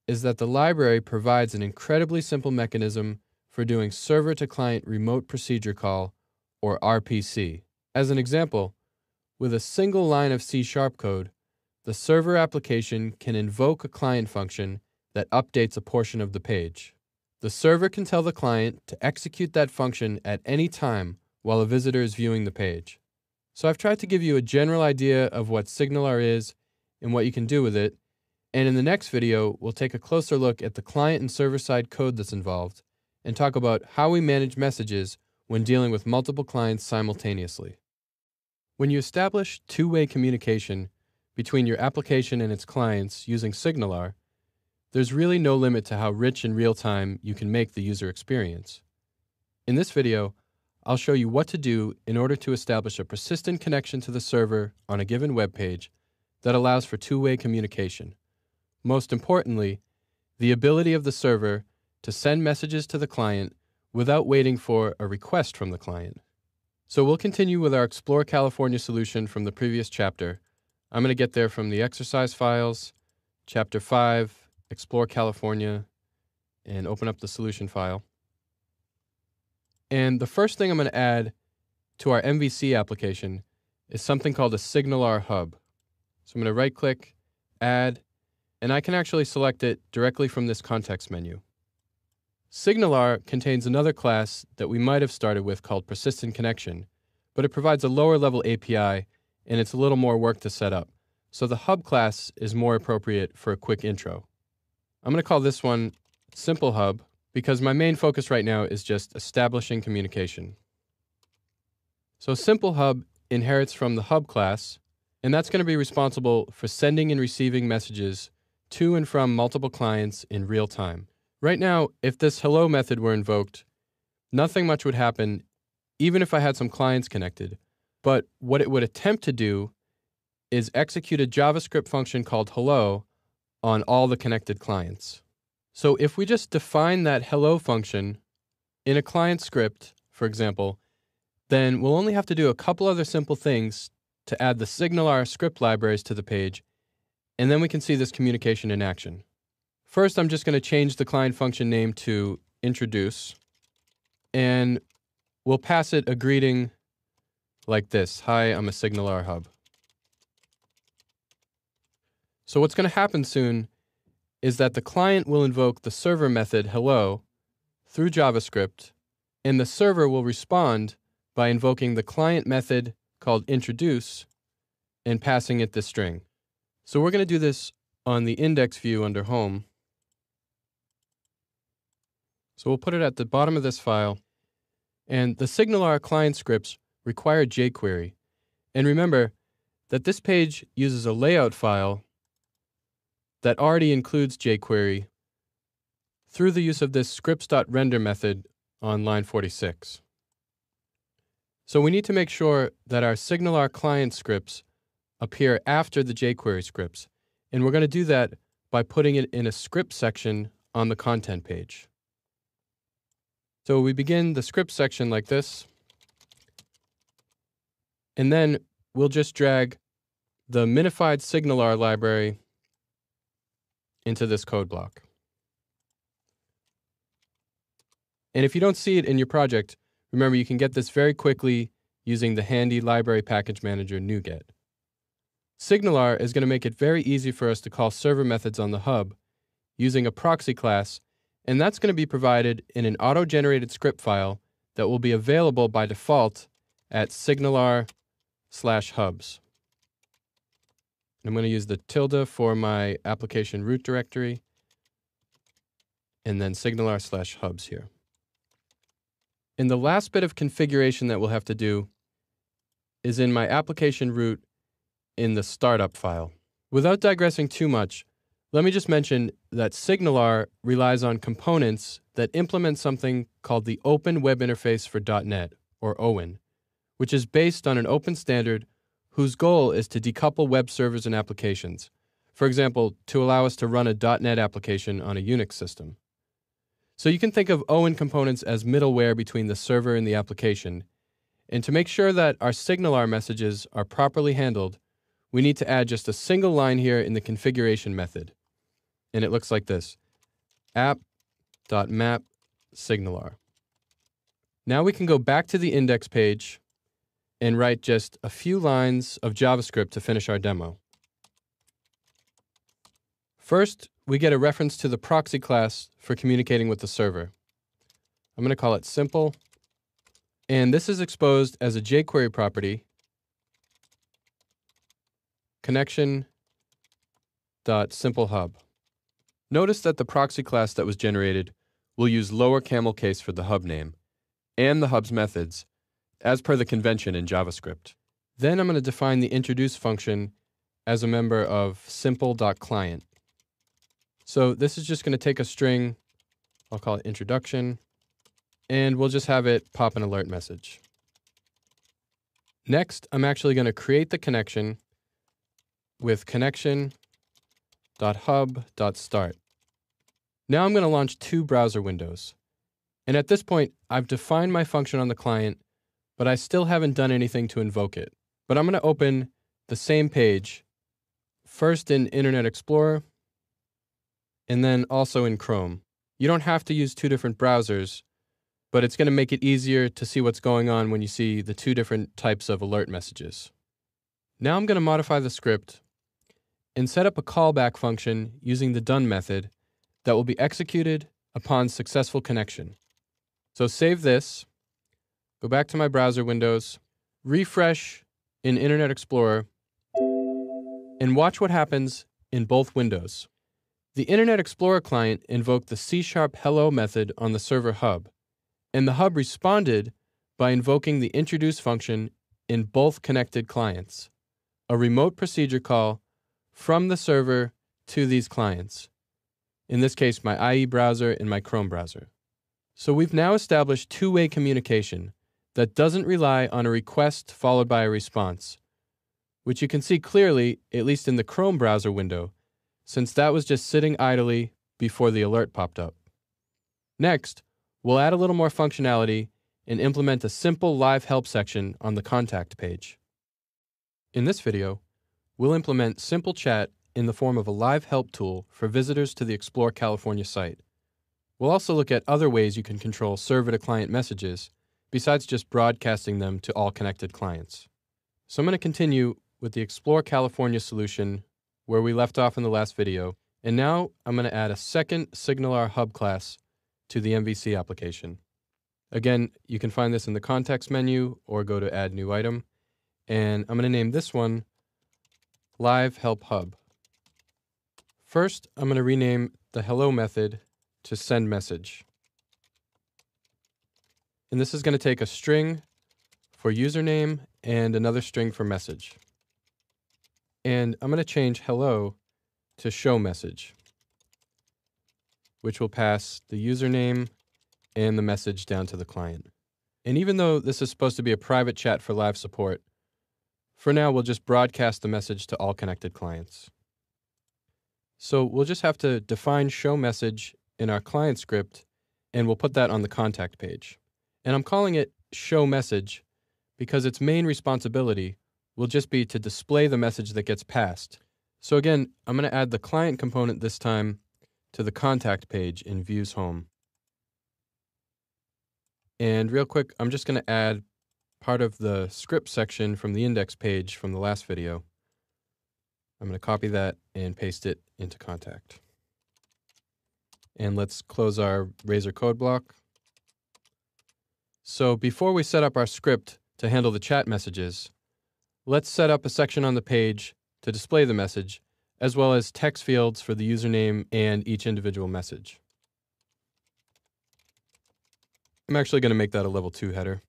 is that the library provides an incredibly simple mechanism for doing server-to-client remote procedure call, or RPC. As an example, with a single line of C# code, the server application can invoke a client function that updates a portion of the page. The server can tell the client to execute that function at any time while a visitor is viewing the page. So I've tried to give you a general idea of what SignalR is and what you can do with it, and in the next video, we'll take a closer look at the client and server-side code that's involved and talk about how we manage messages when dealing with multiple clients simultaneously. When you establish two-way communication between your application and its clients using SignalR, there's really no limit to how rich and real-time you can make the user experience. In this video, I'll show you what to do in order to establish a persistent connection to the server on a given web page that allows for two-way communication. Most importantly, the ability of the server to send messages to the client without waiting for a request from the client. So we'll continue with our Explore California solution from the previous chapter. I'm going to get there from the exercise files, Chapter 5, Explore California, and open up the solution file. And the first thing I'm going to add to our MVC application is something called a SignalR hub. So I'm going to right-click, Add, and I can actually select it directly from this context menu. SignalR contains another class that we might have started with called Persistent Connection, but it provides a lower-level API, and it's a little more work to set up. So the hub class is more appropriate for a quick intro. I'm going to call this one Simple Hub because my main focus right now is just establishing communication. So Simple Hub inherits from the hub class, and that's going to be responsible for sending and receiving messages to and from multiple clients in real time. Right now, if this hello method were invoked, nothing much would happen even if I had some clients connected. But what it would attempt to do is execute a JavaScript function called hello on all the connected clients. So if we just define that hello function in a client script, for example, then we'll only have to do a couple other simple things to add the SignalR script libraries to the page, and then we can see this communication in action. First, I'm just going to change the client function name to introduce. and we'll pass it a greeting like this. Hi, I'm a SignalR hub. So what's going to happen soon is that the client will invoke the server method hello through JavaScript, and the server will respond by invoking the client method called introduce and passing it the string. So we're going to do this on the index view under home. So we'll put it at the bottom of this file. And the SignalR client scripts require jQuery. And remember that this page uses a layout file that already includes jQuery through the use of this scripts.render method on line 46. So we need to make sure that our SignalR client scripts appear after the jQuery scripts. And we're going to do that by putting it in a script section on the content page. So we begin the script section like this, and then we'll just drag the minified SignalR library into this code block. And if you don't see it in your project, remember you can get this very quickly using the handy library package manager NuGet. SignalR is going to make it very easy for us to call server methods on the hub using a proxy class, and that's going to be provided in an auto-generated script file that will be available by default at signalr/hubs. I'm going to use the tilde for my application root directory, and then signalr/hubs here. And the last bit of configuration that we'll have to do is in my application root in the startup file. Without digressing too much, let me just mention that SignalR relies on components that implement something called the Open Web Interface for .NET, or OWIN, which is based on an open standard whose goal is to decouple web servers and applications. For example, to allow us to run a .NET application on a Unix system. So you can think of OWIN components as middleware between the server and the application. And to make sure that our SignalR messages are properly handled, we need to add just a single line here in the configuration method. And it looks like this: app.map SignalR. Now we can go back to the index page and write just a few lines of JavaScript to finish our demo. First, we get a reference to the proxy class for communicating with the server. I'm going to call it simple, and this is exposed as a jQuery property, connection.simpleHub. Notice that the proxy class that was generated will use lower camel case for the hub name and the hub's methods, as per the convention in JavaScript. Then I'm going to define the introduce function as a member of simple.client. So this is just going to take a string, I'll call it introduction, and we'll just have it pop an alert message. Next, I'm actually going to create the connection with connection.hub.start. Now I'm going to launch two browser windows. And at this point, I've defined my function on the client, but I still haven't done anything to invoke it. But I'm going to open the same page, first in Internet Explorer, and then also in Chrome. You don't have to use two different browsers, but it's going to make it easier to see what's going on when you see the two different types of alert messages. Now I'm going to modify the script and set up a callback function using the done method that will be executed upon successful connection. So save this, go back to my browser windows, refresh in Internet Explorer, and watch what happens in both windows. The Internet Explorer client invoked the C# hello method on the server hub, and the hub responded by invoking the introduce function in both connected clients, a remote procedure call from the server to these clients. In this case, my IE browser and my Chrome browser. So we've now established two-way communication that doesn't rely on a request followed by a response, which you can see clearly, at least in the Chrome browser window, since that was just sitting idly before the alert popped up. Next, we'll add a little more functionality and implement a simple live help section on the contact page. In this video, we'll implement simple chat in the form of a live help tool for visitors to the Explore California site. We'll also look at other ways you can control server-to-client messages, besides just broadcasting them to all connected clients. So I'm going to continue with the Explore California solution where we left off in the last video, and now I'm going to add a second SignalR Hub class to the MVC application. Again, you can find this in the context menu or go to Add New Item, and I'm going to name this one Live Help Hub. First, I'm going to rename the hello method to send message. And this is going to take a string for username and another string for message. And I'm going to change hello to show message, which will pass the username and the message down to the client. And even though this is supposed to be a private chat for live support, for now we'll just broadcast the message to all connected clients. So we'll just have to define show message in our client script, and we'll put that on the contact page. And I'm calling it show message because its main responsibility will just be to display the message that gets passed. So again, I'm going to add the client component this time to the contact page in Views Home. And real quick, I'm just going to add part of the script section from the index page from the last video. I'm going to copy that and paste it into contact. And let's close our Razor code block. So before we set up our script to handle the chat messages, let's set up a section on the page to display the message, as well as text fields for the username and each individual message. I'm actually going to make that a level 2 header.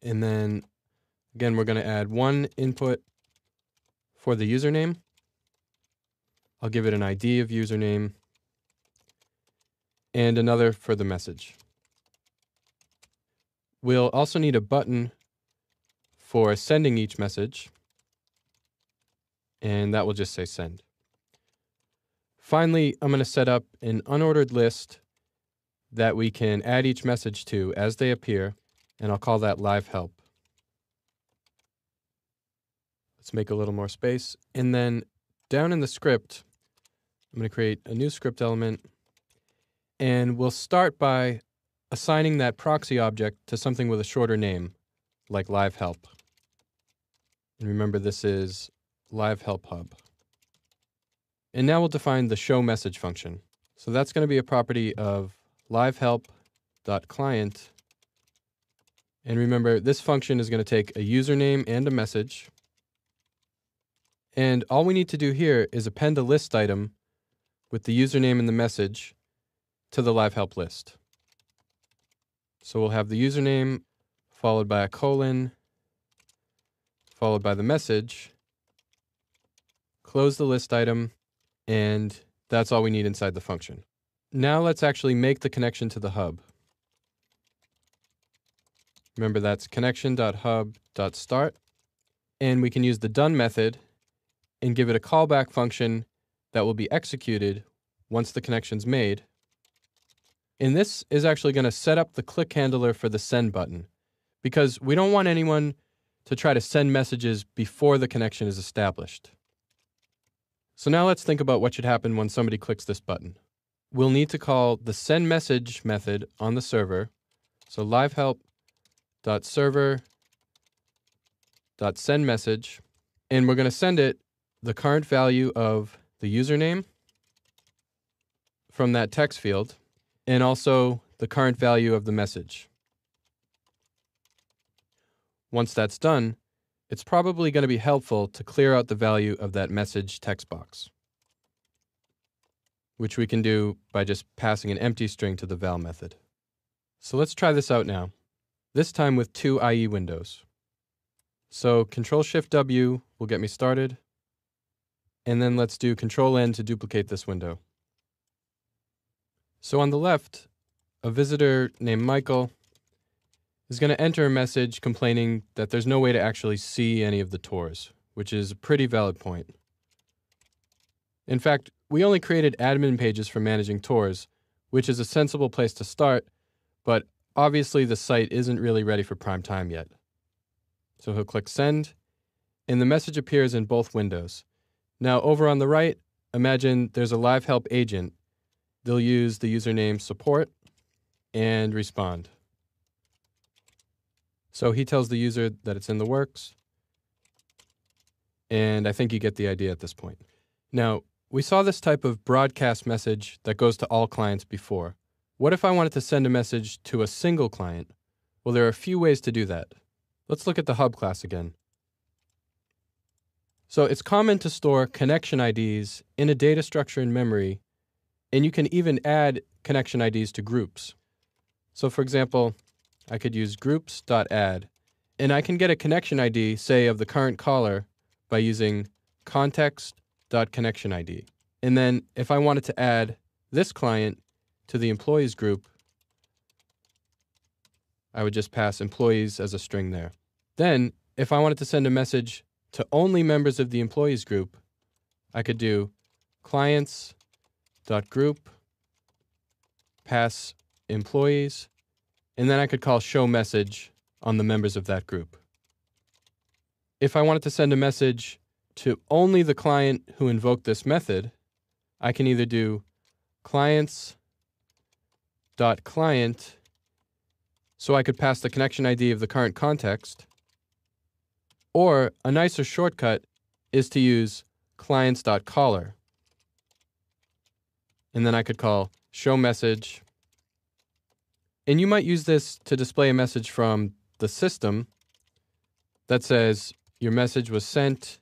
And then, again, we're going to add one input for the username. I'll give it an ID of username and another for the message. We'll also need a button for sending each message, and that will just say send. Finally, I'm going to set up an unordered list that we can add each message to as they appear, and I'll call that live help. Let's make a little more space. And then down in the script, I'm going to create a new script element, and we'll start by assigning that proxy object to something with a shorter name, like live help. And remember, this is live help hub. And now we'll define the show message function. So that's going to be a property of livehelp.client. And remember, this function is going to take a username and a message. And all we need to do here is append a list item with the username and the message to the live help list. So we'll have the username followed by a colon, followed by the message, close the list item, and that's all we need inside the function. Now let's actually make the connection to the hub. Remember, that's connection.hub.start, and we can use the done method and give it a callback function that will be executed once the connection's made. And this is actually going to set up the click handler for the send button, because we don't want anyone to try to send messages before the connection is established. So now let's think about what should happen when somebody clicks this button. We'll need to call the send message method on the server. So livehelp.server.sendMessage, and we're going to send it the current value of the username from that text field, and also the current value of the message. Once that's done, it's probably going to be helpful to clear out the value of that message text box, which we can do by just passing an empty string to the val method. So let's try this out now, this time with two IE windows. So Control-Shift-W will get me started, and then let's do Control-N to duplicate this window. So on the left, a visitor named Michael is going to enter a message complaining that there's no way to actually see any of the tours, which is a pretty valid point. In fact, we only created admin pages for managing tours, which is a sensible place to start, but obviously the site isn't really ready for prime time yet. So he'll click Send, and the message appears in both windows. Now over on the right, imagine there's a live help agent. They'll use the username support, and respond. So he tells the user that it's in the works, and I think you get the idea at this point. Now, we saw this type of broadcast message that goes to all clients before. What if I wanted to send a message to a single client? Well, there are a few ways to do that. Let's look at the hub class again. So it's common to store connection IDs in a data structure in memory, and you can even add connection IDs to groups. So for example, I could use groups.add, and I can get a connection ID, say, of the current caller by using context.connectionID. And then if I wanted to add this client to the employees group, I would just pass employees as a string there. Then, if I wanted to send a message to only members of the employees group, I could do clients.group, pass employees, and then I could call show message on the members of that group. If I wanted to send a message to only the client who invoked this method, I can either do clients.client, so I could pass the connection ID of the current context, or a nicer shortcut is to use clients.caller. And then I could call show message. And you might use this to display a message from the system that says your message was sent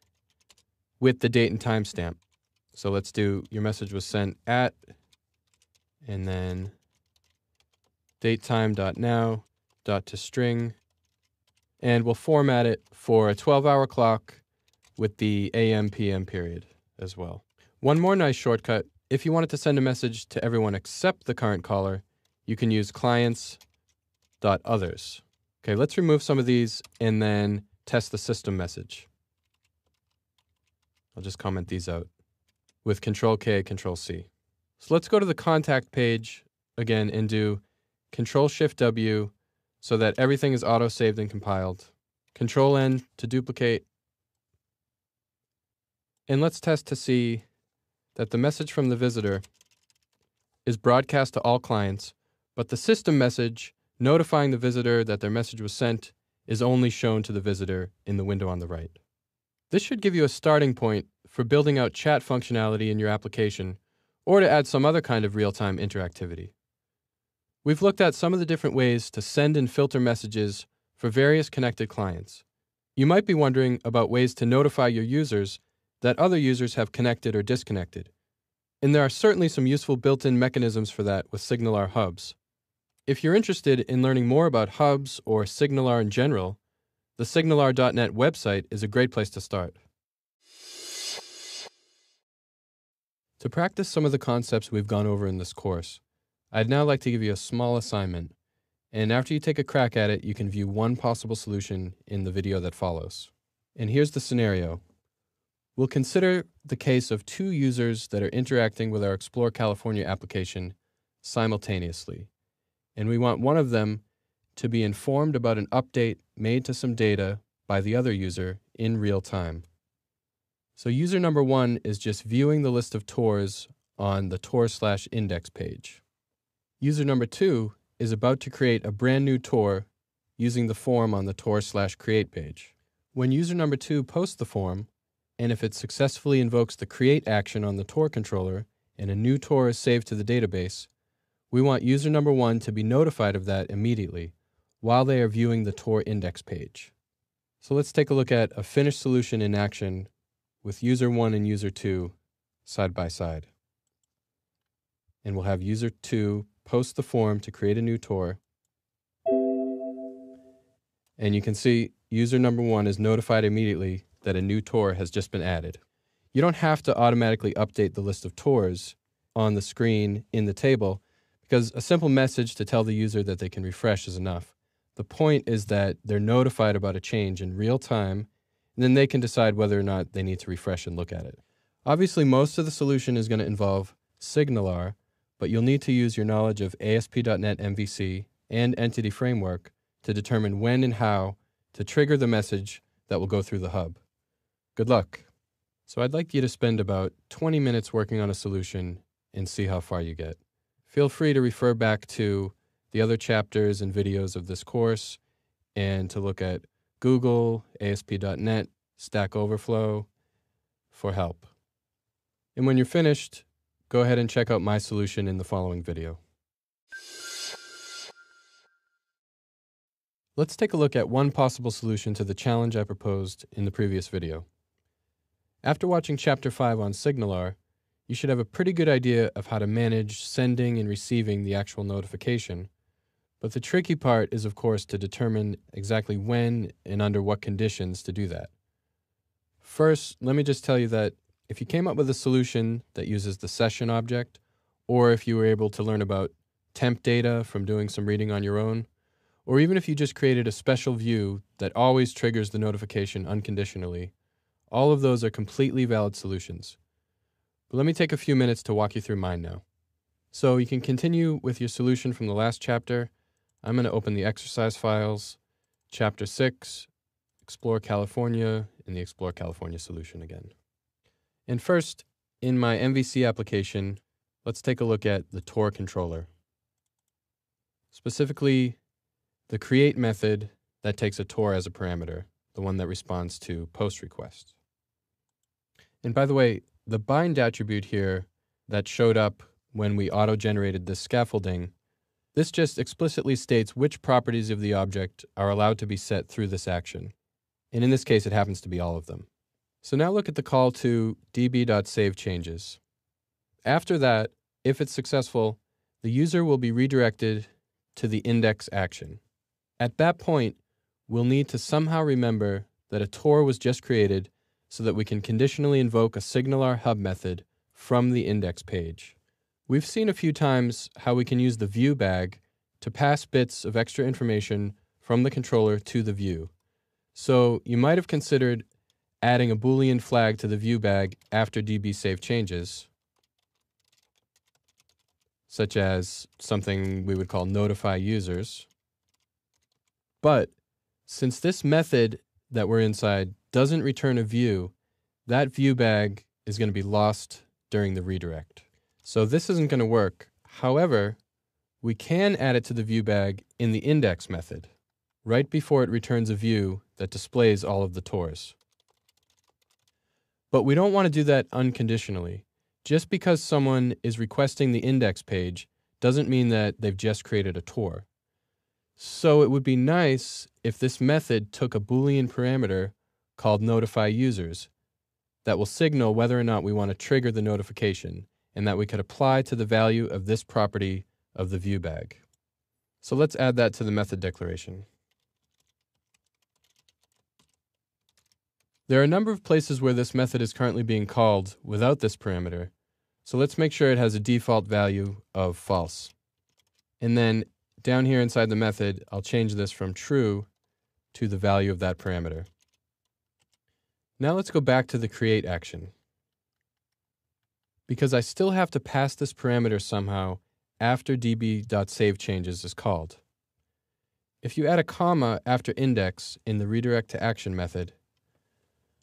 with the date and timestamp. So let's do your message was sent at, and then datetime.now.toString. And we'll format it for a 12-hour clock with the AM/PM period as well. One more nice shortcut, if you wanted to send a message to everyone except the current caller, you can use clients.others. Okay, let's remove some of these and then test the system message. I'll just comment these out with Control-K, Control-C. So let's go to the contact page again and do Control-Shift-W so that everything is auto-saved and compiled. Control-N to duplicate. And let's test to see that the message from the visitor is broadcast to all clients, but the system message notifying the visitor that their message was sent is only shown to the visitor in the window on the right. This should give you a starting point for building out chat functionality in your application, or to add some other kind of real-time interactivity. We've looked at some of the different ways to send and filter messages for various connected clients. You might be wondering about ways to notify your users that other users have connected or disconnected. And there are certainly some useful built-in mechanisms for that with SignalR hubs. If you're interested in learning more about hubs or SignalR in general, the SignalR.net website is a great place to start. To practice some of the concepts we've gone over in this course, I'd now like to give you a small assignment, and after you take a crack at it, you can view one possible solution in the video that follows. And here's the scenario. We'll consider the case of two users that are interacting with our Explore California application simultaneously, and we want one of them to be informed about an update made to some data by the other user in real time. So user number one is just viewing the list of tours on the tour/index page. User number two is about to create a brand new tour using the form on the tour/create page. When user number two posts the form, and if it successfully invokes the create action on the tour controller and a new tour is saved to the database, we want user number one to be notified of that immediately while they are viewing the tour index page. So let's take a look at a finished solution in action with user one and user two side by side. And we'll have user two post the form to create a new tour. And you can see user number one is notified immediately that a new tour has just been added. You don't have to automatically update the list of tours on the screen in the table, because a simple message to tell the user that they can refresh is enough. The point is that they're notified about a change in real time, and then they can decide whether or not they need to refresh and look at it. Obviously, most of the solution is going to involve SignalR, but you'll need to use your knowledge of ASP.NET MVC and Entity Framework to determine when and how to trigger the message that will go through the hub. Good luck. So I'd like you to spend about 20 minutes working on a solution and see how far you get. Feel free to refer back to the other chapters and videos of this course, and to look at Google, ASP.NET, Stack Overflow for help. And when you're finished, go ahead and check out my solution in the following video. Let's take a look at one possible solution to the challenge I proposed in the previous video. After watching Chapter 5 on SignalR, you should have a pretty good idea of how to manage sending and receiving the actual notification. But the tricky part is, of course, to determine exactly when and under what conditions to do that. First, let me just tell you that if you came up with a solution that uses the session object, or if you were able to learn about temp data from doing some reading on your own, or even if you just created a special view that always triggers the notification unconditionally, all of those are completely valid solutions. But let me take a few minutes to walk you through mine now. So you can continue with your solution from the last chapter. I'm going to open the exercise files, Chapter 6, Explore California, and the Explore California solution again. And first, in my MVC application, let's take a look at the Tor controller. Specifically, the create method that takes a Tor as a parameter, the one that responds to post requests. And by the way, the bind attribute here that showed up when we auto-generated this scaffolding, this just explicitly states which properties of the object are allowed to be set through this action. And in this case, it happens to be all of them. So now look at the call to db.savechanges. After that, if it's successful, the user will be redirected to the index action. At that point, we'll need to somehow remember that a Tor was just created so that we can conditionally invoke a SignalR hub method from the index page. We've seen a few times how we can use the view bag to pass bits of extra information from the controller to the view. So you might have considered adding a Boolean flag to the view bag after db save changes, such as something we would call notify users. But since this method that we're inside doesn't return a view, that view bag is going to be lost during the redirect. So this isn't going to work. However, we can add it to the view bag in the index method, right before it returns a view that displays all of the Tors. But we don't want to do that unconditionally. Just because someone is requesting the index page doesn't mean that they've just created a Tor. So it would be nice if this method took a Boolean parameter called notify users that will signal whether or not we want to trigger the notification, and that we could apply to the value of this property of the view bag. So let's add that to the method declaration. There are a number of places where this method is currently being called without this parameter, so let's make sure it has a default value of false. And then down here inside the method, I'll change this from true to the value of that parameter. Now let's go back to the create action. Because I still have to pass this parameter somehow after db.savechanges is called. If you add a comma after index in the redirect to action method,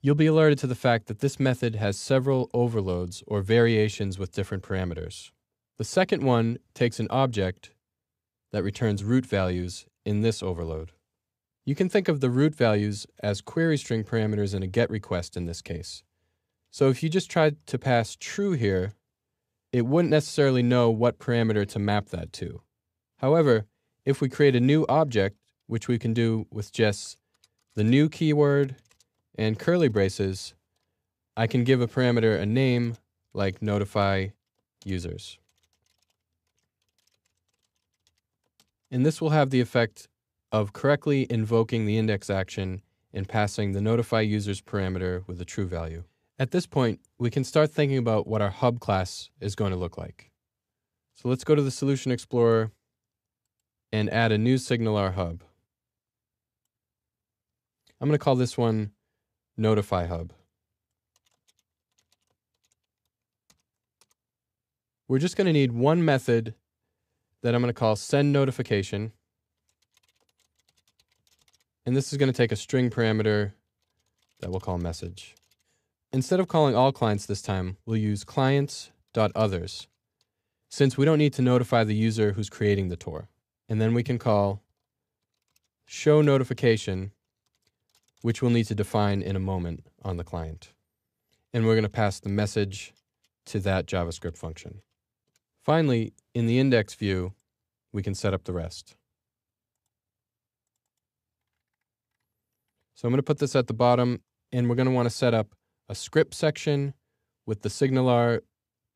you'll be alerted to the fact that this method has several overloads or variations with different parameters. The second one takes an object that returns root values in this overload. You can think of the root values as query string parameters in a GET request in this case. So if you just tried to pass true here, it wouldn't necessarily know what parameter to map that to. However, if we create a new object, which we can do with just the new keyword and curly braces, I can give a parameter a name like notify users. And this will have the effect of correctly invoking the index action and passing the notify users parameter with a true value. At this point, we can start thinking about what our hub class is going to look like. So let's go to the Solution Explorer and add a new SignalR hub. I'm going to call this one Notify Hub. We're just going to need one method that I'm going to call send notification. And this is going to take a string parameter that we'll call message. Instead of calling all clients this time, we'll use clients.others, since we don't need to notify the user who's creating the Tor. and then we can call show notification, which we'll need to define in a moment on the client. And we're going to pass the message to that JavaScript function. Finally, in the index view, we can set up the rest. So I'm going to put this at the bottom, and we're going to want to set up a script section with the Signalar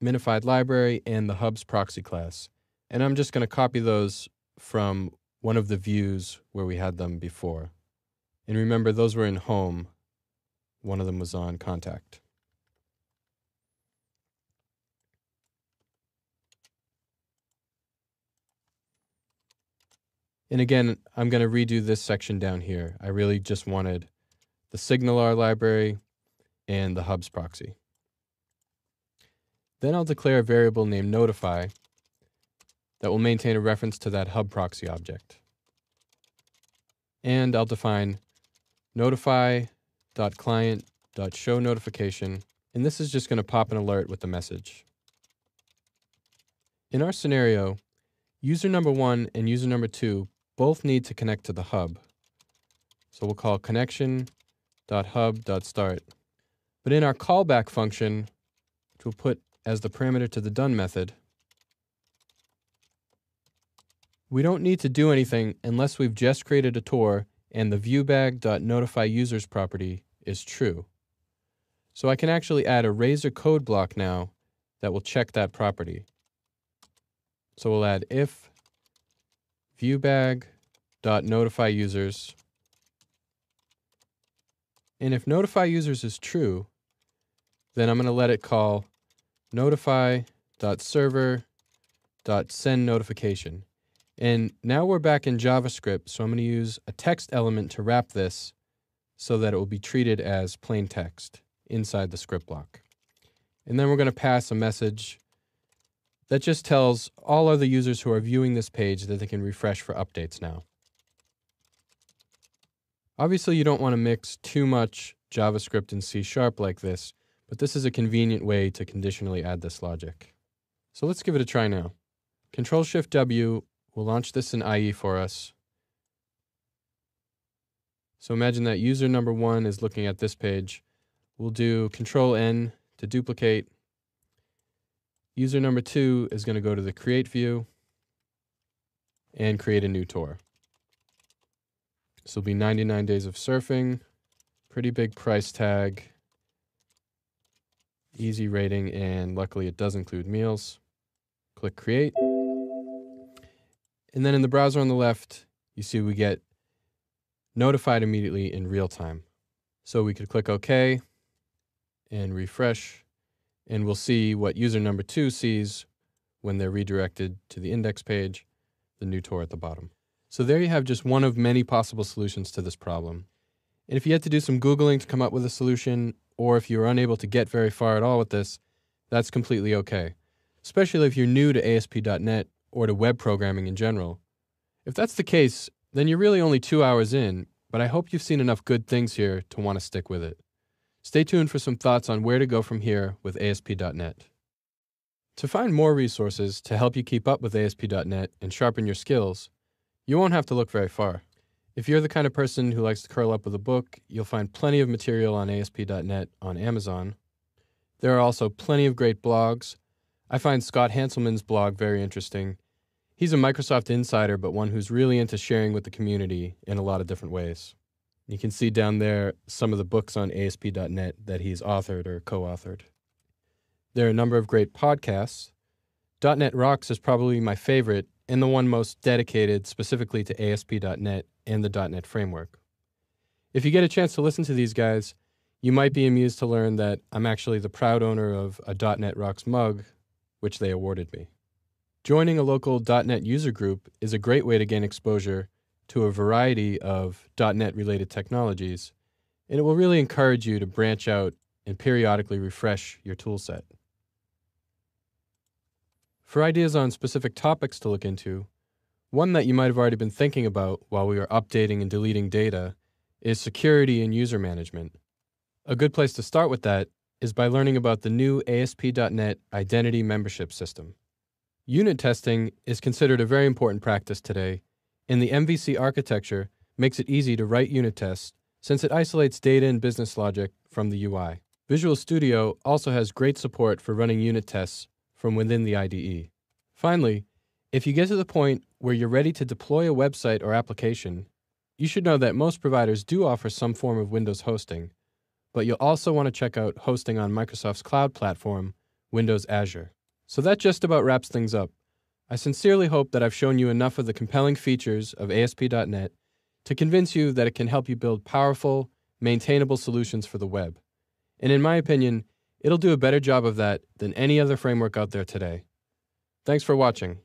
minified library and the Hubs proxy class. And I'm just going to copy those from one of the views where we had them before. And remember, those were in home. One of them was on contact. And again, I'm going to redo this section down here. I really just wanted the Signalar library and the Hubs proxy. Then I'll declare a variable named notify that will maintain a reference to that Hub proxy object. And I'll define notify.client.showNotification, and this is just going to pop an alert with the message. In our scenario, user number 1 and user number 2 both need to connect to the hub. So we'll call connection.hub.start. But in our callback function, which we'll put as the parameter to the done method, we don't need to do anything unless we've just created a tour and the viewbag.notifyUsers property is true. So I can actually add a Razor code block now that will check that property. So we'll add if viewbag.notifyUsers, and if notifyUsers is true, then I'm going to let it call notify.server.sendNotification. And now we're back in JavaScript, so I'm going to use a text element to wrap this so that it will be treated as plain text inside the script block. And then we're going to pass a message that just tells all other users who are viewing this page that they can refresh for updates now. Obviously, you don't want to mix too much JavaScript and C# like this, but this is a convenient way to conditionally add this logic. So let's give it a try now. Control-Shift-W will launch this in IE for us. So imagine that user number 1 is looking at this page. We'll do Control-N to duplicate. User number 2 is going to go to the Create view and create a new tour. This will be 99 days of surfing, pretty big price tag, easy rating, and luckily it does include meals. Click Create. And then in the browser on the left, you see we get notified immediately in real time. So we could click OK and refresh, and we'll see what user number 2 sees when they're redirected to the index page, the new tour at the bottom. So there you have just one of many possible solutions to this problem. And if you had to do some Googling to come up with a solution, or if you were unable to get very far at all with this, that's completely okay, especially if you're new to ASP.NET or to web programming in general. If that's the case, then you're really only 2 hours in, but I hope you've seen enough good things here to want to stick with it. Stay tuned for some thoughts on where to go from here with ASP.NET. To find more resources to help you keep up with ASP.NET and sharpen your skills, you won't have to look very far. If you're the kind of person who likes to curl up with a book, you'll find plenty of material on ASP.NET on Amazon. There are also plenty of great blogs. I find Scott Hanselman's blog very interesting. He's a Microsoft insider, but one who's really into sharing with the community in a lot of different ways. You can see down there some of the books on ASP.NET that he's authored or co-authored. There are a number of great podcasts. .NET Rocks is probably my favorite and the one most dedicated specifically to ASP.NET and the .NET framework. If you get a chance to listen to these guys, you might be amused to learn that I'm actually the proud owner of a .NET Rocks mug, which they awarded me. Joining a local .NET user group is a great way to gain exposure to a variety of .NET-related technologies, and it will really encourage you to branch out and periodically refresh your toolset. For ideas on specific topics to look into, one that you might have already been thinking about while we are updating and deleting data is security and user management. A good place to start with that is by learning about the new ASP.NET Identity Membership System. Unit testing is considered a very important practice today, and the MVC architecture makes it easy to write unit tests since it isolates data and business logic from the UI. Visual Studio also has great support for running unit tests from within the IDE. Finally, if you get to the point where you're ready to deploy a website or application, you should know that most providers do offer some form of Windows hosting, but you'll also want to check out hosting on Microsoft's cloud platform, Windows Azure. So that just about wraps things up. I sincerely hope that I've shown you enough of the compelling features of ASP.NET to convince you that it can help you build powerful, maintainable solutions for the web. And in my opinion, it'll do a better job of that than any other framework out there today. Thanks for watching.